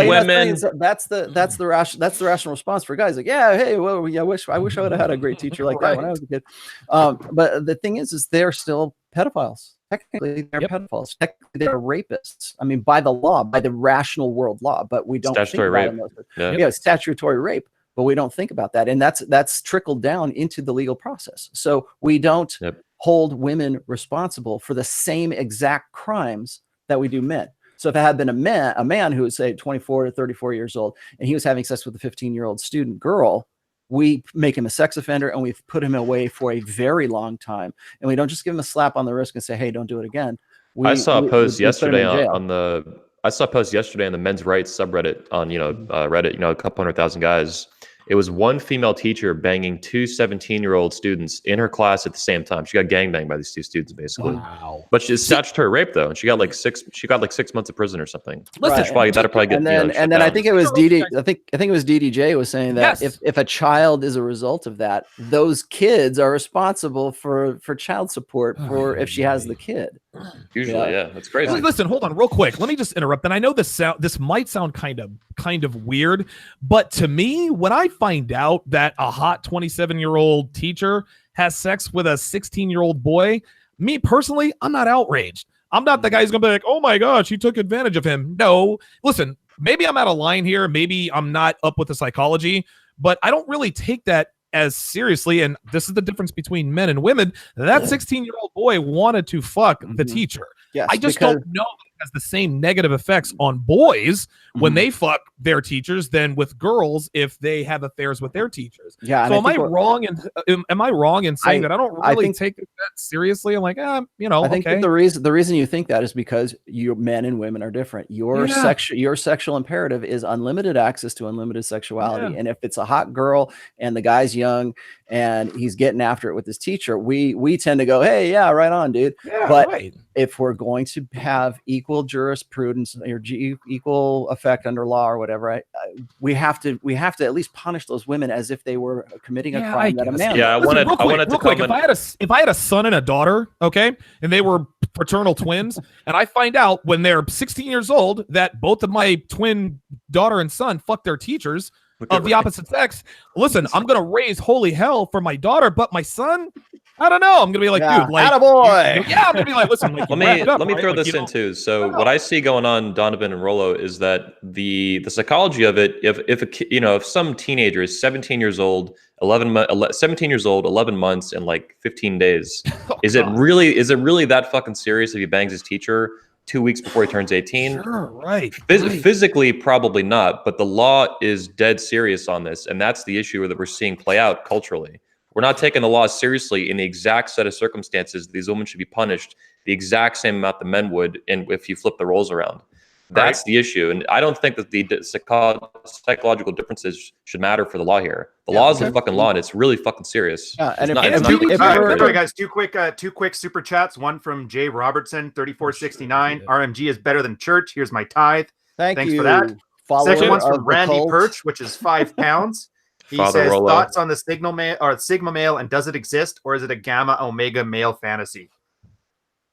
women. That's the rational response for guys. Like, I wish I would have had a great teacher like that when I was a kid. But the thing is they're still pedophiles. Technically, they're pedophiles. Technically, they're rapists. I mean, by the law, by the rational world law, but we don't statutory think about rape. Statutory rape, but we don't think about that, and that's trickled down into the legal process. So we don't hold women responsible for the same exact crimes that we do men. So if it had been a man who was, say, 24 to 34 years old, and he was having sex with a 15-year-old student girl, we make him a sex offender and we've put him away for a very long time. And we don't just give him a slap on the wrist and say, hey, don't do it again. I saw a post yesterday on the men's rights subreddit on, Reddit, a couple 100,000 guys. It was one female teacher banging two 17-year-old students in her class at the same time. She got gangbanged by these two students, basically. Wow. But she's statutory rape though, and she got like 6 months of prison or something. Listen, that'll probably get. And then I think it was DD. I think it was DDJ was saying that if a child is a result of that, those kids are responsible for child support if she has the kid. Usually, that's crazy. Listen, hold on, real quick. Let me just interrupt. And I know this might sound kind of weird, but to me, when I find out that a hot 27-year-old teacher has sex with a 16-year-old boy, me personally, I'm not outraged. I'm not the guy who's going to be like, oh my gosh, he took advantage of him. No, listen, maybe I'm out of line here. Maybe I'm not up with the psychology, but I don't really take that as seriously. And this is the difference between men and women. That 16-year-old boy wanted to fuck the teacher. Yes, I just don't know that it has the same negative effects on boys when they fuck their teachers than with girls if they have affairs with their teachers. Yeah. So am I wrong in saying that I don't really take that seriously? I'm like, you know, I think that the reason you think that is because men and women are different. Your sexual imperative is unlimited access to unlimited sexuality. And if it's a hot girl and the guy's young and he's getting after it with his teacher, we tend to go, hey, yeah, right on, dude. Yeah, but right. If we're going to have equal jurisprudence or equal effect under law or whatever, we have to at least punish those women as if they were committing a crime that a man. Yeah, I wanted to comment. If I had a son and a daughter, okay, and they were fraternal twins, and I find out when they're 16 years old that both of my twin daughter and son fuck their teachers of the opposite sex, listen, I'm gonna raise holy hell for my daughter, but my son, I don't know. I'm gonna be like, dude, like, attaboy. I'm gonna be like, listen, like, let me throw this in too. So what I see going on, Donovan and Rollo, is that the psychology of it, if some teenager is 17 years old, 11 months and like 15 days, is it really that fucking serious if he bangs his teacher 2 weeks before he turns 18? Sure, right. Physically, probably not, but the law is dead serious on this, and that's the issue that we're seeing play out culturally. We're not taking the law seriously in the exact set of circumstances. These women should be punished the exact same amount the men would, if you flip the roles around. That's the issue, and I don't think that the psychological differences should matter for the law here. The law is the fucking law, and it's really fucking serious. Yeah, and sorry guys, two quick super chats. One from Jay Robertson, 3469. RMG is better than church. Here's my tithe. Thanks for that. Second one's from Randy Perch, which is £5. He says, thoughts on the Sigma male, and does it exist, or is it a Gamma Omega male fantasy?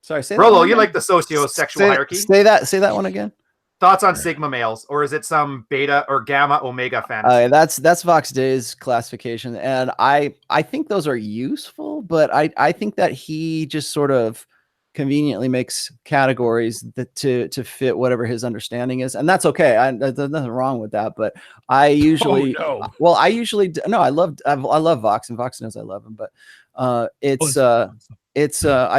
Sorry, say Rollo, you like the socio-sexual hierarchy? Say that one again. Thoughts on Sigma males, or is it some Beta or Gamma Omega fantasy? That's Vox Day's classification, and I think those are useful, but I think that he just sort of conveniently makes categories that to fit whatever his understanding is, and that's okay. There's nothing wrong with that. But I usually, I love Vox, and Vox knows I love him. But I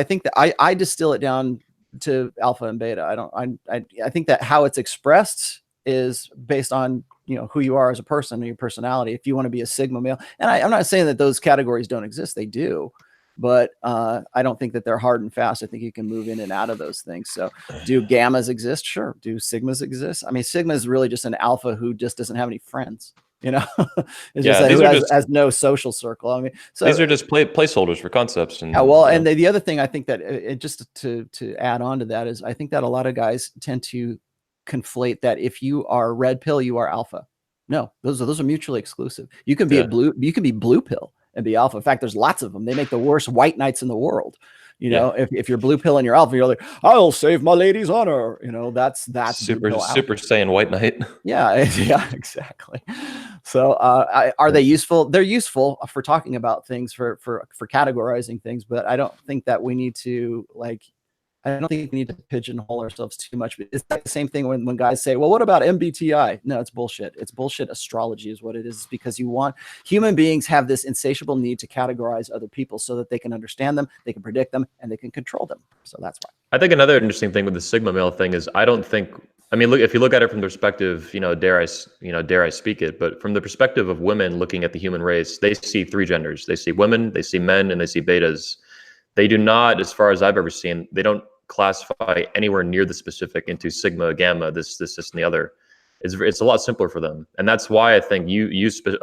think that I distill it down to alpha and beta. I think that how it's expressed is based on who you are as a person and your personality. If you want to be a Sigma male, and I'm not saying that those categories don't exist, they do. But I don't think that they're hard and fast. I think you can move in and out of those things. So do gammas exist? Sure. Do sigmas exist? I mean, sigma is really just an alpha who just doesn't have any friends. It's just has no social circle. I mean, so these are just placeholders for concepts. And and the other thing I think that just to add on to that is I think that a lot of guys tend to conflate that if you are red pill, you are alpha. No, those are mutually exclusive. You can be blue pill and be alpha. In fact, there's lots of them. They make the worst white knights in the world. If you're blue pill and you're alpha, you're like, I'll save my lady's honor. That's super Saiyan white knight. Yeah, exactly. So are they useful? They're useful for talking about things, for categorizing things, but I don't think that we need to pigeonhole ourselves too much. It's like the same thing when guys say, well, what about MBTI? No, it's bullshit. It's bullshit astrology is what it is, because human beings have this insatiable need to categorize other people so that they can understand them, they can predict them, and they can control them. So that's why. I think another interesting thing with the Sigma male thing is look, if you look at it from the perspective, dare I speak it, but from the perspective of women looking at the human race, they see three genders. They see women, they see men, and they see betas. They do not, as far as I've ever seen, they don't classify anywhere near the specific into sigma, gamma, this, and the other. It's a lot simpler for them, and that's why I think you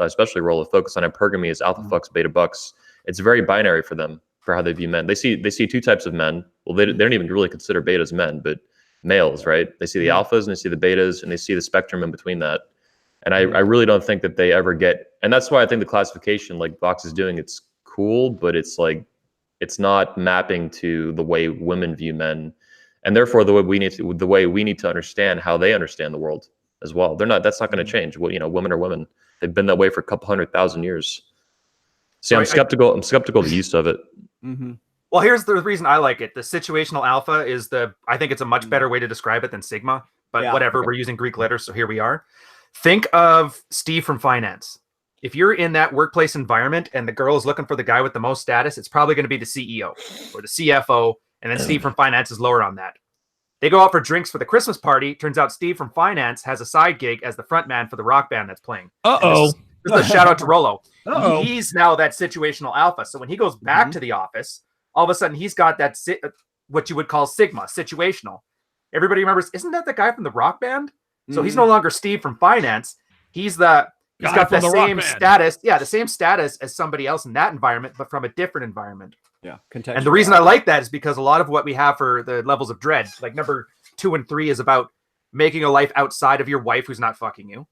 especially Rollo focus on hypergamy as alpha fucks, beta bucks. It's very binary for them for how they view men. They see two types of men. Well, they don't even really consider betas men, but males, right? They see the alphas and they see the betas and they see the spectrum in between that. And I really don't think that they ever get. And that's why I think the classification like Vox is doing, it's cool, but it's like, it's not mapping to the way women view men, and therefore the way we need to understand how they understand the world. as well. That's not going to change. Well, women are women. They've been that way for a couple 100,000 years. See, I'm skeptical of the use of it. Mm-hmm. Well, here's the reason I like it. The situational alpha is I think it's a much better way to describe it than sigma, but whatever, we're using Greek letters, so here we are. Think of Steve from finance. If you're in that workplace environment and the girl is looking for the guy with the most status, it's probably going to be the CEO or the CFO, and then Steve from finance is lower on that. They go out for drinks for the Christmas party. Turns out Steve from finance has a side gig as the front man for the rock band that's playing. Uh-oh. This is a shout out to Rolo. Uh-oh. He's now that situational alpha. So when he goes back to the office, all of a sudden he's got that what you would call sigma, situational. Everybody remembers, isn't that the guy from the rock band? So he's no longer Steve from finance. He's got the same status. Yeah, the same status as somebody else in that environment, but from a different environment. Yeah. And the reason I like that is because a lot of what we have for the levels of dread, like number 2 and 3, is about making a life outside of your wife who's not fucking you.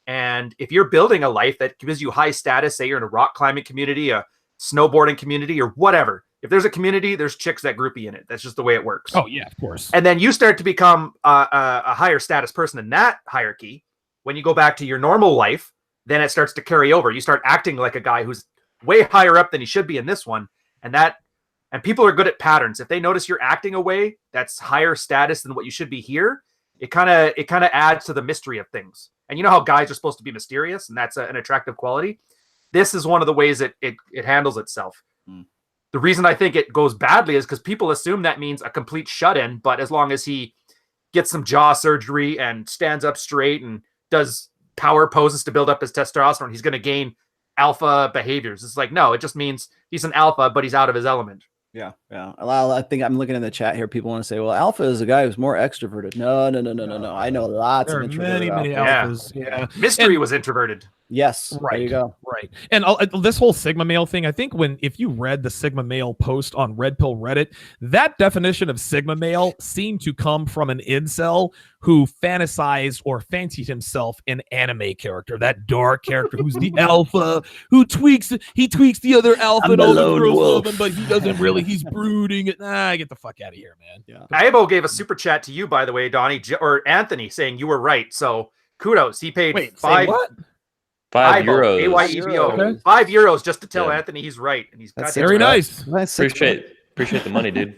And if you're building a life that gives you high status, say you're in a rock climbing community, a snowboarding community, or whatever, if there's a community, there's chicks that groupie in it. That's just the way it works. Oh, yeah, of course. And then you start to become a higher status person in that hierarchy. When you go back to your normal life, then it starts to carry over. You start acting like a guy who's way higher up than he should be in this one. And people are good at patterns. If they notice you're acting a way that's higher status than what you should be here, it kind of adds to the mystery of things. And you know how guys are supposed to be mysterious, and that's an attractive quality. This is one of the ways it handles itself. The reason I think it goes badly is because people assume that means a complete shut-in, but as long as he gets some jaw surgery and stands up straight and does power poses to build up his testosterone, he's going to gain alpha behaviors. It's like, no, it just means he's an alpha, but he's out of his element. Yeah. I think I'm looking in the chat here. People want to say, well, alpha is a guy who's more extroverted. No. I know lots of introverted many alphas. Yeah. Mystery was introverted. Yes. Right. There you go. Right. And this whole Sigma male thing, I think if you read the Sigma male post on Red Pill Reddit, that definition of Sigma male seemed to come from an incel who fantasized or fancied himself an anime character, that dark character who's the alpha, who tweaks the other alpha and all the girls love him, but he doesn't really, he's brooding. Get the fuck out of here, man. Yeah. Aibo gave a super chat to you, by the way, Donnie, or Anthony, saying you were right. So kudos. He paid €5. AYEBO. Okay. €5 just to tell Anthony he's right. And he's got very nice. Appreciate the money, dude.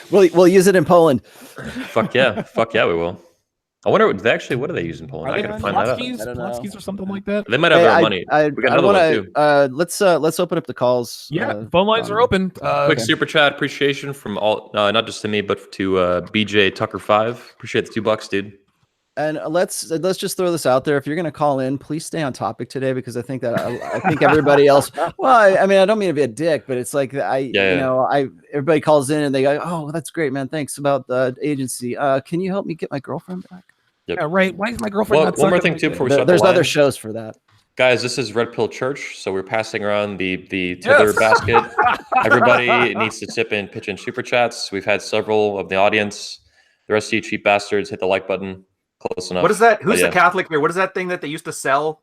We'll use it in Poland. Fuck yeah, we will. I wonder what do they use in Poland? I gotta find that out. Zlotsky's or something like that. They might have our money. We got another one too. Let's open up the calls. Yeah, phone lines are open. Quick super chat appreciation from all, not just to me, but to BJ Tucker 5. Appreciate the $2, dude. And let's just throw this out there. If you're going to call in, please stay on topic today, because I think everybody else. Well, I mean, I don't mean to be a dick, but it's like everybody calls in and they go, "Oh, that's great, man. Thanks about the agency. Can you help me get my girlfriend back?" Yep. Yeah, right. Why is my girlfriend? Well, one more thing too before we start. There's other shows for that. Guys, this is Red Pill Church, so we're passing around the tether basket. Everybody needs to pitch in super chats. We've had several of the audience. The rest of you cheap bastards, hit the like button. Close enough. What is that? Who's the Catholic here? What is that thing that they used to sell?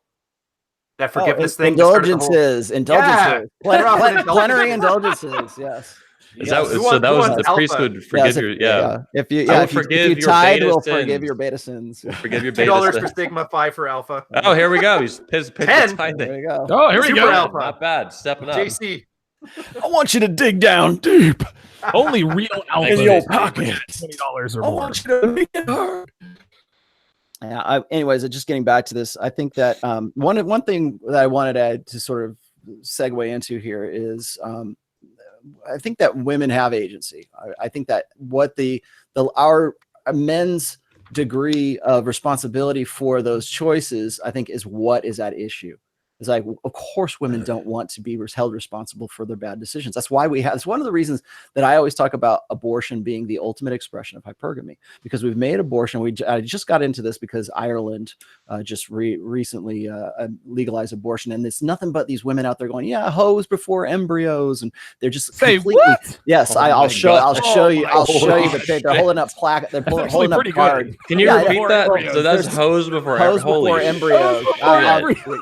That forgiveness thing? Indulgences. Plenary indulgences. Yes. Is that so? That was the priest would forgive your If you tithe, we'll forgive your beta sins. Forgive your beta $2 for Sigma, 5 for Alpha. Oh, here we go. He's pitched There you go. Oh, here we Super go. Alpha. Not bad. Stepping up. JC. I want you to dig down deep. Only real alpha in your pocket. $20 or I more. want you to make it hard. Yeah. Anyways, just getting back to this, I think that one thing that I wanted to sort of segue into here is I think that women have agency. I think that what our men's degree of responsibility for those choices, I think, is what is at issue. It's like, of course, women don't want to be held responsible for their bad decisions. That's why it's one of the reasons that I always talk about abortion being the ultimate expression of hypergamy, because we've made abortion. I just got into this because Ireland just recently legalized abortion, and it's nothing but these women out there going, "Yeah, hoes before embryos," and they're just completely. What? Yes, I'll show you the picture. They're holding up plaque. They're holding up cards. Can you repeat that? So that's hoes before embryos.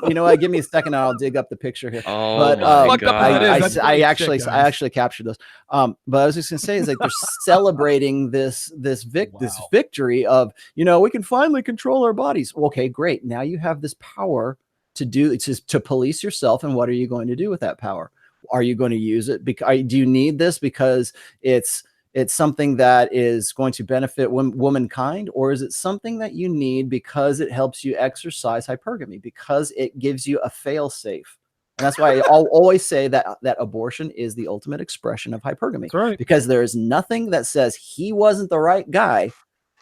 You know what? Give me second and I'll dig up the picture here. Oh But, my Fucked up that god! is. That's I pretty actually sick, I guys. actually captured those. But I was just gonna say is like they're celebrating this Wow. victory of, you know, we can finally control our bodies. Okay, great. Now you have this power to police yourself, and what are you going to do with that power? Are you going to use it? Because do you need this because it's something that is going to benefit womankind, or is it something that you need because it helps you exercise hypergamy, because it gives you a fail safe? And that's why I'll always say that abortion is the ultimate expression of hypergamy. That's right. Because there is nothing that says he wasn't the right guy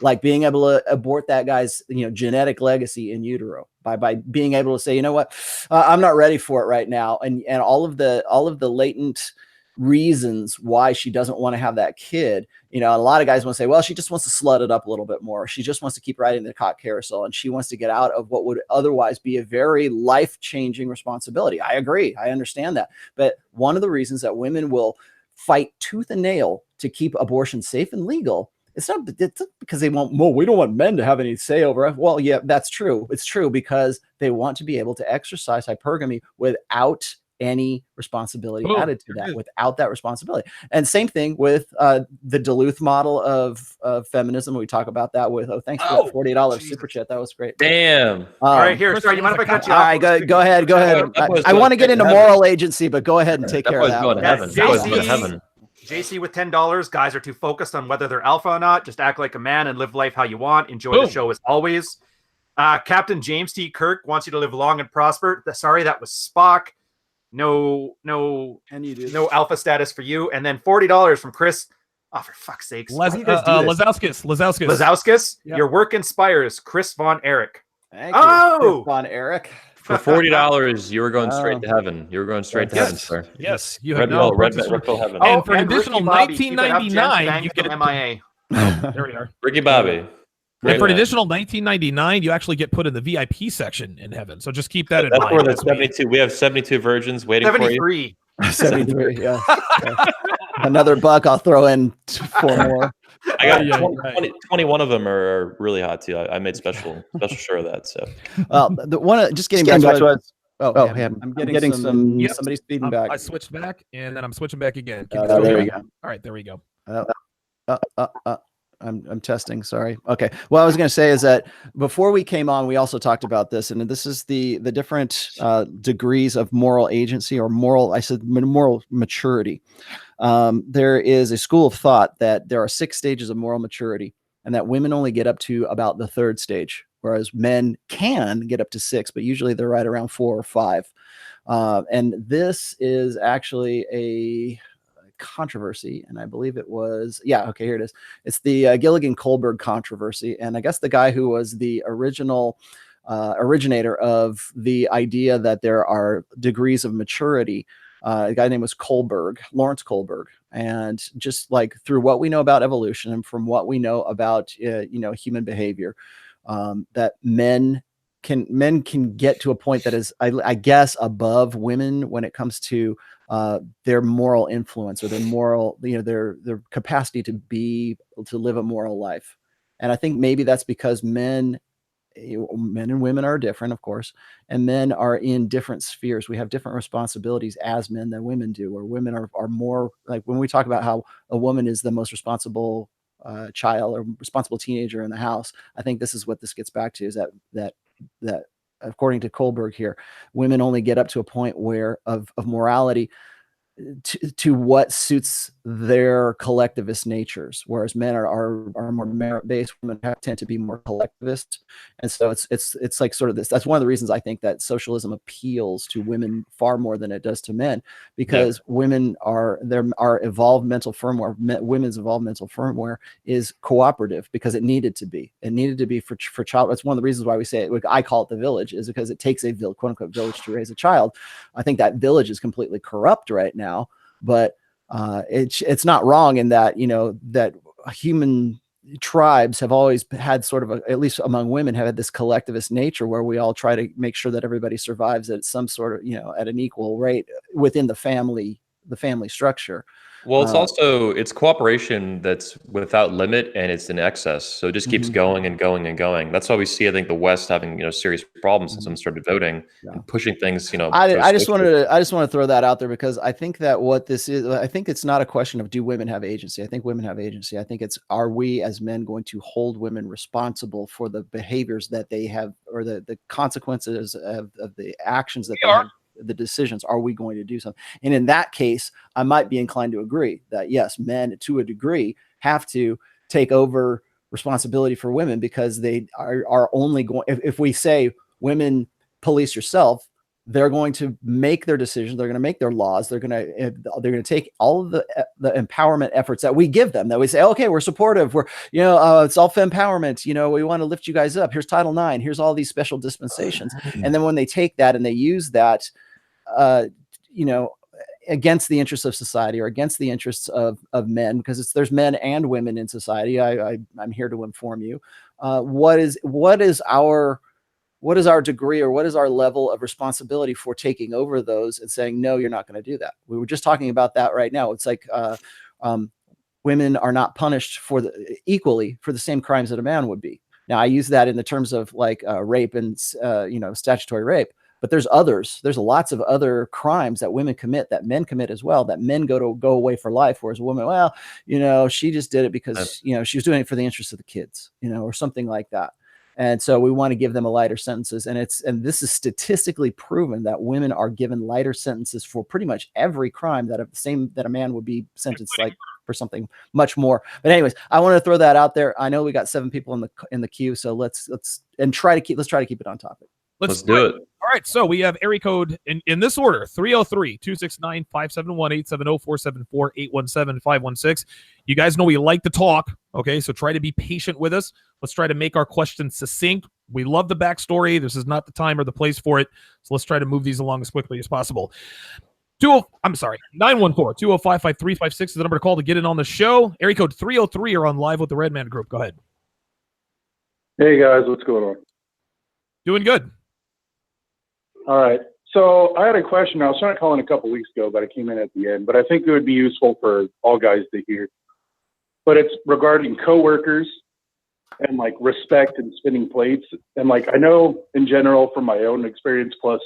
like being able to abort that guy's, you know, genetic legacy in utero by being able to say, you know what, I'm not ready for it right now, and all of the latent reasons why she doesn't want to have that kid. You know, a lot of guys want to say, well, she just wants to slut it up a little bit more. She just wants to keep riding the cock carousel, and she wants to get out of what would otherwise be a very life-changing responsibility. I agree. I understand that. But one of the reasons that women will fight tooth and nail to keep abortion safe and legal, it's not because they want, well, we don't want men to have any say over us. Well, yeah, that's true. It's true because they want to be able to exercise hypergamy without any responsibility added to that, without that responsibility. And same thing with the Duluth model of feminism. We talk about that with, thanks for that $40 super chat. That was great. Damn. All right, here. Sorry, you mind if I cut you All off? right, go ahead. I want to get into moral agency, but go ahead and take care of that. Going to heaven. That was going to heaven. JC with $10. Guys are too focused on whether they're alpha or not. Just act like a man and live life how you want. Enjoy the show as always. Captain James T. Kirk wants you to live long and prosper. Sorry, that was Spock. No alpha status for you. And then $40 from Chris. Oh, for fuck's sakes. Lazowskis. Yep. Your work inspires. Chris Von Erich. Thank you, Chris Von Erich. For $40, you were going straight to heaven. You were going straight to heaven, sir. Yes, you Red have pill heaven. And for an additional $19.99, you get MIA. There we are. Ricky Bobby. And for an additional $19.99, you actually get put in the VIP section in heaven. So just keep that in That's mind. for the 72. We have 72 virgins waiting for you. 73. Yeah. Another buck. I'll throw in 4 more. I got 21 of them are really hot too. I made special sure of that. So, well, the one just getting back to it. I'm getting some. Yep. Somebody's feeding back. I switched back, and then I'm switching back again. There we go. All right, there we go. I'm testing. Sorry. Okay. What I was going to say is that before we came on, we also talked about this, and this is the different degrees of moral agency or moral maturity. There is a school of thought that there are 6 stages of moral maturity, and that women only get up to about the 3rd stage, whereas men can get up to 6, but usually they're right around 4 or 5. And this is actually a controversy, and I believe it was, here it is. It's the Gilligan-Kohlberg controversy, and I guess the guy who was the original originator of the idea that there are degrees of maturity, a guy named was Lawrence Kohlberg. And just like through what we know about evolution and from what we know about human behavior, that men can get to a point that is, I guess, above women when it comes to their moral influence or their moral, their capacity to live a moral life. And I think maybe that's because men and women are different, of course, and men are in different spheres. We have different responsibilities as men than women do, or women are more like, when we talk about how a woman is the most responsible child or responsible teenager in the house, I think this is what this gets back to, is that according to Kohlberg here, women only get up to a point where of morality to what suits their collectivist natures, whereas men are more merit-based. Women tend to be more collectivist, and so it's like sort of this. That's one of the reasons I think that socialism appeals to women far more than it does to men, because women are evolved mental firmware. Women's evolved mental firmware is cooperative because it needed to be. It needed to be for child. That's one of the reasons why we say it. I call it the village, is because it takes a quote unquote village to raise a child. I think that village is completely corrupt right now, but it's not wrong in that, that human tribes have always had sort of at least among women, have had this collectivist nature where we all try to make sure that everybody survives at some sort of, at an equal rate within the family the family structure. Well, it's cooperation that's without limit and it's in excess. So it just keeps going and going and going. That's why we see, I think, the West having, serious problems since someone started voting and pushing things, I just want to throw that out there because I think that what this is, I think it's not a question of do women have agency. I think women have agency. I think it's, are we as men going to hold women responsible for the behaviors that they have, or the consequences of the actions that they have, the decisions? Are we going to do something? And in that case, I might be inclined to agree that yes, men to a degree have to take over responsibility for women, because they are only going, if we say women police yourself, they're going to make their decisions, they're going to make their laws, they're going to take all of the empowerment efforts that we give them, that we say, okay, we're supportive, we're, it's self-empowerment, we want to lift you guys up, here's Title IX, here's all these special dispensations. And then when they take that and they use that against the interests of society, or against the interests of men, because there's men and women in society. I'm here to inform you. What is our degree, or what is our level of responsibility for taking over those and saying, no, you're not going to do that? We were just talking about that right now. It's like women are not punished equally for the same crimes that a man would be. Now, I use that in the terms of like rape and statutory rape. But there's lots of other crimes that women commit, that men commit as well, that men go away for life. Whereas a woman, well, she just did it because, she was doing it for the interest of the kids, or something like that. And so we want to give them a lighter sentences. And this is statistically proven that women are given lighter sentences for pretty much every crime that a man would be sentenced like for something much more. But anyways, I want to throw that out there. I know we got 7 people in the queue, so let's try to keep it on topic. Let's do it. All right, so we have area code in this order: 303-269-5718, 704-74817-516. You guys know we like to talk, okay? So try to be patient with us. Let's try to make our questions succinct. We love the backstory. This is not the time or the place for it, so let's try to move these along as quickly as possible. 914-205-5356 is the number to call to get in on the show. Area code 303 are on Live with the Red Man Group. Go ahead. Hey, guys. What's going on? Doing good. All right. So I had a question. I was trying to call in a couple weeks ago, but I came in at the end. But I think it would be useful for all guys to hear. But it's regarding coworkers and like respect and spinning plates. And like I know in general from my own experience plus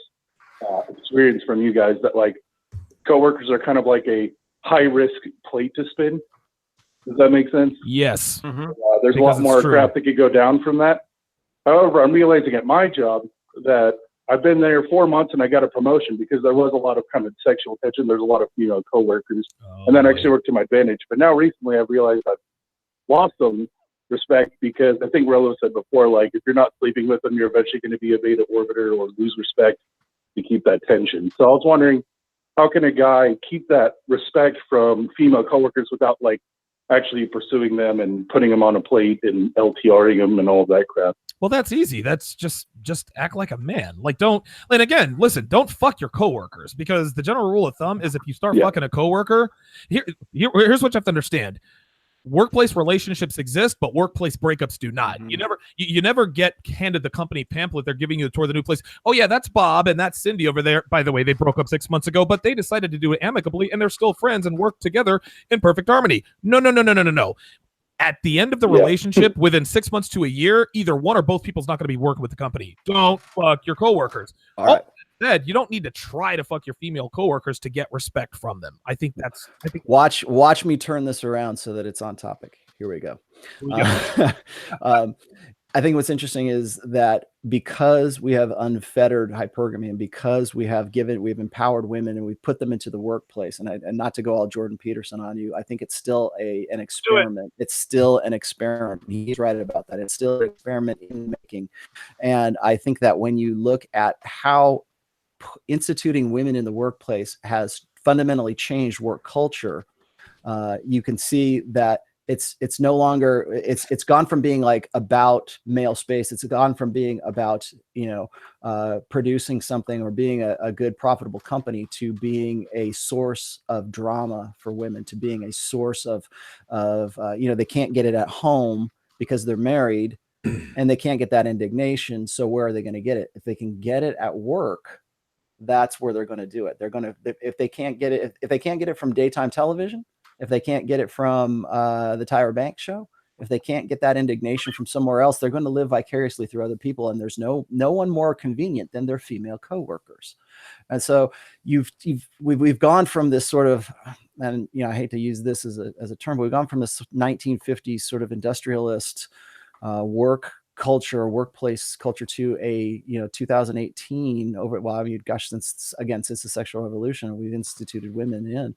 experience from you guys that like coworkers are kind of like a high risk plate to spin. Does that make sense? Yes. There's a lot more crap that could go down from that. However, I'm realizing at my job that I've been there 4 months and I got a promotion because there was a lot of kind of sexual tension. There's a lot of female coworkers, and that actually worked to my advantage. But now recently I've realized I've lost some respect because I think Rello said before, like if you're not sleeping with them, you're eventually going to be a beta orbiter or lose respect to keep that tension. So I was wondering, how can a guy keep that respect from female coworkers without like actually pursuing them and putting them on a plate and LTRing them and all of that crap? Well, that's easy. That's just act like a man. Like don't fuck your coworkers, because the general rule of thumb is if you start fucking a coworker, here's what you have to understand. Workplace relationships exist, but workplace breakups do not. You never get handed the company pamphlet. They're giving you the tour of the new place. Oh yeah, that's Bob and that's Cindy over there. By the way, they broke up 6 months ago, but they decided to do it amicably and they're still friends and work together in perfect harmony. No. At the end of the relationship, within 6 months to a year, either one or both people's not going to be working with the company. Don't fuck your coworkers. All right. Said, you don't need to try to fuck your female coworkers to get respect from them. I think watch me turn this around so that it's on topic. Here we go. I think what's interesting is that because we have unfettered hypergamy and because we've empowered women and we've put them into the workplace, and not to go all Jordan Peterson on you, I think it's still an experiment. It's still an experiment. He's right about that. It's still an experiment in making. And I think that when you look at how instituting women in the workplace has fundamentally changed work culture, you can see that it's no longer, it's gone from being like about male space. It's gone from being about, producing something or being a good profitable company to being a source of drama for women, to being a source of they can't get it at home because they're married and they can't get that indignation. So where are they going to get it? If they can get it at work, that's where they're going to do it. They're going to, if they can't get it, if they can't get it from daytime television, if they can't get it from the Tyra Banks show, if they can't get that indignation from somewhere else, they're going to live vicariously through other people. And there's no one more convenient than their female coworkers. And so we've gone from this sort of, and I hate to use this as a term, but we've gone from this 1950s sort of industrialist work culture, workplace culture, to a 2018 over. Well, I mean, gosh, since the sexual revolution, we've instituted women in.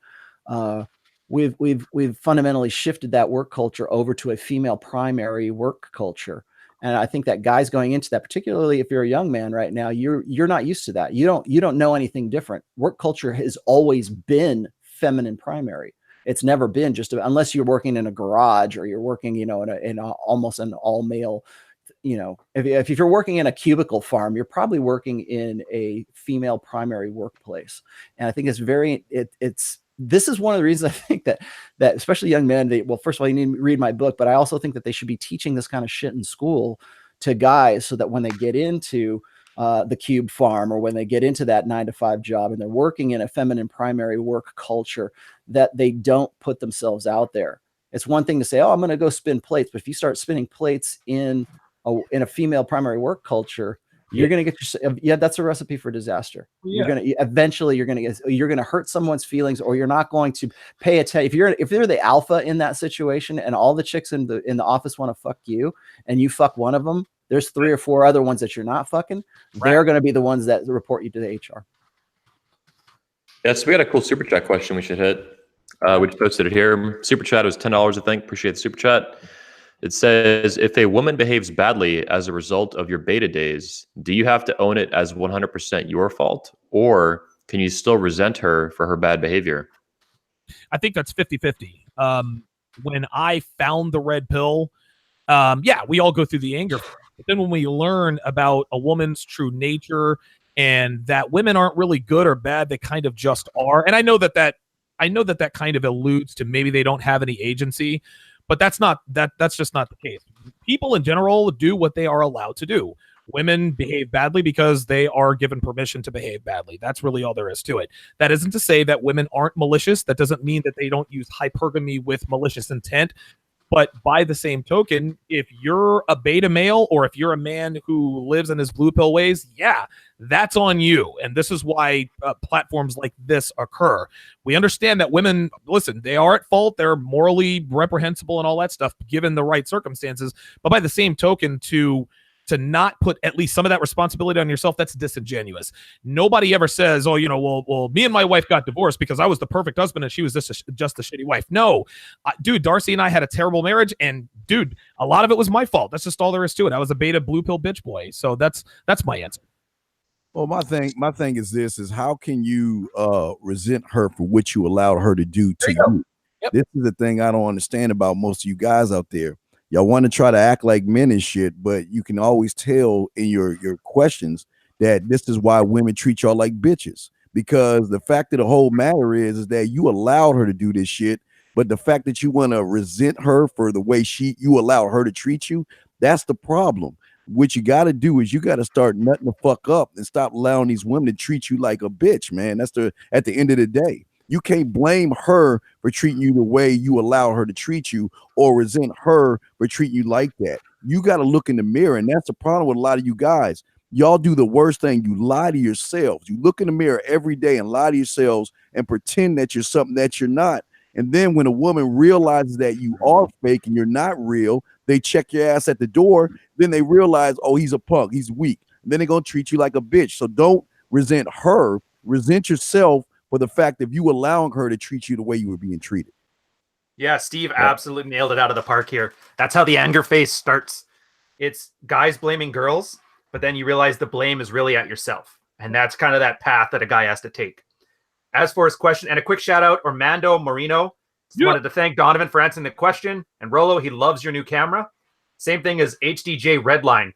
We've fundamentally shifted that work culture over to a female primary work culture. And I think that guys going into that, particularly if you're a young man right now, you're not used to that. You don't know anything different. Work culture has always been feminine primary. It's never been just unless you're working in a garage or you're working, in almost an all male. If you're working in a cubicle farm, you're probably working in a female primary workplace. And I think this is one of the reasons I think that especially young men, first of all, you need to read my book, but I also think that they should be teaching this kind of shit in school to guys, so that when they get into the cube farm, or when they get into that 9-to-5 job and they're working in a feminine primary work culture, that they don't put themselves out there. It's one thing to say, oh, I'm going to go spin plates. But if you start spinning plates in a female primary work culture, you're going to get that's a recipe for disaster. Yeah. You're going to hurt someone's feelings, or you're not going to pay attention. If you're the alpha in that situation, and all the chicks in the office want to fuck you, and you fuck one of them, there's 3 or 4 other ones that you're not fucking. Right. They're going to be the ones that report you to the HR. Yeah, so we got a cool super chat question we should hit. We just posted it here. Super chat was $10, I think. Appreciate the super chat. It says, if a woman behaves badly as a result of your beta days, do you have to own it as 100% your fault, or can you still resent her for her bad behavior? I think that's 50-50. When I found the red pill, we all go through the anger. But then when we learn about a woman's true nature, and that women aren't really good or bad, they kind of just are. And I know that kind of alludes to maybe they don't have any agency. But that's just not the case. People in general do what they are allowed to do. Women behave badly because they are given permission to behave badly. That's really all there is to it. That isn't to say that women aren't malicious. That doesn't mean that they don't use hypergamy with malicious intent. But by the same token, if you're a beta male, or if you're a man who lives in his blue pill ways, that's on you. And this is why platforms like this occur. We understand that women, listen, they are at fault. They're morally reprehensible and all that stuff, given the right circumstances. But by the same token, to not put at least some of that responsibility on yourself, that's disingenuous. Nobody ever says, oh, well, me and my wife got divorced because I was the perfect husband and she was just a shitty wife. No, dude, Darcy and I had a terrible marriage, and dude, a lot of it was my fault. That's just all there is to it. I was a beta blue pill bitch boy. So that's my answer. Well, my thing is how can you resent her for what you allowed her to do to you? Yep. This is the thing I don't understand about most of you guys out there. Y'all want to try to act like men and shit, but you can always tell in your questions that this is why women treat y'all like bitches. Because the fact of the whole matter is that you allowed her to do this shit, but the fact that you want to resent her for the way you allowed her to treat you, that's the problem. What you got to do is you got to start nutting the fuck up and stop allowing these women to treat you like a bitch, man. That's at the end of the day. You can't blame her for treating you the way you allow her to treat you, or resent her for treating you like that. You got to look in the mirror, and that's the problem with a lot of you guys. Y'all do the worst thing. You lie to yourselves. You look in the mirror every day and lie to yourselves and pretend that you're something that you're not. And then when a woman realizes that you are fake and you're not real, they check your ass at the door. Then they realize, oh, he's a punk. He's weak. And then they're going to treat you like a bitch. So don't resent her. Resent yourself for the fact of you allowing her to treat you the way you were being treated. Yeah, Steve absolutely nailed it out of the park here. That's how the anger phase starts. It's guys blaming girls, but then you realize the blame is really at yourself. And that's kind of that path that a guy has to take. As for his question, and a quick shout out, Armando Marino wanted to thank Donovan for answering the question. And Rolo, he loves your new camera. Same thing as HDJ Redline.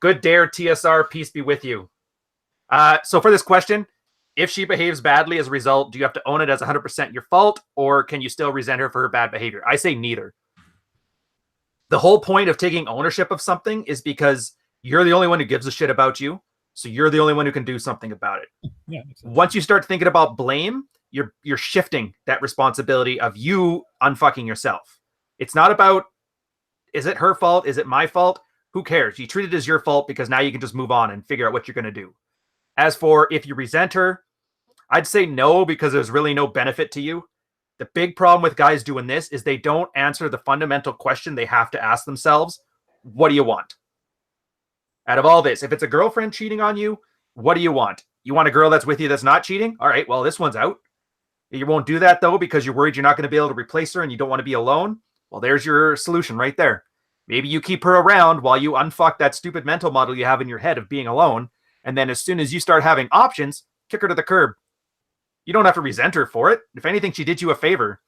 Good dare, TSR, peace be with you. So for this question, if she behaves badly as a result, do you have to own it as 100% your fault, or can you still resent her for her bad behavior? I say neither. The whole point of taking ownership of something is because you're the only one who gives a shit about you. So you're the only one who can do something about it. Yeah, makes sense. Once you start thinking about blame, you're shifting that responsibility of you unfucking yourself. It's not about, is it her fault? Is it my fault? Who cares? You treat it as your fault because now you can just move on and figure out what you're going to do. As for if you resent her, I'd say no, because there's really no benefit to you. The big problem with guys doing this is they don't answer the fundamental question they have to ask themselves. What do you want? Out of all this, if it's a girlfriend cheating on you, what do you want? You want a girl that's with you that's not cheating? All right, well, this one's out. You won't do that, though, because you're worried you're not going to be able to replace her and you don't want to be alone. Well, there's your solution right there. Maybe you keep her around while you unfuck that stupid mental model you have in your head of being alone. And then as soon as you start having options, kick her to the curb. You don't have to resent her for it. If anything, she did you a favor.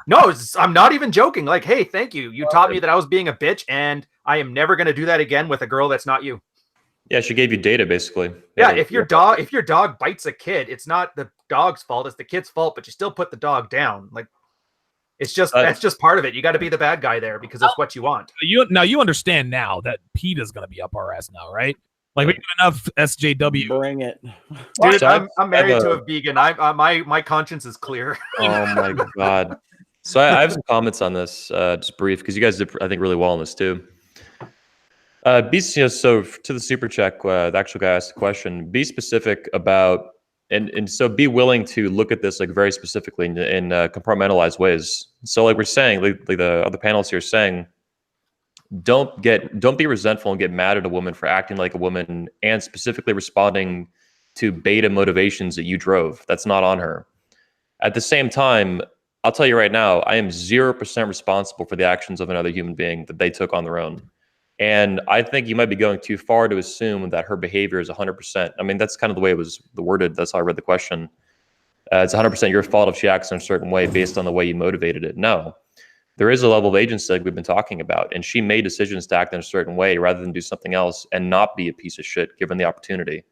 No, I'm not even joking. Like, hey, thank you. You taught me that I was being a bitch, and I am never going to do that again with a girl that's not you. Yeah, she gave you data, basically. Yeah, if your dog bites a kid, it's not the dog's fault, it's the kid's fault, but you still put the dog down. Like, it's just that's just part of it. You got to be the bad guy there because that's what you want. You understand now that PETA's going to be up our ass now, right? Like, we got enough SJW. Bring it. Dude, So I'm married to a vegan. My conscience is clear. Oh my god. So I have some comments on this, just brief, because you guys did, I think, really well on this too. So to the super check, the actual guy asked the question. Be specific about, and so be willing to look at this like very specifically in compartmentalized ways. So like we're saying, like the other panelists here are saying, don't be resentful and get mad at a woman for acting like a woman and specifically responding to beta motivations that you drove. That's not on her. At the same time, I'll tell you right now, I am 0% responsible for the actions of another human being that they took on their own. And I think you might be going too far to assume that her behavior is 100%. I mean, that's kind of the way it was worded. That's how I read the question. It's 100% your fault if she acts in a certain way based on the way you motivated it. No, there is a level of agency like we've been talking about. And she made decisions to act in a certain way rather than do something else and not be a piece of shit given the opportunity.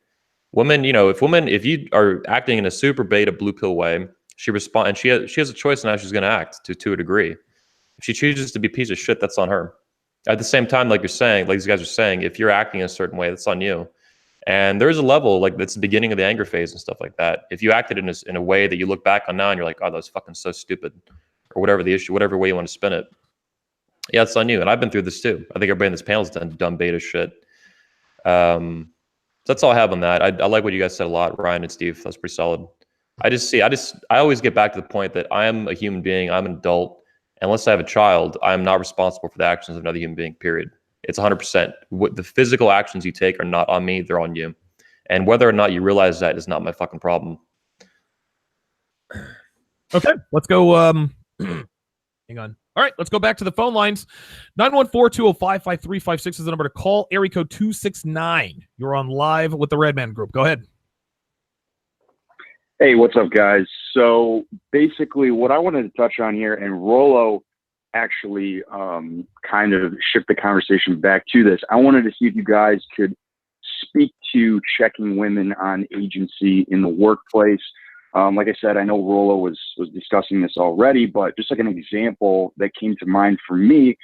Women, if you are acting in a super beta blue pill way, she has a choice on how she's going to act to a degree. If she chooses to be a piece of shit, that's on her. At the same time, like you're saying, like these guys are saying, if you're acting in a certain way, that's on you. And there's a level, like that's the beginning of the anger phase and stuff like that. If you acted in a way that you look back on now and you're like, oh, that was fucking so stupid, or whatever the issue, whatever way you want to spin it, yeah, it's on you. And I've been through this too. I think everybody in this panel has done dumb beta shit. So that's all I have on that. I like what you guys said a lot, Ryan and Steve. That's pretty solid. I always get back to the point that I am a human being. I'm an adult. Unless I have a child, I am not responsible for the actions of another human being, period. It's 100%. The physical actions you take are not on me, they're on you. And whether or not you realize that is not my fucking problem. Okay, let's go. Hang on. All right, let's go back to the phone lines. 914-205-5356 is the number to call. Area code 269. You're on live with the Redman Group. Go ahead. Hey, what's up, guys? So basically what I wanted to touch on here, and Rollo actually kind of shift the conversation back to this. I wanted to see if you guys could speak to checking women on agency in the workplace. Like I said, I know Rollo was discussing this already, but just like an example that came to mind for me,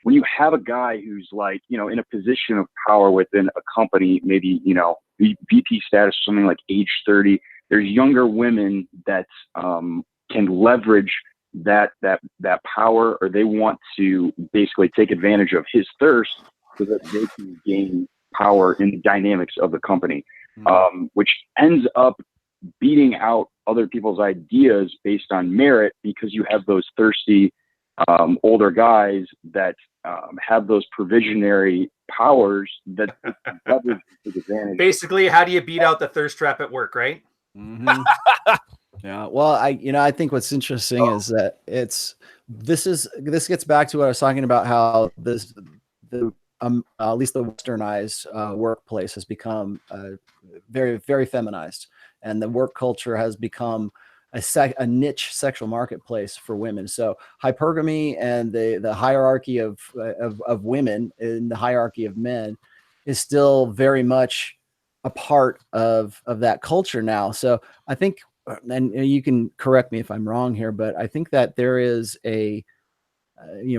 when you have a guy who's like, in a position of power within a company, maybe, VP status, something like age 30, there's younger women that can leverage that power, or they want to basically take advantage of his thirst so that they can gain power in the dynamics of the company, which ends up beating out other people's ideas based on merit, because you have those thirsty older guys that have those provisionary powers that leverage take advantage. Basically, how do you beat out the thirst trap at work, right? Mm-hmm. Yeah. Well, I think what's interesting is that this gets back to what I was talking about, how at least the westernized workplace has become very, very feminized, and the work culture has become a niche sexual marketplace for women. So hypergamy and the hierarchy of women in the hierarchy of men is still very much a part of that culture now. So I think, and you can correct me if I'm wrong here, but I think that there is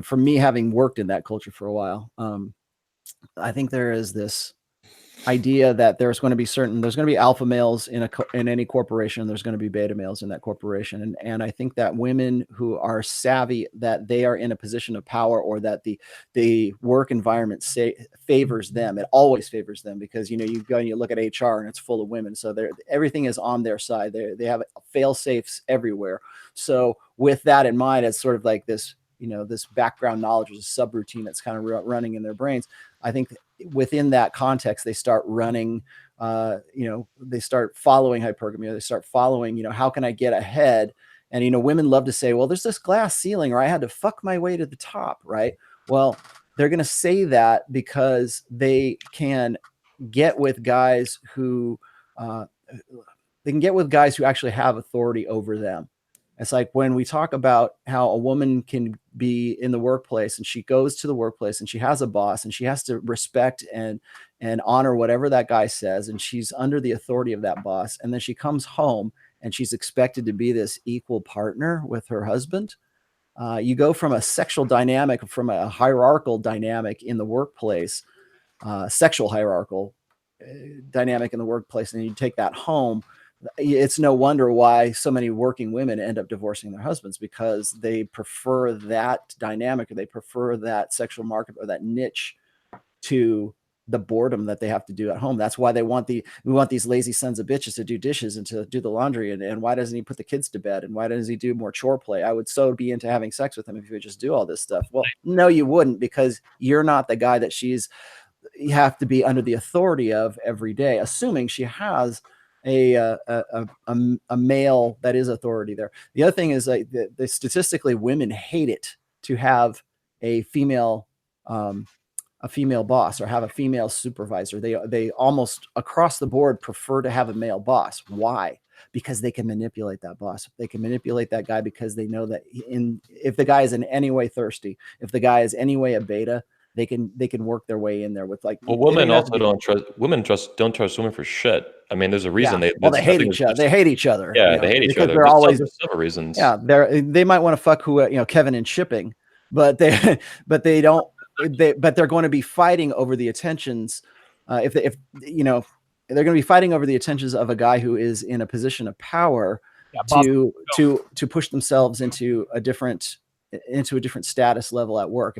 for me, having worked in that culture for a while, I think there is this idea that there's going to be alpha males in any corporation. There's going to be beta males in that corporation. And I think that women who are savvy that they are in a position of power, or that the work environment favors them. It always favors them, because, you go and you look at HR and it's full of women. So everything is on their side. They have fail safes everywhere. So with that in mind, it's sort of like this, this background knowledge is a subroutine that's kind of running in their brains. I think within that context, they start running, they start following hypergamy. They start following, how can I get ahead? And, women love to say, well, there's this glass ceiling, or I had to fuck my way to the top, right? Well, they're going to say that because they can get with guys who, actually have authority over them. It's like when we talk about how a woman can be in the workplace, and she goes to the workplace and she has a boss, and she has to respect and honor whatever that guy says. And she's under the authority of that boss. And then she comes home and she's expected to be this equal partner with her husband. You go from a sexual dynamic, from a hierarchical dynamic in the workplace, sexual hierarchical dynamic in the workplace, and you take that home. It's no wonder why so many working women end up divorcing their husbands, because they prefer that dynamic, or they prefer that sexual market or that niche to the boredom that they have to do at home. That's why we want these lazy sons of bitches to do dishes and to do the laundry. And why doesn't he put the kids to bed? And why doesn't he do more chore play? I would so be into having sex with him if he would just do all this stuff. Well, no, you wouldn't, because you're not the guy that you have to be under the authority of every day, assuming she has a male that is authority there. The other thing is, like, the statistically, women hate it to have a female boss, or have a female supervisor. They almost across the board prefer to have a male boss. Why? Because they can manipulate that boss. They can manipulate that guy, because they know that if the guy is in any way thirsty, if the guy is any way a beta, they can work their way in there with, like. Well, women also don't trust women for shit. I mean, there's a reason they hate each other. They hate each other. Yeah, they hate each other. They're always several reasons. Yeah, they might want to fuck Kevin in shipping, but they don't. But they're going to be fighting over the attentions. If they're going to be fighting over the attentions of a guy who is in a position of power, to push themselves into a different status level at work.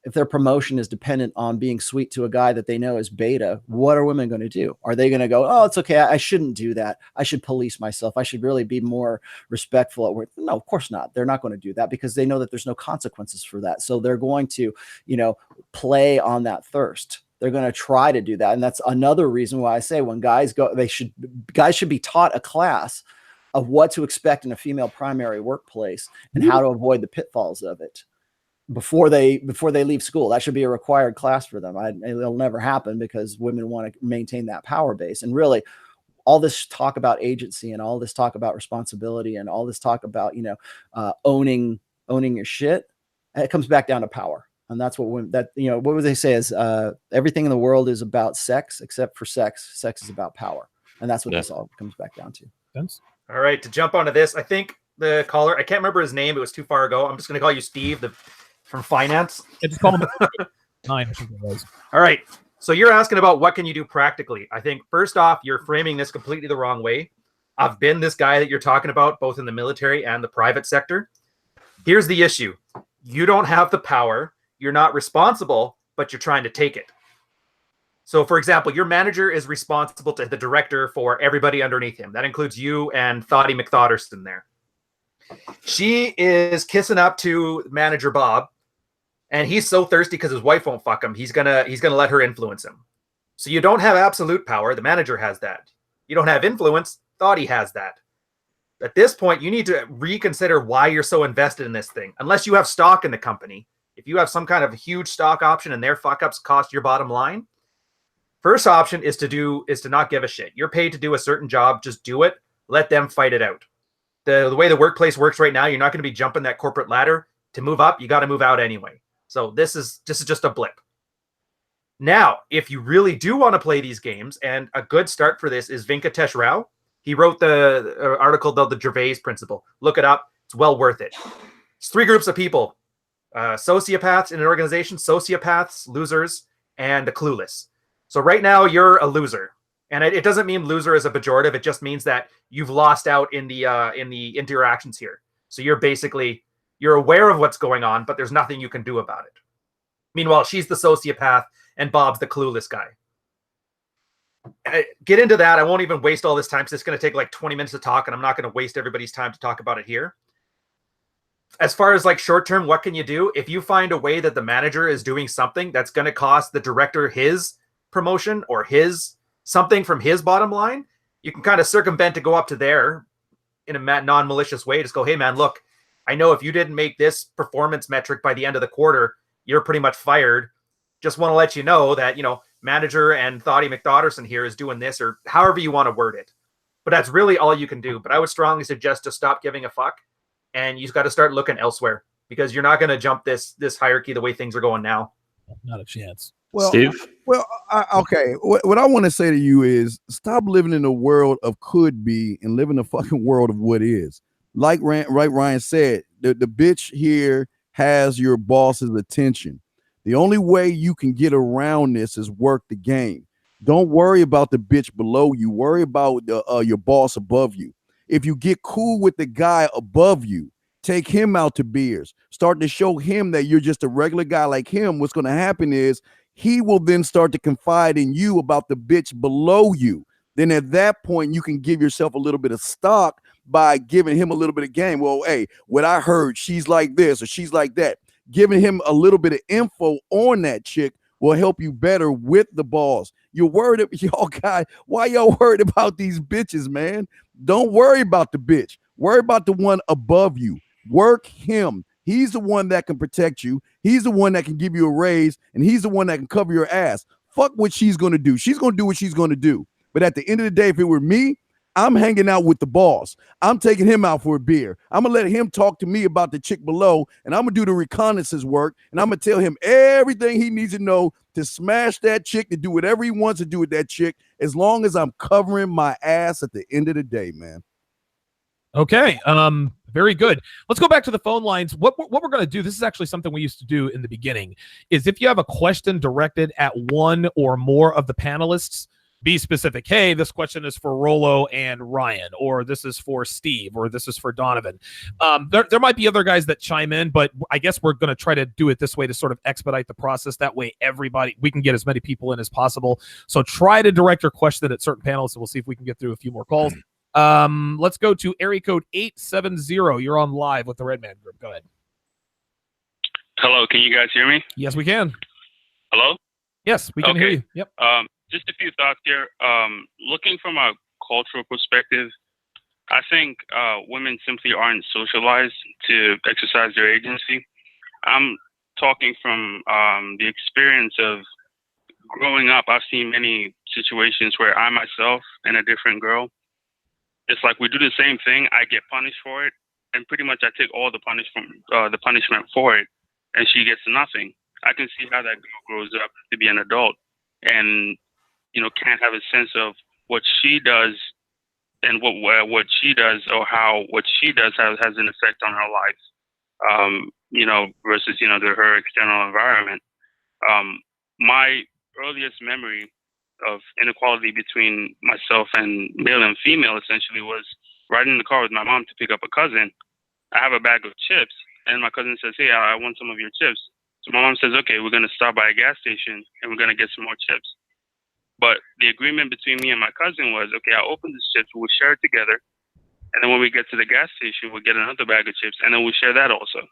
If their promotion is dependent on being sweet to a guy that they know is beta, what are women going to do? Are they going to go, oh, it's okay, I shouldn't do that, I should police myself, I should really be more respectful at work? No, of course not. They're not going to do that, because they know that there's no consequences for that. So they're going to, play on that thirst. They're going to try to do that. And that's another reason why I say, when guys should be taught a class of what to expect in a female primary workplace and how to avoid the pitfalls of it before they leave school. That should be a required class for them. It'll never happen, because women want to maintain that power base. And really, all this talk about agency, and all this talk about responsibility, and all this talk about owning your shit, it comes back down to power. And that's what women, what would they say is everything in the world is about sex except for sex. Sex is about power, and that's what this all comes back down to. All right, to jump onto this, I think the caller, I can't remember his name, it was too far ago. I'm just going to call you Steve from finance. Just call him 9, I think it was. All right, so you're asking about what can you do practically. I think first off, you're framing this completely the wrong way. I've been this guy that you're talking about, both in the military and the private sector. Here's the issue. You don't have the power. You're not responsible, but you're trying to take it. So, for example, your manager is responsible to the director for everybody underneath him. That includes you and Thotty McThotterson there. She is kissing up to manager Bob, and he's so thirsty because his wife won't fuck him. He's gonna let her influence him. So you don't have absolute power. The manager has that. You don't have influence. Thotty has that. At this point, you need to reconsider why you're so invested in this thing. Unless you have stock in the company, if you have some kind of huge stock option and their fuck-ups cost your bottom line, first option is to not give a shit. You're paid to do a certain job. Just do it. Let them fight it out. The way the workplace works right now, you're not going to be jumping that corporate ladder. To move up, you got to move out anyway. So this is just a blip. Now, if you really do want to play these games, and a good start for this is Venkatesh Rao. He wrote the article called The Gervais Principle. Look it up. It's well worth it. It's 3 groups of people. Sociopaths in an organization, sociopaths, losers, and the clueless. So right now you're a loser. And it doesn't mean loser as a pejorative. It just means that you've lost out in the interactions here. So you're aware of what's going on, but there's nothing you can do about it. Meanwhile, she's the sociopath and Bob's the clueless guy. Get into that. I won't even waste all this time because it's going to take like 20 minutes to talk, and I'm not going to waste everybody's time to talk about it here. As far as like short term, what can you do? If you find a way that the manager is doing something that's going to cost the director his promotion or his something from his bottom line, you can kind of circumvent to go up to there in a non-malicious way. Just go, hey man, look, I know if you didn't make this performance metric by the end of the quarter, you're pretty much fired. Just want to let you know that, manager and Thoughty McDotterson here is doing this, or however you want to word it. But that's really all you can do. But I would strongly suggest to stop giving a fuck, and you've got to start looking elsewhere, because you're not going to jump this hierarchy the way things are going now. Not a chance. Well, Steve? Okay. What I want to say to you is stop living in a world of could be and live in a fucking world of what is. Like Ryan said, the bitch here has your boss's attention. The only way you can get around this is work the game. Don't worry about the bitch below you. Worry about your boss above you. If you get cool with the guy above you, take him out to beers. Start to show him that you're just a regular guy like him. What's going to happen is he will then start to confide in you about the bitch below you. Then at that point, you can give yourself a little bit of stock by giving him a little bit of game. Well, hey, what I heard, she's like this or she's like that. Giving him a little bit of info on that chick will help you better with the balls. You're worried, y'all guys. Why y'all worried about these bitches, man? Don't worry about the bitch. Worry about the one above you. Work him. He's the one that can protect you. He's the one that can give you a raise, and he's the one that can cover your ass. Fuck what she's going to do. She's going to do what she's going to do. But at the end of the day, if it were me, I'm hanging out with the boss. I'm taking him out for a beer. I'm going to let him talk to me about the chick below, and I'm going to do the reconnaissance work, and I'm going to tell him everything he needs to know to smash that chick, to do whatever he wants to do with that chick, as long as I'm covering my ass at the end of the day, man. Okay. Very good. Let's go back to the phone lines. What we're going to do, this is actually something we used to do in the beginning, is if you have a question directed at one or more of the panelists, be specific. Hey, this question is for Rollo and Ryan, or this is for Steve, or this is for Donovan. There might be other guys that chime in, but I guess we're going to try to do it this way to sort of expedite the process. That way, we can get as many people in as possible. So try to direct your question at certain panelists, and we'll see if we can get through a few more calls. Let's go to area code 870. You're on live with the Red Man Group. Go ahead. Hello, can you guys hear me? Yes, we can. Hello? Yes, we can hear you. Yep. Just a few thoughts here. Looking from a cultural perspective, I think women simply aren't socialized to exercise their agency. I'm talking from the experience of growing up. I've seen many situations where I myself and a different girl, it's like we do the same thing. I get punished for it, and pretty much I take all the punishment for it, and she gets nothing. I can see how that girl grows up to be an adult, and can't have a sense of what she does, and what she does, or how what she does has an effect on her life. Versus her external environment. My earliest memory of inequality between myself and male and female essentially was riding in the car with my mom to pick up a cousin. I have a bag of chips, and my cousin says, hey, I want some of your chips. So my mom says, okay, we're going to stop by a gas station and we're going to get some more chips. But the agreement between me and my cousin was, okay, I'll open these chips, we'll share it together. And then when we get to the gas station, we'll get another bag of chips, and then we'll share that also.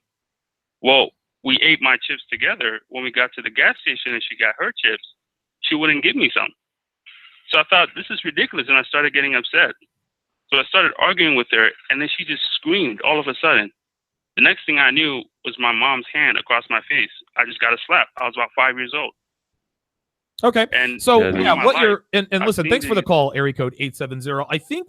Well, we ate my chips together. When we got to the gas station and she got her chips, she wouldn't give me some. So I thought, this is ridiculous, and I started getting upset. So I started arguing with her, and then she just screamed all of a sudden. The next thing I knew was my mom's hand across my face. I just got a slap. I was about 5 years old. Okay. And so listen, thanks for the call, area code 870. I think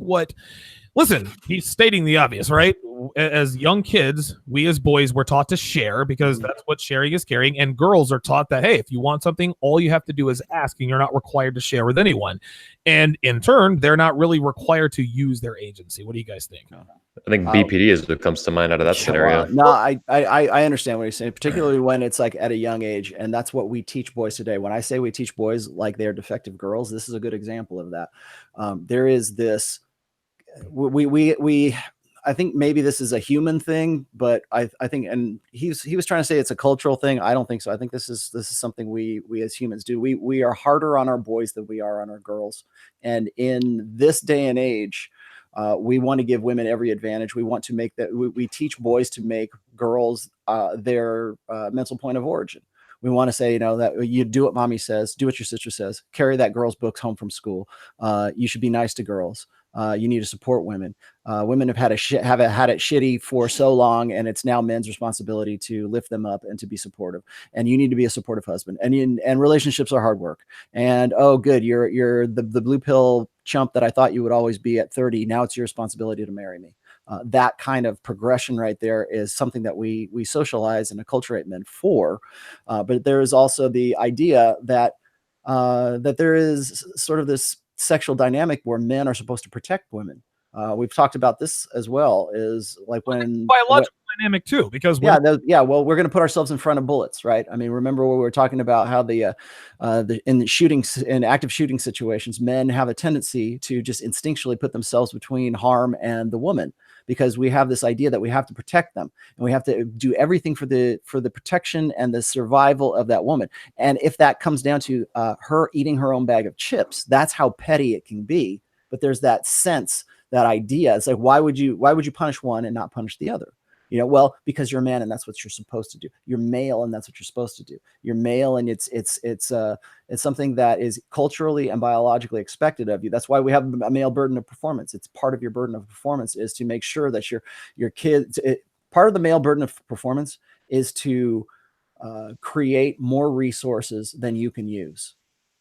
listen, he's stating the obvious, right? as young kids, we as boys were taught to share because that's what sharing is caring. And girls are taught that, hey, if you want something, all you have to do is ask, and you're not required to share with anyone. And in turn, they're not really required to use their agency. What do you guys think? I think BPD is what comes to mind out of that scenario. No, I understand what you're saying, particularly when it's like at a young age, and that's what we teach boys today. When I say we teach boys like they're defective girls, this is a good example of that. There is this, I think maybe this is a human thing, but I think, and he was trying to say it's a cultural thing. I don't think so. I think this is something we as humans do. We are harder on our boys than we are on our girls, and in this day and age, we want to give women every advantage. We want to make that. We teach boys to make girls their mental point of origin. We want to say, that you do what mommy says, do what your sister says, carry that girl's books home from school. You should be nice to girls. You need to support women. Women have had it shitty for so long, and it's now men's responsibility to lift them up and to be supportive. And you need to be a supportive husband. And relationships are hard work. And oh, good, you're the blue pill chump that I thought you would always be at 30. Now it's your responsibility to marry me. That kind of progression right there is something that we socialize and acculturate men for. But there is also the idea that there is sort of this sexual dynamic where men are supposed to protect women. We've talked about this as well, is like when biological dynamic too, because well, we're going to put ourselves in front of bullets, right? I mean, remember when we were talking about how in active shooting situations, men have a tendency to just instinctually put themselves between harm and the woman, because we have this idea that we have to protect them, and we have to do everything for the protection and the survival of that woman. And if that comes down to her eating her own bag of chips, that's how petty it can be. But there's that sense, that idea. It's like, why would you punish one and not punish the other? Well, because you're a man and that's what you're supposed to do. You're male and that's what you're supposed to do. You're male and it's something that is culturally and biologically expected of you. That's why we have a male burden of performance. It's part of your burden of performance is to make sure that your kids. Part of the male burden of performance is to create more resources than you can use.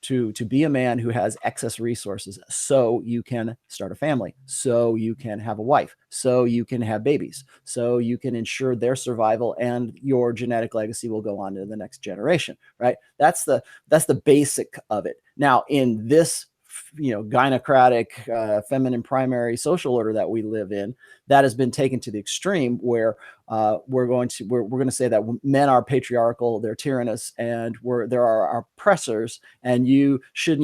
To be a man who has excess resources, so you can start a family, so you can have a wife, so you can have babies, so you can ensure their survival and your genetic legacy will go on to the next generation, right? That's the basic of it. Now, in this gynocratic feminine primary social order that we live in, that has been taken to the extreme where we're going to say that men are patriarchal, they're tyrannous, and there are oppressors, and you should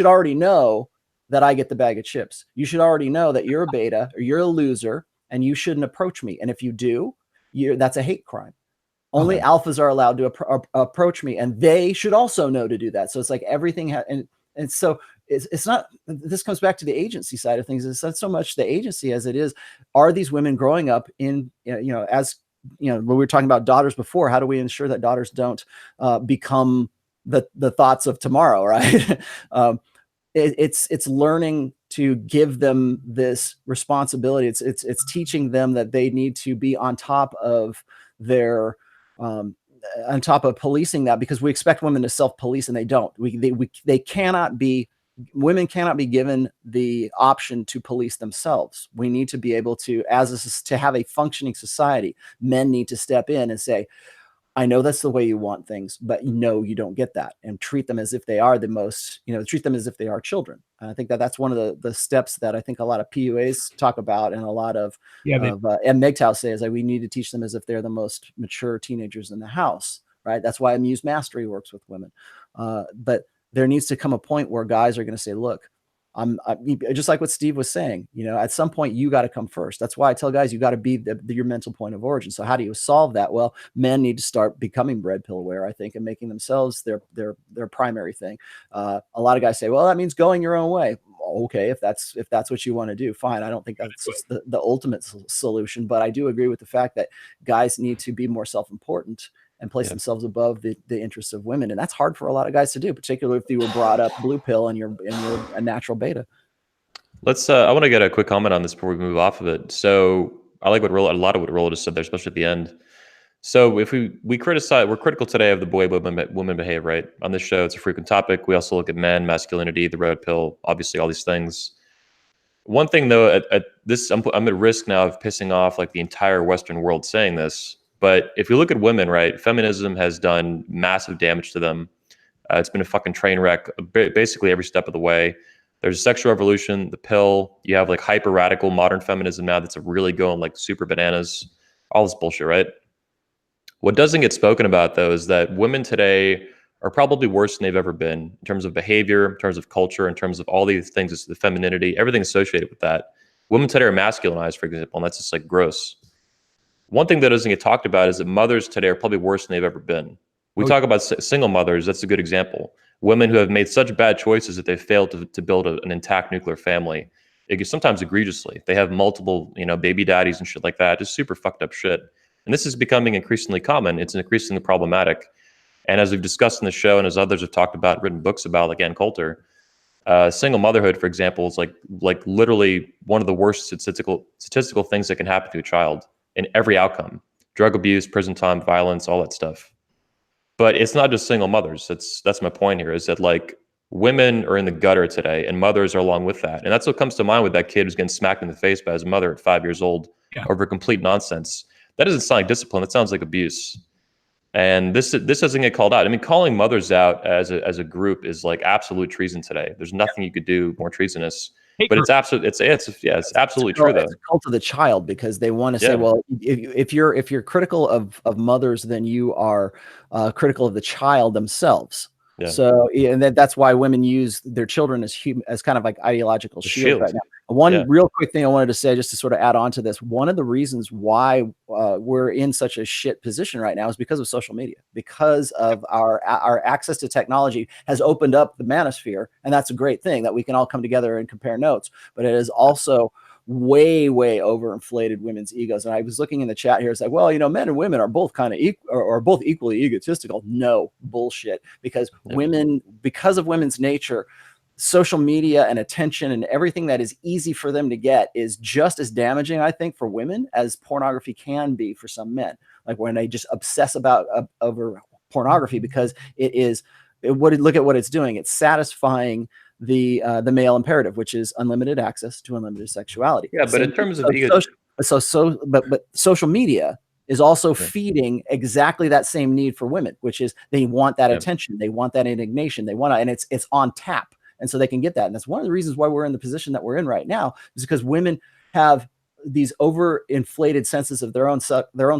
already know that I get the bag of chips. You should already know that you're a beta or you're a loser and you shouldn't approach me. And if you do, that's a hate crime. Only alphas are allowed to approach me, and they should also know to do that. So it's like everything and so it's not, this comes back to the agency side of things. It's not so much the agency as it is, are these women growing up in, as, when we were talking about daughters before, how do we ensure that daughters don't become the thoughts of tomorrow, right? It's learning to give them this responsibility. It's teaching them that they need to be on top of their, on top of policing that, because we expect women to self-police and they don't. Women cannot be given the option to police themselves. We need to be able to, to have a functioning society, men need to step in and say, I know that's the way you want things, but no, you don't get that, and treat them as if they are treat them as if they are children. And I think that's one of the steps that I think a lot of PUAs talk about, and a lot of MGTOWs say is that we need to teach them as if they're the most mature teenagers in the house, right? That's why Amuse Mastery works with women. But there needs to come a point where guys are going to say, look, I'm just like what Steve was saying, at some point you got to come first. That's why I tell guys, you got to be your mental point of origin. So how do you solve that? Well, men need to start becoming red pill aware, I think, and making themselves their primary thing. A lot of guys say, well, that means going your own way. Okay, if that's what you want to do, fine. I don't think that's just the ultimate solution, but I do agree with the fact that guys need to be more self-important and place themselves above the interests of women. And that's hard for a lot of guys to do, particularly if you were brought up blue pill and you're a natural beta. I want to get a quick comment on this before we move off of it. So I like a lot of what Rollo just said there, especially at the end. So if we're critical today of the way women behave, right? On this show, it's a frequent topic. We also look at men, masculinity, the red pill, obviously all these things. One thing though, at this, I'm at risk now of pissing off like the entire Western world saying this, but if you look at women, right, feminism has done massive damage to them. It's been a fucking train wreck basically every step of the way. There's a sexual revolution, the pill. You have like hyper radical modern feminism now that's really going like super bananas. All this bullshit, right? What doesn't get spoken about though is that women today are probably worse than they've ever been in terms of behavior, in terms of culture, in terms of all these things, the femininity, everything associated with that. Women today are masculinized, for example, and that's just like gross. One thing that doesn't get talked about is that mothers today are probably worse than they've ever been. We talk about single mothers. That's a good example. Women who have made such bad choices that they've failed to build an intact nuclear family. It gets sometimes egregiously. They have multiple, baby daddies and shit like that. Just super fucked up shit. And this is becoming increasingly common. It's increasingly problematic. And as we've discussed in the show, and as others have talked about, written books about, like Ann Coulter, single motherhood, for example, is like literally one of the worst statistical things that can happen to a child in every outcome: drug abuse, prison time, violence, all that stuff. But it's not just single mothers. That's my point here, is that like women are in the gutter today and mothers are along with that. And that's what comes to mind with that kid who's getting smacked in the face by his mother at 5 years old over complete nonsense. That doesn't sound like discipline. That sounds like abuse. And this doesn't get called out. I mean, calling mothers out as a group is like absolute treason today. There's nothing you could do more treasonous. But it's absolutely true though. It's a cult of the child, because they want to say, well, if you're critical of mothers, then you are critical of the child themselves. Yeah. So, and that's why women use their children as kind of like ideological shield right now. One real quick thing I wanted to say, just to sort of add on to this, one of the reasons why we're in such a shit position right now is because of social media, because of our access to technology has opened up the manosphere. And that's a great thing, that we can all come together and compare notes, but it is also way overinflated women's egos. And I was looking in the chat here, it's like, well, men and women are both kind of or both equally egotistical. No, bullshit. Because women, because of women's nature, social media and attention and everything that is easy for them to get is just as damaging, I think, for women as pornography can be for some men. Like when they just obsess over pornography, because look at what it's doing. It's satisfying the male imperative, which is unlimited access to unlimited sexuality. Yeah, but in terms of but social media is also feeding exactly that same need for women, which is they want that attention, they want that indignation, they want to, and it's on tap, and so they can get that. And that's one of the reasons why we're in the position that we're in right now, is because women have these overinflated senses of their own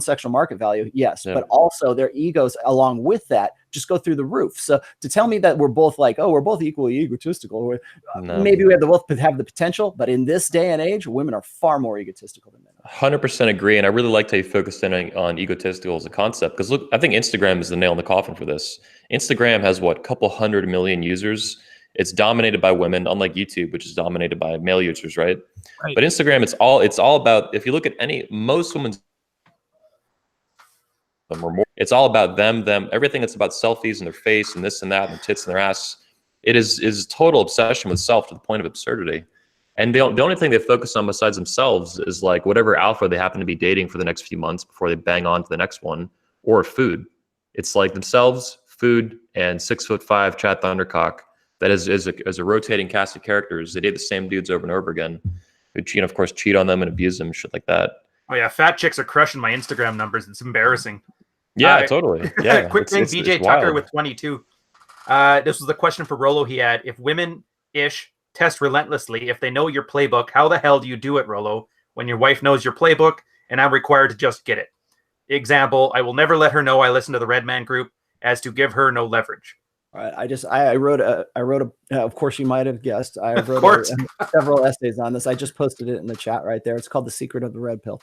sexual market value, but also their egos along with that just go through the roof. So to tell me that we're both like, we're both equally egotistical, maybe we both have the potential, but in this day and age, women are far more egotistical than men. 100% agree. And I really liked how you focused in on egotistical as a concept, because look, I think Instagram is the nail in the coffin for this. Instagram has a couple 100 million users. It's dominated by women, unlike YouTube, which is dominated by male users, right? But Instagram, it's all about, if you look at most women's, it's all about them, everything. It's about selfies and their face and this and that and their tits and their ass. It is total obsession with self to the point of absurdity. And the only thing they focus on besides themselves is like whatever alpha they happen to be dating for the next few months before they bang on to the next one, or food. It's like themselves, food, and 6'5" Chad Thundercock. That is a rotating cast of characters. They date the same dudes over and over again, who, of course, cheat on them and abuse them, shit like that. Oh yeah, fat chicks are crushing my Instagram numbers. It's embarrassing. Yeah, totally. Yeah. Quick thing, BJ Tucker with 22. This was the question for Rollo. He had: if women-ish test relentlessly, if they know your playbook, how the hell do you do it, Rollo? When your wife knows your playbook, and I'm required to just get it. Example: I will never let her know I listen to the Red Man Group, as to give her no leverage. All right. I wrote a of course you might have guessed, I wrote several essays on this. I just posted it in the chat right there. It's called The Secret of the Red Pill.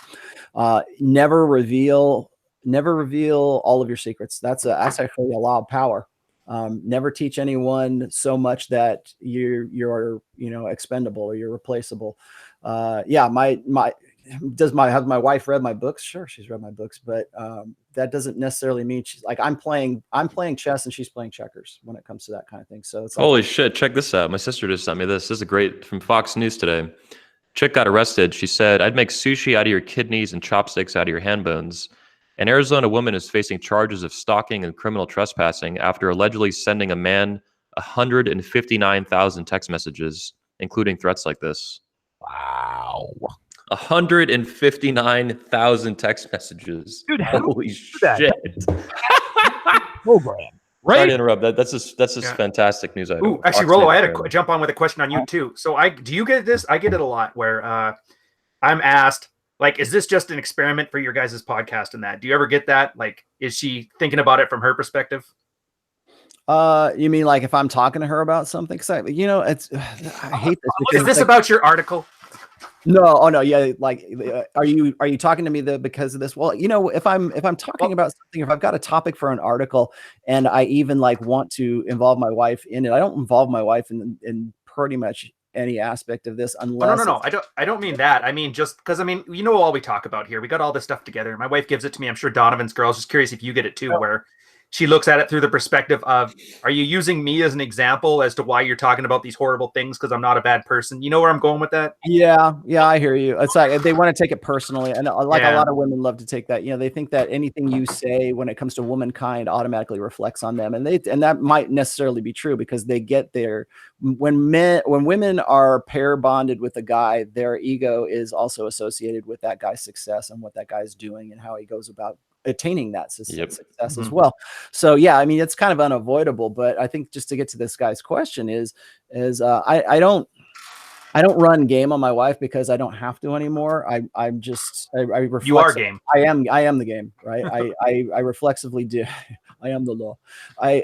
Never reveal all of your secrets. That's actually a law of power. Never teach anyone so much that you're expendable or you're replaceable. Has my wife read my books? Sure, she's read my books, but that doesn't necessarily mean she's like, I'm playing chess and she's playing checkers when it comes to that kind of thing. So it's holy shit, check this out. My sister just sent me this. This is great from Fox News today. Chick got arrested. She said, I'd make sushi out of your kidneys and chopsticks out of your hand bones. An Arizona woman is facing charges of stalking and criminal trespassing after allegedly sending a man 159,000 text messages, including threats like this. Wow. 159,000 text messages. Dude, how holy do that? shit! Program. Sorry Right? to interrupt. That's just Yeah. fantastic news item. Ooh, actually, Rollo, I had to jump on with a question on you too. So do you get this? I get it a lot where I'm asked, like, is this just an experiment for your guys' podcast and that? Do you ever get that? Like, is she thinking about it from her perspective? You mean like if I'm talking to her about something? Cause I hate this. Is this about your article? No, oh no, yeah. Like, are you talking to me because of this? Well, if I'm talking about something, if I've got a topic for an article, and I even like want to involve my wife in it, I don't involve my wife in pretty much any aspect of this unless. No. I don't mean that. I mean just because all we talk about here. We got all this stuff together. My wife gives it to me. I'm sure Donovan's girl is just curious if you get it too, where she looks at it through the perspective of, are you using me as an example as to why you're talking about these horrible things because I'm not a bad person? You know where I'm going with that? Yeah, I hear you. It's like they want to take it personally, and like a lot of women love to take that. They think that anything you say when it comes to womankind automatically reflects on them, and that might necessarily be true because they get there when women are pair bonded with a guy, their ego is also associated with that guy's success and what that guy's doing and how he goes about attaining that success as well. So yeah, I mean, it's kind of unavoidable, but I think just to get to this guy's question is I don't run game on my wife because I don't have to anymore. I reflex. You are game. I am the game, right? I reflexively do. I am the law. I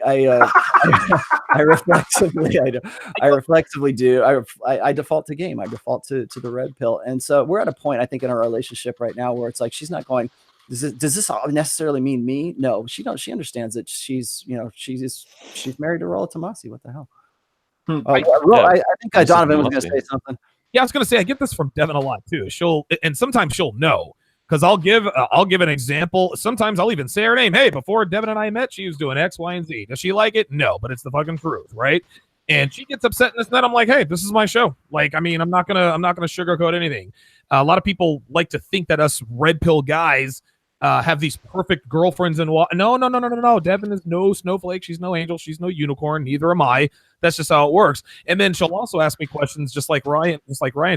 reflexively do. I default to game. I default to the red pill. And so we're at a point, I think, in our relationship right now where it's like she's not going, does this necessarily mean me? No, she understands that she's married to Rollo Tomasi. What the hell? I think Donovan was going to say something. Yeah, I was going to say I get this from Devin a lot too. Sometimes she'll know because I'll give an example. Sometimes I'll even say her name. Hey, before Devin and I met, she was doing X, Y, and Z. Does she like it? No, but it's the fucking truth, right? And she gets upset in this net. I'm like, hey, this is my show. Like, I mean, I'm not gonna sugarcoat anything. A lot of people like to think that us red pill guys have these perfect girlfriends and no. Devin is no snowflake. She's no angel. She's no unicorn. Neither am I. That's just how it works. And then she'll also ask me questions just like Ryan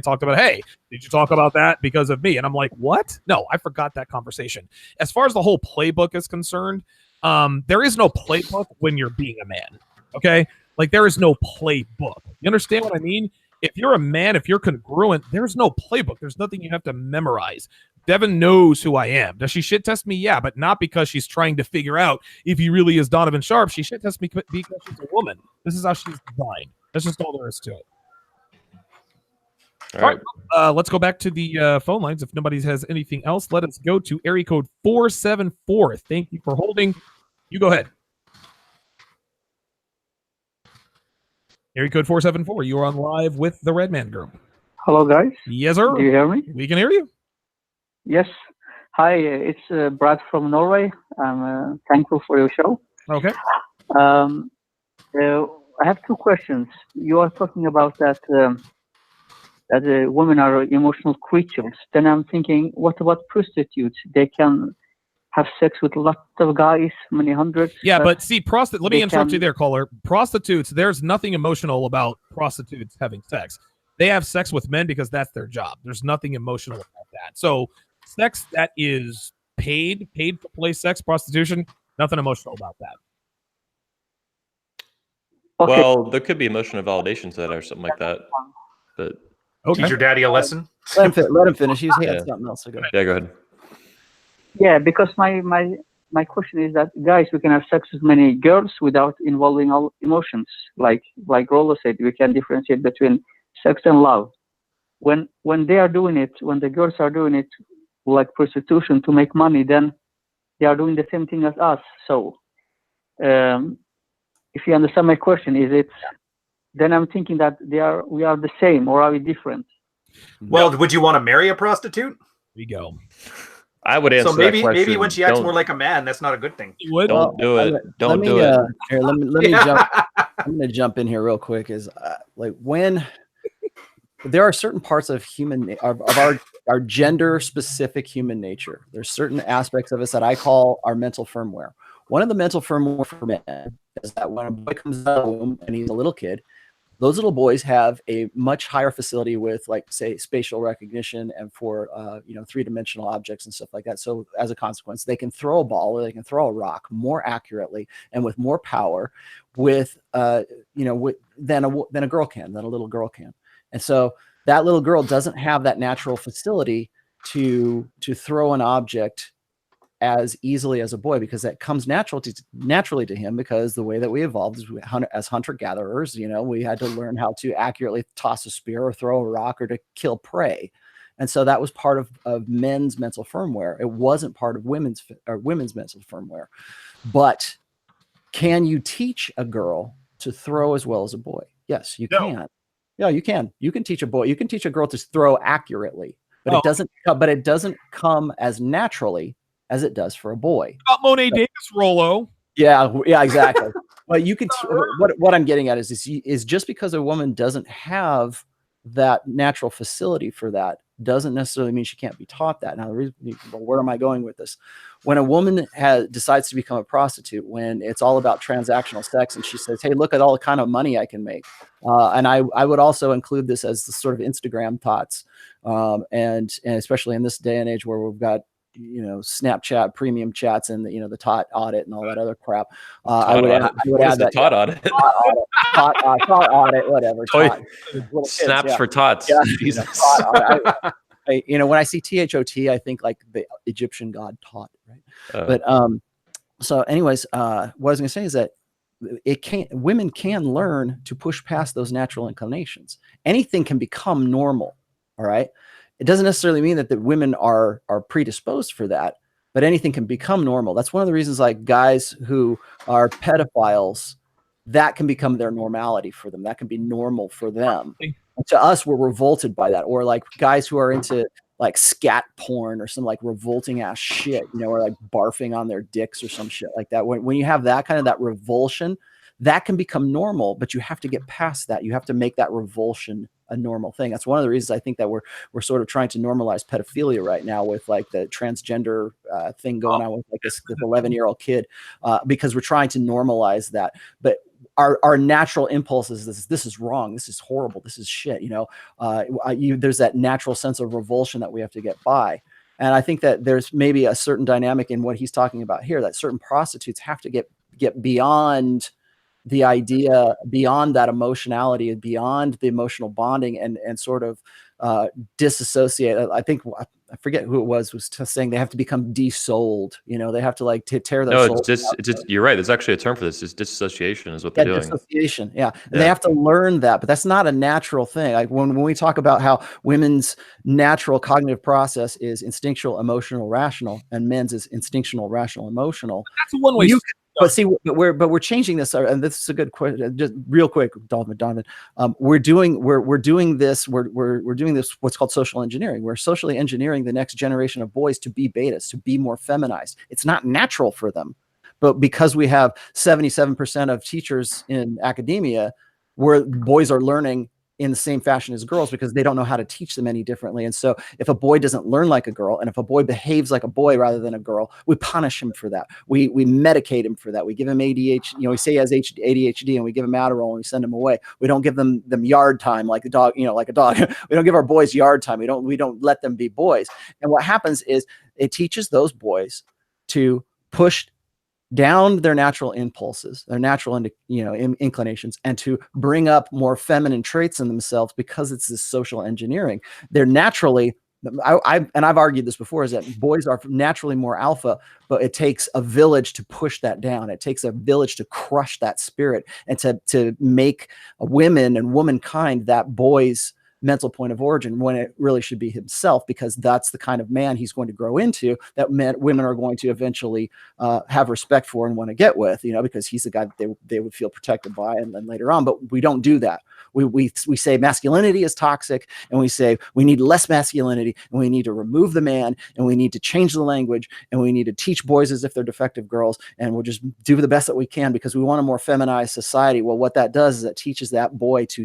talked about. Hey, did you talk about that because of me? And I'm like, what? No, I forgot that conversation. As far as the whole playbook is concerned, there is no playbook when you're being a man. Okay. Like there is no playbook. You understand what I mean? If you're a man, if you're congruent, there's no playbook. There's nothing you have to memorize. Devin knows who I am. Does she shit test me? Yeah, but not because she's trying to figure out if he really is Donovan Sharp. She shit tests me because she's a woman. This is how she's designed. That's just all there is to it. All right. Let's go back to the phone lines. If nobody has anything else, let us go to area code 474. Thank you for holding. You go ahead. Area code 474. You are on live with the Redman Group. Hello, guys. Yes, sir. Do you hear me? We can hear you. Yes. Hi, it's Brad from Norway. I'm thankful for your show. Okay. I have two questions. You are talking about that women are emotional creatures. Then I'm thinking, what about prostitutes? They can have sex with lots of guys, many hundreds. Yeah, but see, let me interrupt you there, caller. Prostitutes, there's nothing emotional about prostitutes having sex. They have sex with men because that's their job. There's nothing emotional about that. So sex that is paid for play sex, prostitution, nothing emotional about that. Okay. Well, there could be emotional validation to that or something like that. But teach your daddy a lesson. Let him finish. He had something else to go. Yeah, go ahead. Yeah, because my question is that guys, we can have sex with many girls without involving all emotions. Like Rollo said, we can differentiate between sex and love. When they are doing it, when the girls are doing it like prostitution to make money, then they are doing the same thing as us. So if you understand my question, then I'm thinking that we are the same, or are we different? Well, would you want to marry a prostitute? We go. I would answer so maybe that question. Maybe when she acts more like a man, that's not a good thing. Don't do it. Don't do it. Here, let me jump. I'm going to jump in here real quick. Is like when there are certain parts of our gender specific human nature. There's certain aspects of us that I call our mental firmware. One of the mental firmware for men is that when a boy comes out of the womb and he's a little kid, Those little boys have a much higher facility with, like, say, spatial recognition and for, three-dimensional objects and stuff like that. So as a consequence, they can throw a ball or they can throw a rock more accurately and with more power than a girl can, than a little girl can. And so that little girl doesn't have that natural facility to throw an object as easily as a boy, because that comes naturally to him, because the way that we evolved is as hunter-gatherers, we had to learn how to accurately toss a spear or throw a rock or to kill prey. And so that was part of men's mental firmware. It wasn't part of women's mental firmware. But can you teach a girl to throw as well as a boy? Yes, you can. Yeah, you can. You can teach a girl to throw accurately, but it doesn't come as naturally as it does for a boy. About Monet Davis, Rollo. Yeah, exactly. But you can. What I'm getting at is just because a woman doesn't have that natural facility for that doesn't necessarily mean she can't be taught that. Now, where am I going with this? When a woman decides to become a prostitute, when it's all about transactional sex, and she says, "Hey, look at all the kind of money I can make," and I would also include this as the sort of Instagram thoughts, and especially in this day and age where we've got Snapchat premium chats and the tot audit and all that other crap. I would add that tot audit. Tot audit, whatever. Snaps kids, for tots. Yeah. Jesus. When I see THOT, I think like the Egyptian god Tot, right? But so anyways, what I was going to say is that women can learn to push past those natural inclinations. Anything can become normal. All right. It doesn't necessarily mean that the women are predisposed for that, but anything can become normal. That's one of the reasons, like, guys who are pedophiles, that can become their normality for them. That can be normal for them. And to us, we're revolted by that. Or like guys who are into like scat porn or some like revolting ass shit, or like barfing on their dicks or some shit like that. When you have that kind of that revulsion, that can become normal, but you have to get past that. You have to make that revulsion a normal thing. That's one of the reasons I think that we're sort of trying to normalize pedophilia right now with like the transgender thing going on with like this 11-year-old kid, because we're trying to normalize that. But our natural impulses, this is wrong, this is horrible, this is shit. There's that natural sense of revulsion that we have to get by. And I think that there's maybe a certain dynamic in what he's talking about here, that certain prostitutes have to get beyond the idea, beyond that emotionality, and beyond the emotional bonding, and sort of disassociate. I think I forget who it was saying they have to become desouled. They have to like tear their soul. It's just you're right. There's actually a term for this. It's disassociation is what they're doing. Dissociation, yeah. And they have to learn that, but that's not a natural thing. Like when we talk about how women's natural cognitive process is instinctual, emotional, rational, and men's is instinctual, rational, emotional. That's one way. But see, we're changing this, and this is a good question. Just real quick, Donovan. We're doing this. We're doing this. What's called social engineering. We're socially engineering the next generation of boys to be betas, to be more feminized. It's not natural for them, but because we have 77% of teachers in academia, where boys are learning in the same fashion as girls because they don't know how to teach them any differently. And so if a boy doesn't learn like a girl, and if a boy behaves like a boy rather than a girl, we punish him for that. We medicate him for that. We give him ADHD, we say he has ADHD, and we give him Adderall and we send him away. We don't give them yard time like a dog, like a dog. We don't give our boys yard time. We don't let them be boys. And what happens is it teaches those boys to push down their natural impulses, their natural inclinations, and to bring up more feminine traits in themselves, because it's this social engineering. They're naturally, I've argued this before, is that boys are naturally more alpha, but it takes a village to push that down. It takes a village to crush that spirit and to make women and womankind that boy's mental point of origin, when it really should be himself, because that's the kind of man he's going to grow into, that women are going to eventually have respect for and want to get with, because he's the guy that they would feel protected by, and then later on. But we don't do that. We say masculinity is toxic, and we say we need less masculinity, and we need to remove the man, and we need to change the language, and we need to teach boys as if they're defective girls, and we'll just do the best that we can because we want a more feminized society. Well, what that does is it teaches that boy to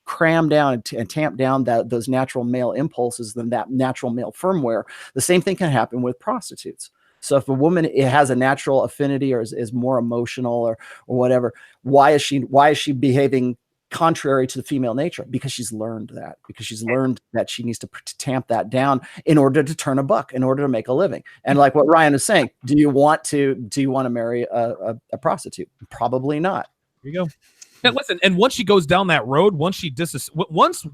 cram down and tamp down those natural male impulses, then that natural male firmware. The same thing can happen with prostitutes. So if a woman has a natural affinity or is more emotional or whatever, why is she behaving contrary to the female nature, because she's learned that she needs to tamp that down in order to turn a buck, in order to make a living. And like what Ryan is saying, do you want to marry a prostitute? Probably not. Here you go. Now listen, and once she goes down that road, once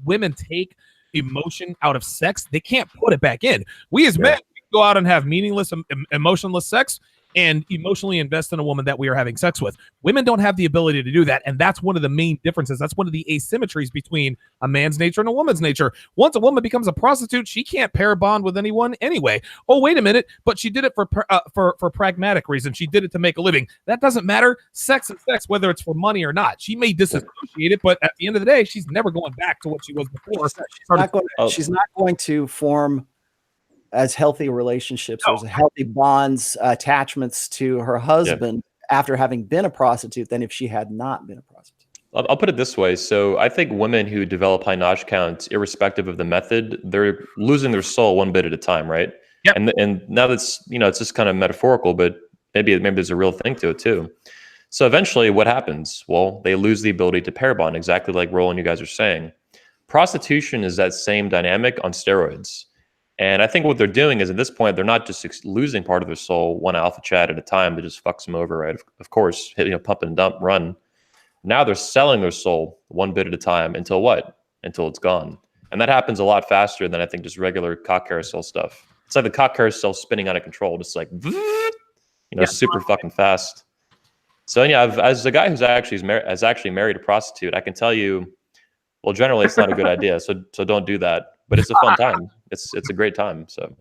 women take emotion out of sex, they can't put it back in. We as men go out and have meaningless, emotionless sex and emotionally invest in a woman that we are having sex with. Women don't have the ability to do that, and that's one of the main differences. That's one of the asymmetries between a man's nature and a woman's nature. Once a woman becomes a prostitute, she can't pair bond with anyone anyway. Oh, wait a minute, but she did it for pragmatic reasons. She did it to make a living. That doesn't matter. Sex is sex, whether it's for money or not. She may disassociate it, but at the end of the day, she's never going back to what she was before. She's not going to form as healthy relationships or as healthy bonds, attachments to her husband after having been a prostitute than if she had not been a prostitute. I'll put it this way. So I think women who develop high notch counts, irrespective of the method, they're losing their soul one bit at a time, right? Yep. And now that's, it's just kind of metaphorical, but maybe there's a real thing to it too. So eventually what happens? Well, they lose the ability to pair bond, exactly like Roland, you guys are saying. Prostitution is that same dynamic on steroids. And I think what they're doing is, at this point, they're not just losing part of their soul, one alpha chat at a time that just fucks them over, right? Of course, pump and dump, run. Now they're selling their soul one bit at a time until what? Until it's gone. And that happens a lot faster than I think just regular cock carousel stuff. It's like the cock carousel spinning out of control, just like, super fucking fast. So yeah, as a guy who's actually married a prostitute, I can tell you, well, generally it's not a good idea. So don't do that. But it's a fun time. It's a great time. So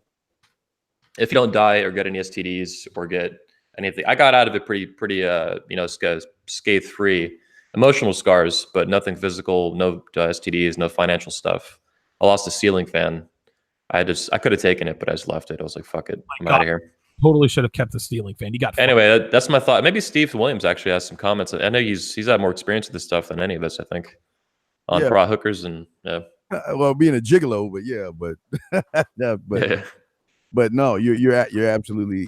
if you don't die or get any STDs or get anything, I got out of it pretty scathe free. Emotional scars, but nothing physical. No STDs, no financial stuff. I lost a ceiling fan. I could have taken it, but I just left it. I was like, fuck it, I'm out of here. Totally should have kept the ceiling fan. You got anyway. That's my thought. Maybe Steve Williams actually has some comments. I know he's had more experience with this stuff than any of us, I think, on pro hookers and well, being a gigolo, but no, you're absolutely,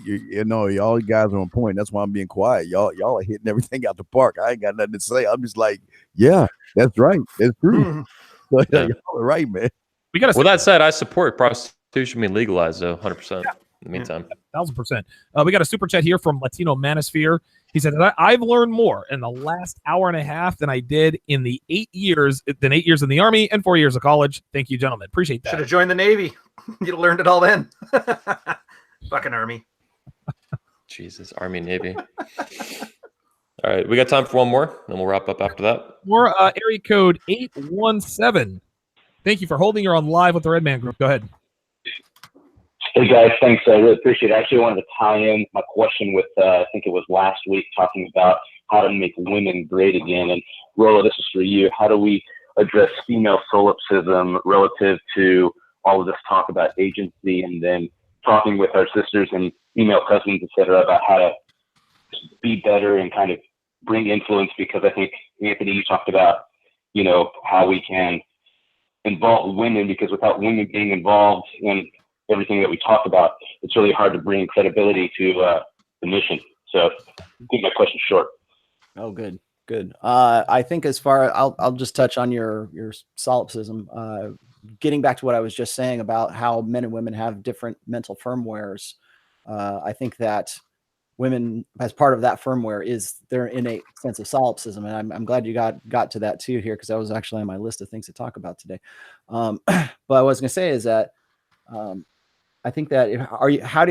all you guys are on point. That's why I'm being quiet. Y'all are hitting everything out the park. I ain't got nothing to say. I'm just like, yeah, that's right. That's true. So, y'all are right, man. Well, that said, I support prostitution being legalized, though, 100%. In the meantime, 1,000%. We got a super chat here from Latino Manosphere. He said, I've learned more in the last hour and a half than I did in the 8 years in the Army and 4 years of college. Thank you, gentlemen. Appreciate that. Should have joined the Navy. You'd have learned it all then. Fucking Army. Jesus, Army, Navy. All right, we got time for one more, and we'll wrap up after that. More area code 817. Thank you for holding. You're on live with the Red Man Group. Go ahead. Hey guys, thanks. I really appreciate it. I actually wanted to tie in my question with, I think it was last week, talking about how to make women great again. And Rollo, this is for you. How do we address female solipsism relative to all of this talk about agency, and then talking with our sisters and female cousins, et cetera, about how to be better and kind of bring influence? Because I think, Anthony, you talked about, how we can involve women, because without women being involved in everything that we talk about, it's really hard to bring credibility to the mission. So keep my question short. Oh, good. I think as far, I'll just touch on your solipsism. Getting back to what I was just saying about how men and women have different mental firmwares. I think that women, as part of that firmware, is their innate sense of solipsism, and I'm glad you got to that too here, because that was actually on my list of things to talk about today. But what I was going to say is that I think that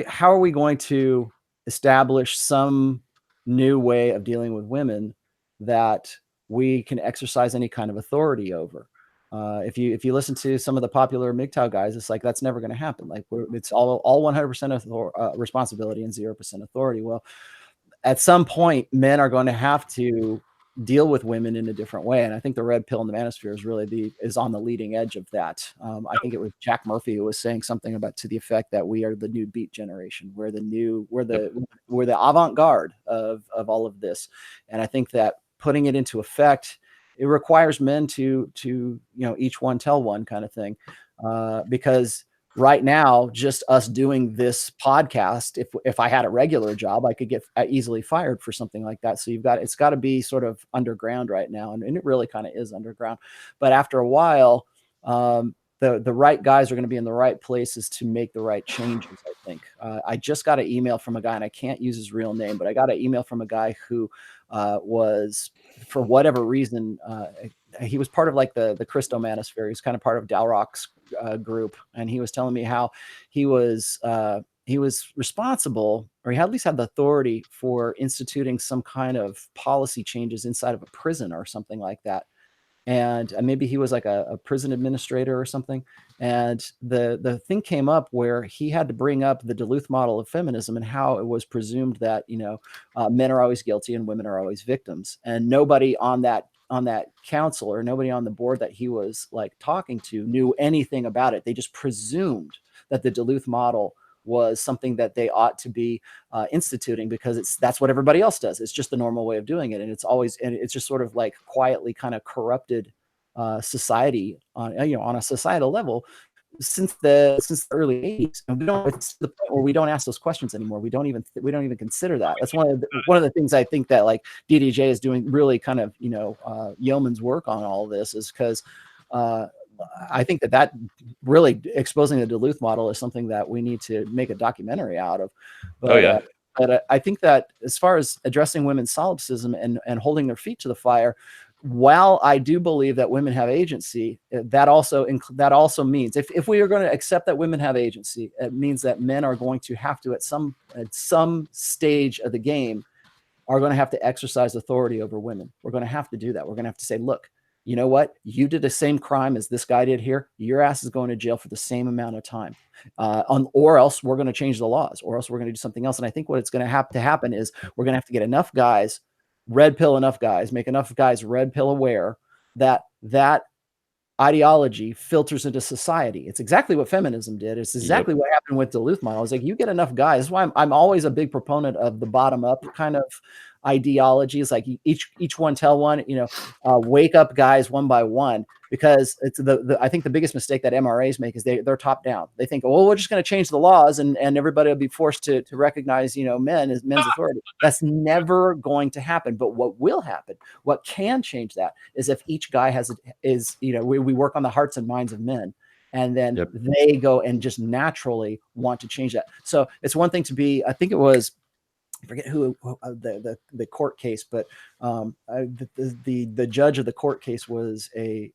how are we going to establish some new way of dealing with women that we can exercise any kind of authority over? If you listen to some of the popular MGTOW guys, it's like that's never going to happen. Like it's all 100% responsibility and 0% authority. Well, at some point, men are going to have to deal with women in a different way, and I think the red pill in the manosphere is really is on the leading edge of that. I think it was Jack Murphy who was saying something about to the effect that we are the new beat generation. We're the avant-garde of all of this, and I think that putting it into effect, it requires men to each one tell one kind of thing, because right now, just us doing this podcast, if I had a regular job, I could get easily fired for something like that. So it's got to be sort of underground right now, and it really kind of is underground. But after a while, the right guys are going to be in the right places to make the right changes, I think. I just got an email from a guy, and I can't use his real name, but I got an email from a guy who was, for whatever reason, he was part of like the Christo manosphere. He was kind of part of Dalrock's group, and he was telling me how he was responsible, or he at least had the authority for instituting some kind of policy changes inside of a prison or something like that. And maybe he was like a prison administrator or something. And the thing came up where he had to bring up the Duluth model of feminism and how it was presumed that, men are always guilty and women are always victims. And nobody on that council, or nobody on the board that he was like talking to, knew anything about it. They just presumed that the Duluth model was something that they ought to be instituting, because that's what everybody else does. It's just the normal way of doing it. And it's just sort of like quietly kind of corrupted society on a societal level since the early 80s. And it's the point where we don't ask those questions anymore. We don't even consider that. That's one of the things I think that like DDJ is doing really kind of, yeoman's work on all of this, is because I think that really exposing the Duluth model is something that we need to make a documentary out of. But, but I think that as far as addressing women's solipsism and holding their feet to the fire, while I do believe that women have agency, that also means if we are going to accept that women have agency, it means that men are going to have to, at some stage of the game, are going to have to exercise authority over women. We're going to have to do that. We're going to have to say, look, you know what? You did the same crime as this guy did here. Your ass is going to jail for the same amount of time. Or else we're going to change the laws, or else we're going to do something else. And I think what it's going to have to happen is we're going to have to get enough guys, red pill enough guys, make enough guys red pill aware that ideology filters into society. It's exactly what feminism did. It's exactly what happened with Duluth model. It's like you get enough guys. That's why I'm always a big proponent of the bottom up kind of ideology. Is like each one tell one, wake up guys one by one, because it's I think the biggest mistake that MRAs make is they're top down. They think, well, we're just going to change the laws and everybody will be forced to recognize, men as men's authority. That's never going to happen. But what will happen, what can change that, is if each guy we work on the hearts and minds of men, and then they go and just naturally want to change that. So it's one thing to be, I think it was, I forget who the court case, but the judge of the court case was a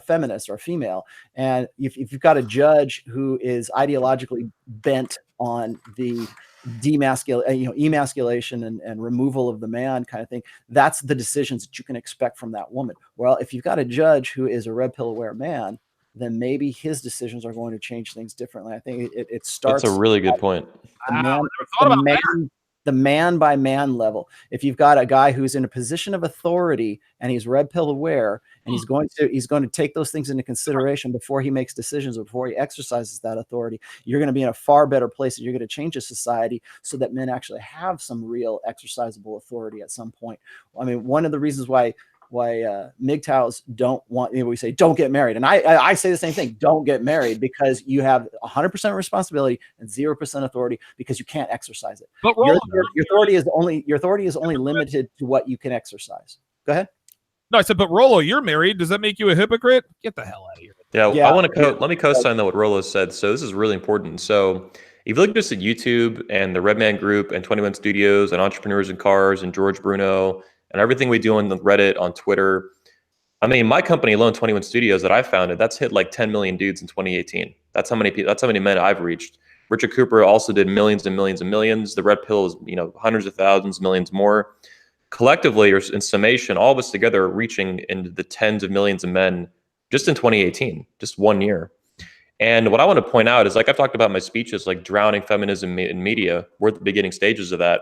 feminist or a female. And if you've got a judge who is ideologically bent on the emasculation and removal of the man kind of thing, that's the decisions that you can expect from that woman. Well, if you've got a judge who is a red pill aware man, then maybe his decisions are going to change things differently. I think it starts. That's a really good point. The man by man level. If you've got a guy who's in a position of authority and he's red pill aware, and he's going to take those things into consideration before he makes decisions or before he exercises that authority, you're going to be in a far better place, and you're going to change a society so that men actually have some real exercisable authority at some point. I mean, one of the reasons why MGTOWs don't want, we say don't get married, and I say the same thing, don't get married, because you have 100% responsibility and 0% authority, because you can't exercise it. But your authority is only limited to what you can exercise. Go ahead. No, I said, but Rollo, you're married. Does that make you a hypocrite? Get the hell out of here. Yeah. I want to let me co-sign that what Rollo said. So this is really important. So if you look just at YouTube and the Redman Group and 21 Studios and Entrepreneurs in Cars and George Bruno and everything we do on the Reddit, on Twitter, I mean, my company alone, 21 Studios, that I founded, that's hit like 10 million dudes in 2018. That's how many people. That's how many men I've reached. Richard Cooper also did millions and millions and millions. The Red Pill is, hundreds of thousands, millions more. Collectively, or in summation, all of us together are reaching into the tens of millions of men just in 2018, just 1 year. And what I want to point out is, like I've talked about in my speeches, like drowning feminism in media. We're at the beginning stages of that.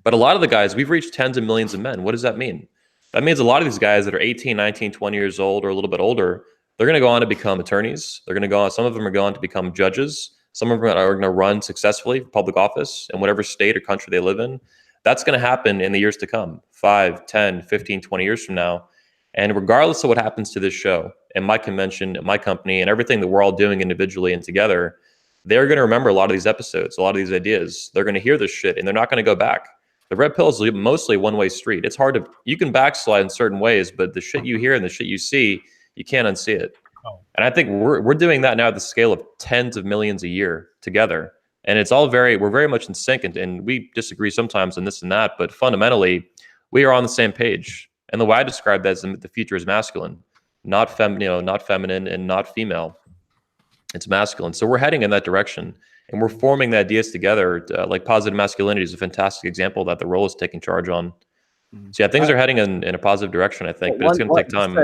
But a lot of the guys, we've reached tens of millions of men. What does that mean? That means a lot of these guys that are 18, 19, 20 years old or a little bit older, they're going to go on to become attorneys. They're going to go on, some of them are going to become judges. Some of them are going to run successfully for public office in whatever state or country they live in. That's going to happen in the years to come, 5, 10, 15, 20 years from now. And regardless of what happens to this show, and my convention, my company, and everything that we're all doing individually and together, they're going to remember a lot of these episodes, a lot of these ideas. They're going to hear this shit, and they're not going to go back. The red pill is mostly a one-way street. It's hard to, you can backslide in certain ways, but the shit you hear and the shit you see, you can't unsee it. And I think we're doing that now at the scale of tens of millions a year together. And it's all we're very much in sync, and we disagree sometimes on this and that, but fundamentally, we are on the same page. And the way I describe that is the future is masculine, not feminine and not female. It's masculine. So we're heading in that direction, and we're forming the ideas together. Like positive masculinity is a fantastic example that the role is taking charge on. So yeah, things are heading in a positive direction, I think, but it's going to take time.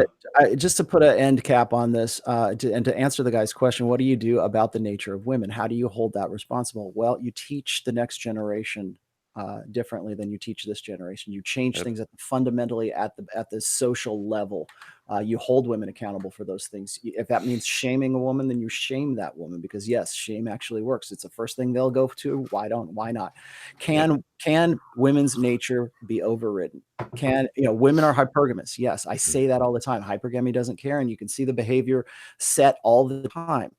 Just to put an end cap on this, and to answer the guy's question, what do you do about the nature of women? How do you hold that responsible? Well, you teach the next generation differently than you teach this generation. You change things fundamentally at the social level. You hold women accountable for those things. If that means shaming a woman, then you shame that woman, because yes, shame actually works. It's the first thing they'll go to. Why not? Can women's nature be overridden? Women are hypergamous. Yes, I say that all the time. Hypergamy doesn't care, and you can see the behavior set all the time.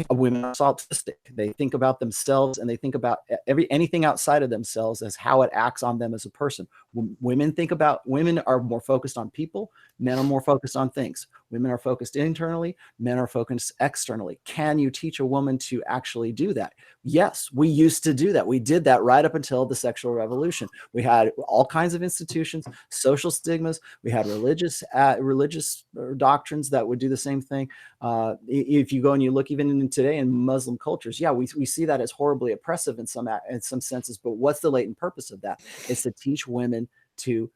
Women are solipsistic. They think about themselves, and they think about anything outside of themselves as how it acts on them as a person. Women are more focused on people. Men are more focused on things. Women are focused internally. Men are focused externally. Can you teach a woman to actually do that? Yes, we used to do that. We did that right up until the sexual revolution. We had all kinds of institutions, social stigmas. We had religious doctrines that would do the same thing. If you go and you look even in today in Muslim cultures, we see that as horribly oppressive in some senses. But what's the latent purpose of that? It's to teach women to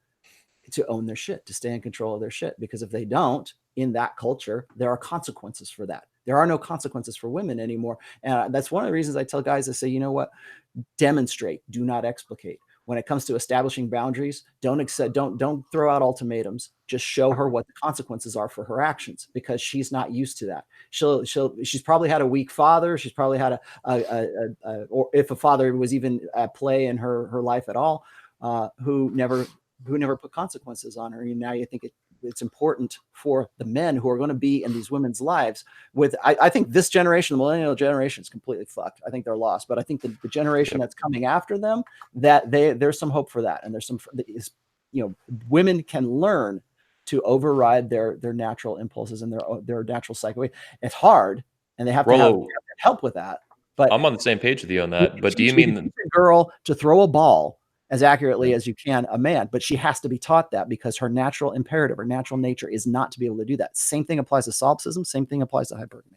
own their shit, to stay in control of their shit. Because if they don't, in that culture, there are consequences for that. There are no consequences for women anymore. And that's one of the reasons I tell guys, I say, you know what? Demonstrate, do not explicate. When it comes to establishing boundaries, don't throw out ultimatums. Just show her what the consequences are for her actions, because she's not used to that. She's probably had a weak father. She's probably had or if a father was even at play in her life at all, who never put consequences on her. Now you think it's important for the men who are going to be in these women's lives. I think this generation, the millennial generation, is completely fucked. I think they're lost. But I think the generation that's coming after them, that there's some hope for that. And there's women can learn to override their natural impulses and their natural psyche. It's hard, and they have to have help with that. But I'm on the same page with you on that. But do you mean a girl to throw a ball as accurately as you can a man, but she has to be taught that, because her natural imperative, her natural nature is not to be able to do that. Same thing applies to solipsism. Same thing applies to hypergamy.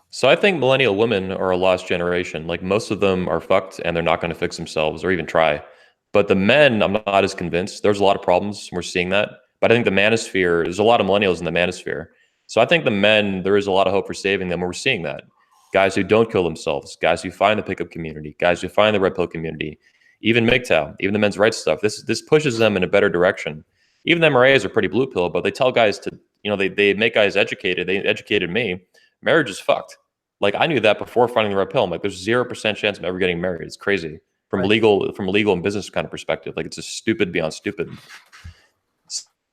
So I think millennial women are a lost generation. Like, most of them are fucked, and they're not going to fix themselves or even try. But the men, I'm not as convinced. There's a lot of problems. We're seeing that. But I think the manosphere, there's a lot of millennials in the manosphere. So I think the men, there is a lot of hope for saving them. And we're seeing that. Guys who don't kill themselves, guys who find the pickup community, guys who find the red pill community, even MGTOW, even the men's rights stuff. This pushes them in a better direction. Even the MRAs are pretty blue pill, but they tell guys to, they make guys educated. They educated me. Marriage is fucked. Like, I knew that before finding the red pill. I'm like, there's 0% chance of ever getting married. It's crazy from a legal and business kind of perspective. Like, it's just stupid beyond stupid.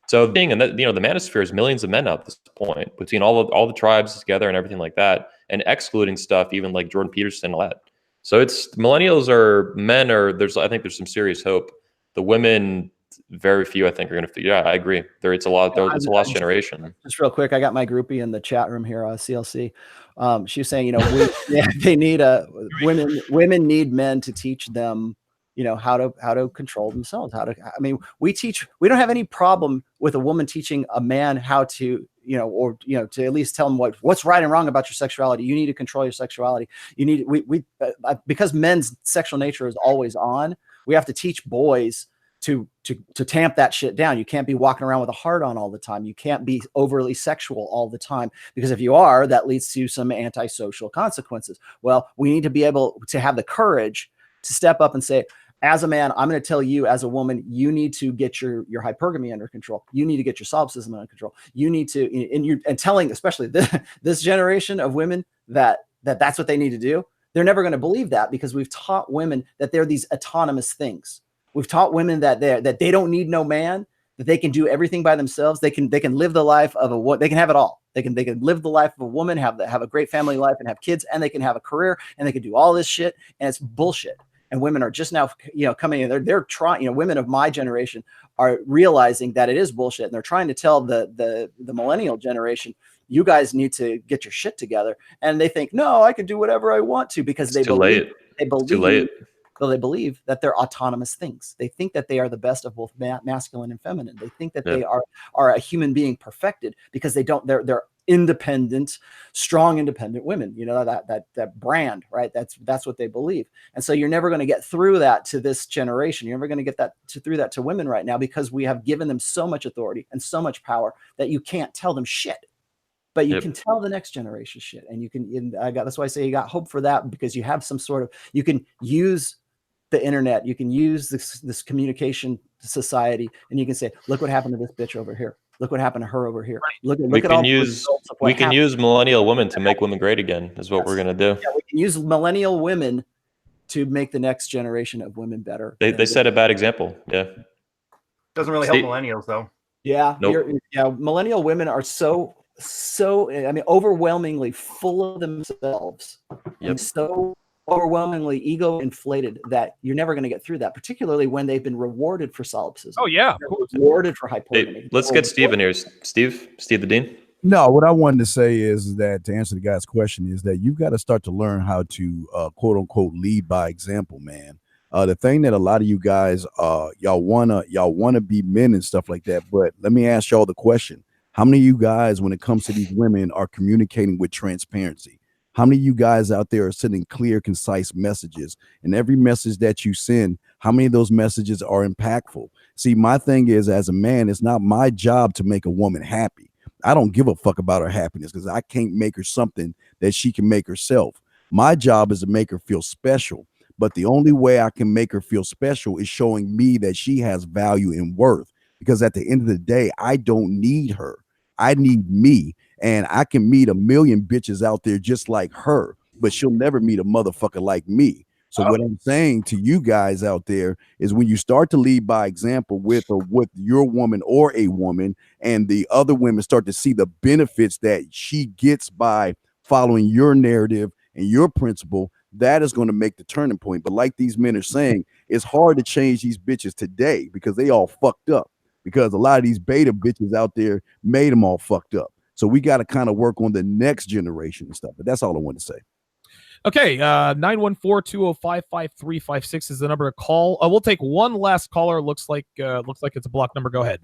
So the manosphere is millions of men at this point, between all the tribes together and everything like that, and excluding stuff, even like Jordan Peterson and all that. So it's millennials I think there's some serious hope. The women, very few, I think, are going to. Yeah, I agree. It's a lost generation. Just real quick, I got my groupie in the chat room here, CLC. She was saying, they need women need men to teach them, how to control themselves. We don't have any problem with a woman teaching a man how to, to at least tell them what's right and wrong about your sexuality. You need to control your sexuality. You need, because men's sexual nature is always on. We have to teach boys to tamp that shit down. You can't be walking around with a heart on all the time. You can't be overly sexual all the time, because if you are, that leads to some antisocial consequences. Well, we need to be able to have the courage to step up and say, as a man, I'm going to tell you, as a woman, you need to get your hypergamy under control. You need to get your solipsism under control. You need to, and telling, especially this generation of women that's what they need to do. They're never going to believe that, because we've taught women that they're these autonomous things. We've taught women that they don't need no man. that they can do everything by themselves. They can live the life of a, they can have it all. They can live the life of a woman, have a great family life and have kids, and they can have a career, and they can do all this shit. And it's bullshit. And women are just now, coming in. They're trying. Women of my generation are realizing that it is bullshit, and they're trying to tell the millennial generation, you guys need to get your shit together. And they think, no, I can do whatever I want to, because they believe that they're autonomous things. They think that they are the best of both masculine and feminine. They think that they are a human being perfected, because they're independent, strong, independent women. That brand, right? That's what they believe. And so you're never going to get through that to this generation. You're never going to get through that to women right now, because we have given them so much authority and so much power that you can't tell them shit. But you can tell the next generation shit, and you can. That's why I say you got hope for that, because you have some sort of. You can use the internet. You can use this communication society, and you can say, "Look what happened to this bitch over here. Look what happened to her over here. Look at all the results of what we can use millennial women to make women great again. Is what we're gonna do. Yeah, we can use millennial women to make the next generation of women better. They set a bad example. Yeah, doesn't really help millennials though. Yeah, millennial women are so overwhelmingly full of themselves, and so overwhelmingly ego inflated that you're never going to get through that, particularly when they've been rewarded for solipsism. Oh yeah, rewarded for hypogamy. Hey, let's get Steve in here. Steve the Dean. No, what I wanted to say is that, to answer the guy's question, is that you've got to start to learn how to quote unquote lead by example, man. The thing that a lot of you guys y'all wanna be men and stuff like that, but let me ask y'all the question. How many of you guys, when it comes to these women, are communicating with transparency? How many of you guys out there are sending clear, concise messages? And every message that you send, how many of those messages are impactful? See, my thing is, as a man, it's not my job to make a woman happy. I don't give a fuck about her happiness, because I can't make her something that she can make herself. My job is to make her feel special. But the only way I can make her feel special is showing me that she has value and worth. Because at the end of the day, I don't need her. I need me. And I can meet a million bitches out there just like her, but she'll never meet a motherfucker like me. So what I'm saying to you guys out there is, when you start to lead by example with your woman or a woman, and the other women start to see the benefits that she gets by following your narrative and your principle, that is going to make the turning point. But like these men are saying, it's hard to change these bitches today, because they all fucked up. Because a lot of these beta bitches out there made them all fucked up. So we got to kind of work on the next generation and stuff. But that's all I want to say. Okay, 914-205-5356 is the number to call. We'll take one last caller. Looks like it's a block number. Go ahead.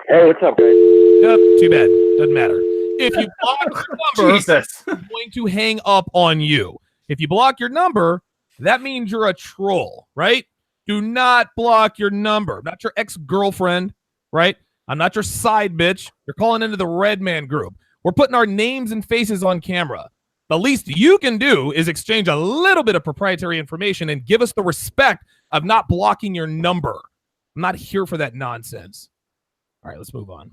Hey, what's up, guys? Yep, too bad. Doesn't matter. If you block your number, Jesus. I'm going to hang up on you. If you block your number, that means you're a troll, right? Do not block your number. I'm not your ex-girlfriend, right? I'm not your side bitch. You're calling into the Red Man group. We're putting our names and faces on camera. The least you can do is exchange a little bit of proprietary information and give us the respect of not blocking your number. I'm not here for that nonsense. All right, let's move on.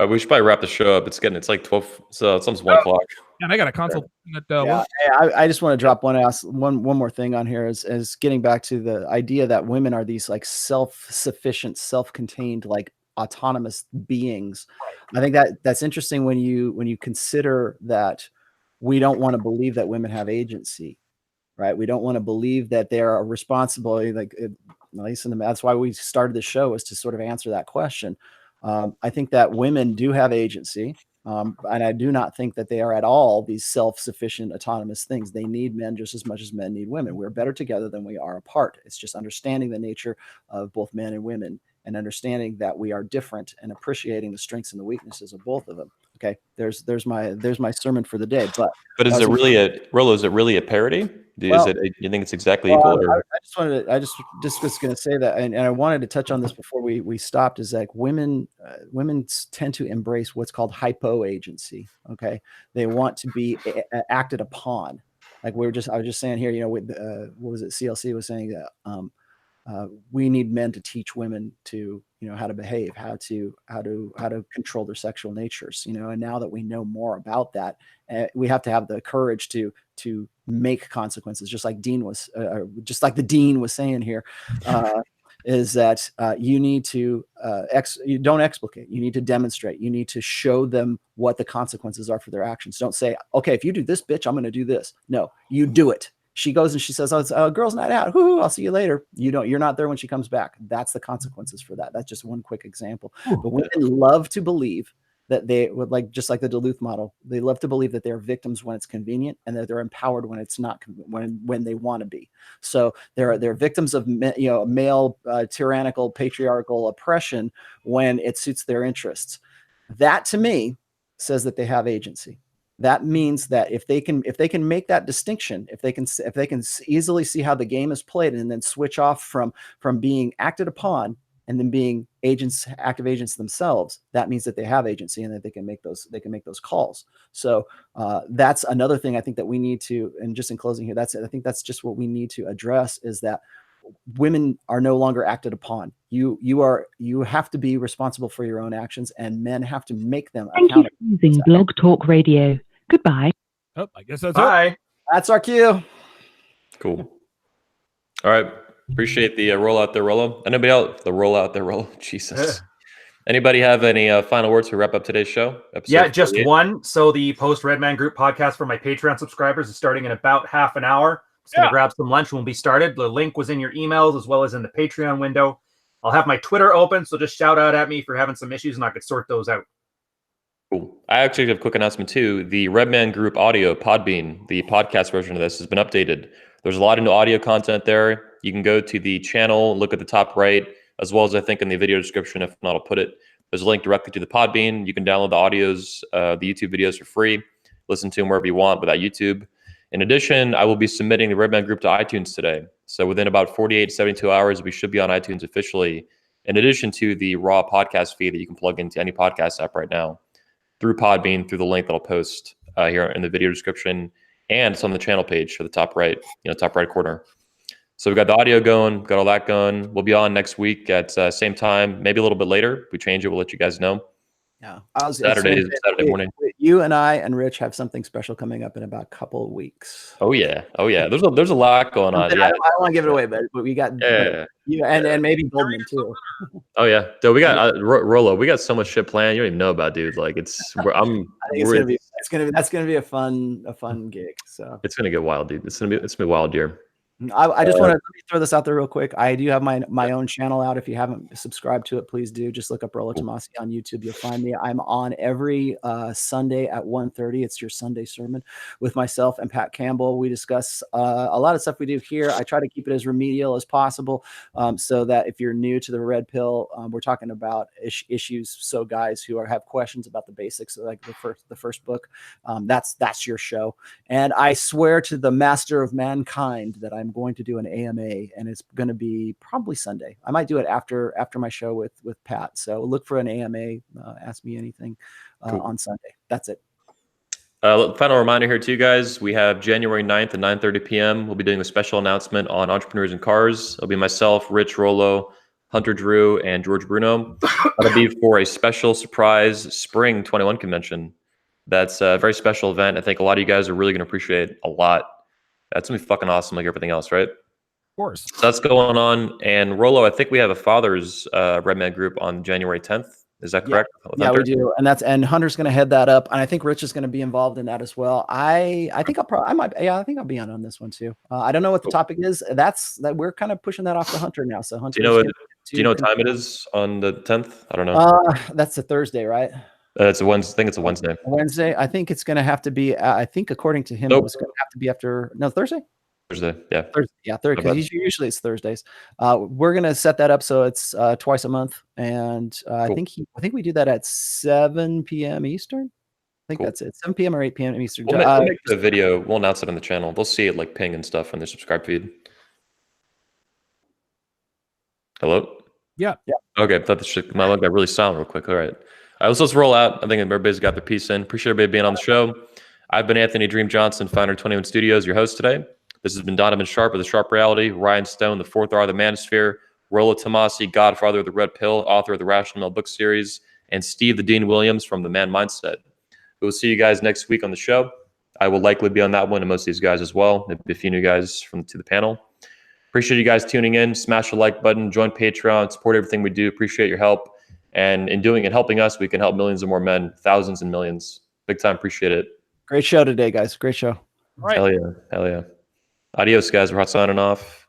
We should probably wrap the show up. It's like 12, so it's almost 1 o'clock. And I got a consult. I just want to drop one more thing on here, is getting back to the idea that women are these like self-sufficient, self-contained, like autonomous beings. I think that's interesting when you consider that we don't want to believe that women have agency, right? We don't want to believe that they are responsible. Like, at least that's why we started the show, is to sort of answer that question. I think that women do have agency. And I do not think that they are at all these self-sufficient, autonomous things. They need men just as much as men need women. We're better together than we are apart. It's just understanding the nature of both men and women, and understanding that we are different, and appreciating the strengths and the weaknesses of both of them. Okay, there's my sermon for the day. But is it really a parody? You think it's exactly equal? I just was going to say that, and I wanted to touch on this before we stopped. Is like women tend to embrace what's called hypo-agency. Okay, they want to be acted upon. Like I was just saying here, with what was it? CLC was saying that we need men to teach women to, how to behave, how to control their sexual natures, and now that we know more about that, we have to have the courage to make consequences, just like the dean was saying here. is that you need to you don't explicate. You need to demonstrate. You need to show them what the consequences are for their actions. Don't say, okay, if you do this, bitch, I'm going to do this. No, you do it. She goes and she says, oh, it's a girl's night out. Woo, I'll see you later. You're not there when she comes back. That's the consequences for that. That's just one quick example. But women love to believe that they would, like, just like the Duluth model, they love to believe that they're victims when it's convenient and that they're empowered when it's not, when they want to be. So they're victims of male tyrannical patriarchal oppression when it suits their interests. That to me says that they have agency. That means that if they can make that distinction, if they can easily see how the game is played and then switch off from being acted upon and then being active agents themselves, that means that they have agency and that they can make those calls. So that's another thing I think that we need to, and just in closing here, I think that's just what we need to address, is that women are no longer acted upon. You have to be responsible for your own actions, and men have to make them accountable. Thank you for using Blog Talk Radio. Goodbye. Oh, I guess that's Bye. That's our cue. Cool. All right. Appreciate the rollout there, Rollo. Anybody else? The rollout there, Rollo. Jesus. Anybody have any final words to wrap up today's show? Yeah, just 48? One. So the Post Redman Group podcast for my Patreon subscribers is starting in about half an hour. Just going to grab some lunch when we started. The link was in your emails as well as in the Patreon window. I'll have my Twitter open, so just shout out at me for having some issues and I could sort those out. Cool. I actually have a quick announcement too. The Redman Group audio, Podbean, the podcast version of this has been updated. There's a lot of new audio content there. You can go to the channel, look at the top right, as well as I think in the video description. If not, I'll put it. There's a link directly to the Podbean. You can download the audios, the YouTube videos for free. Listen to them wherever you want without YouTube. In addition, I will be submitting the Redman Group to iTunes today. So within about 48 to 72 hours, we should be on iTunes officially, in addition to the raw podcast feed that you can plug into any podcast app right now through Podbean, through the link that I'll post here in the video description, and it's on the channel page for the top right, top right corner. So we've got the audio going, got all that going. We'll be on next week at same time, maybe a little bit later. If we change it, we'll let you guys know. Yeah, Saturday morning. You and I and Rich have something special coming up in about a couple of weeks. Oh yeah. There's a lot going on. Yeah, I don't want to give it away, but we got you and maybe Goldman too. Oh yeah, dude, we got Rollo. We got so much shit planned. You don't even know about, dude. Like that's gonna be a fun gig. So it's gonna get wild, dude. It's gonna be a wild year. I just want to throw this out there real quick. I do have my own channel out. If you haven't subscribed to it, please do. Just look up Rollo Tomasi on YouTube. You'll find me. I'm on every Sunday at 1:30. It's your Sunday sermon with myself and Pat Campbell. We discuss a lot of stuff we do here. I try to keep it as remedial as possible, so that if you're new to the Red Pill, we're talking about issues. So guys who have questions about the basics, like the first book, that's your show. And I swear to the Master of Mankind that I'm going to do an AMA, and it's going to be probably Sunday. I might do it after my show with Pat. So look for an AMA. Ask me anything on Sunday. That's it. Final reminder here too, guys. We have January 9th at 9:30 p.m. We'll be doing a special announcement on entrepreneurs and cars. It'll be myself, Rich, Rollo, Hunter Drew, and George Bruno. That'll be for a special surprise Spring 21 convention. That's a very special event. I think a lot of you guys are really going to appreciate it a lot. That's going to be fucking awesome, like everything else, right? Of course. So that's going on. And Rollo, I think we have a Father's Redman Group on January 10th. Is that correct? Yeah, we do. And Hunter's going to head that up. And I think Rich is going to be involved in that as well. I think I'll be on this one too. I don't know what the topic is. That we're kind of pushing that off to Hunter now. So Hunter, do you know what time it is on the 10th? I don't know. That's a Thursday, right? It's a Wednesday. I think it's a Wednesday. Wednesday. I think it's going to have to be. I think according to him, it was going to have to be after. No, Thursday. Thursday. Yeah. Thursday. Yeah, Thursday. Because usually it's Thursdays. We're going to set that up so it's twice a month, and cool. I think we do that at 7 p.m. Eastern. I think that's it. 7 p.m. or 8 p.m. Eastern. We'll make the video. We'll announce it on the channel. They'll see it like ping and stuff on their subscribe feed. Hello. Yeah. Okay. I thought my log got really silent real quick. All right. Let's roll out. I think everybody's got their piece in. Appreciate everybody being on the show. I've been Anthony Dream Johnson, founder of 21 Studios, your host today. This has been Donovan Sharp of The Sharp Reality, Ryan Stone, the fourth R of the Manosphere, Rollo Tomasi, Godfather of the Red Pill, author of the Rational Male book series, and Steve the Dean Williams from The Man Mindset. We will see you guys next week on the show. I will likely be on that one, and most of these guys as well. Maybe a few new guys to the panel. Appreciate Appreciate you guys tuning in. Smash the like button, join Patreon, support everything we do. Appreciate your help. And in doing and helping us, we can help millions of more men, thousands and millions. Big time. Appreciate it. Great show today, guys. Great show. All right. Hell yeah. Hell yeah. Adios, guys. We're signing off.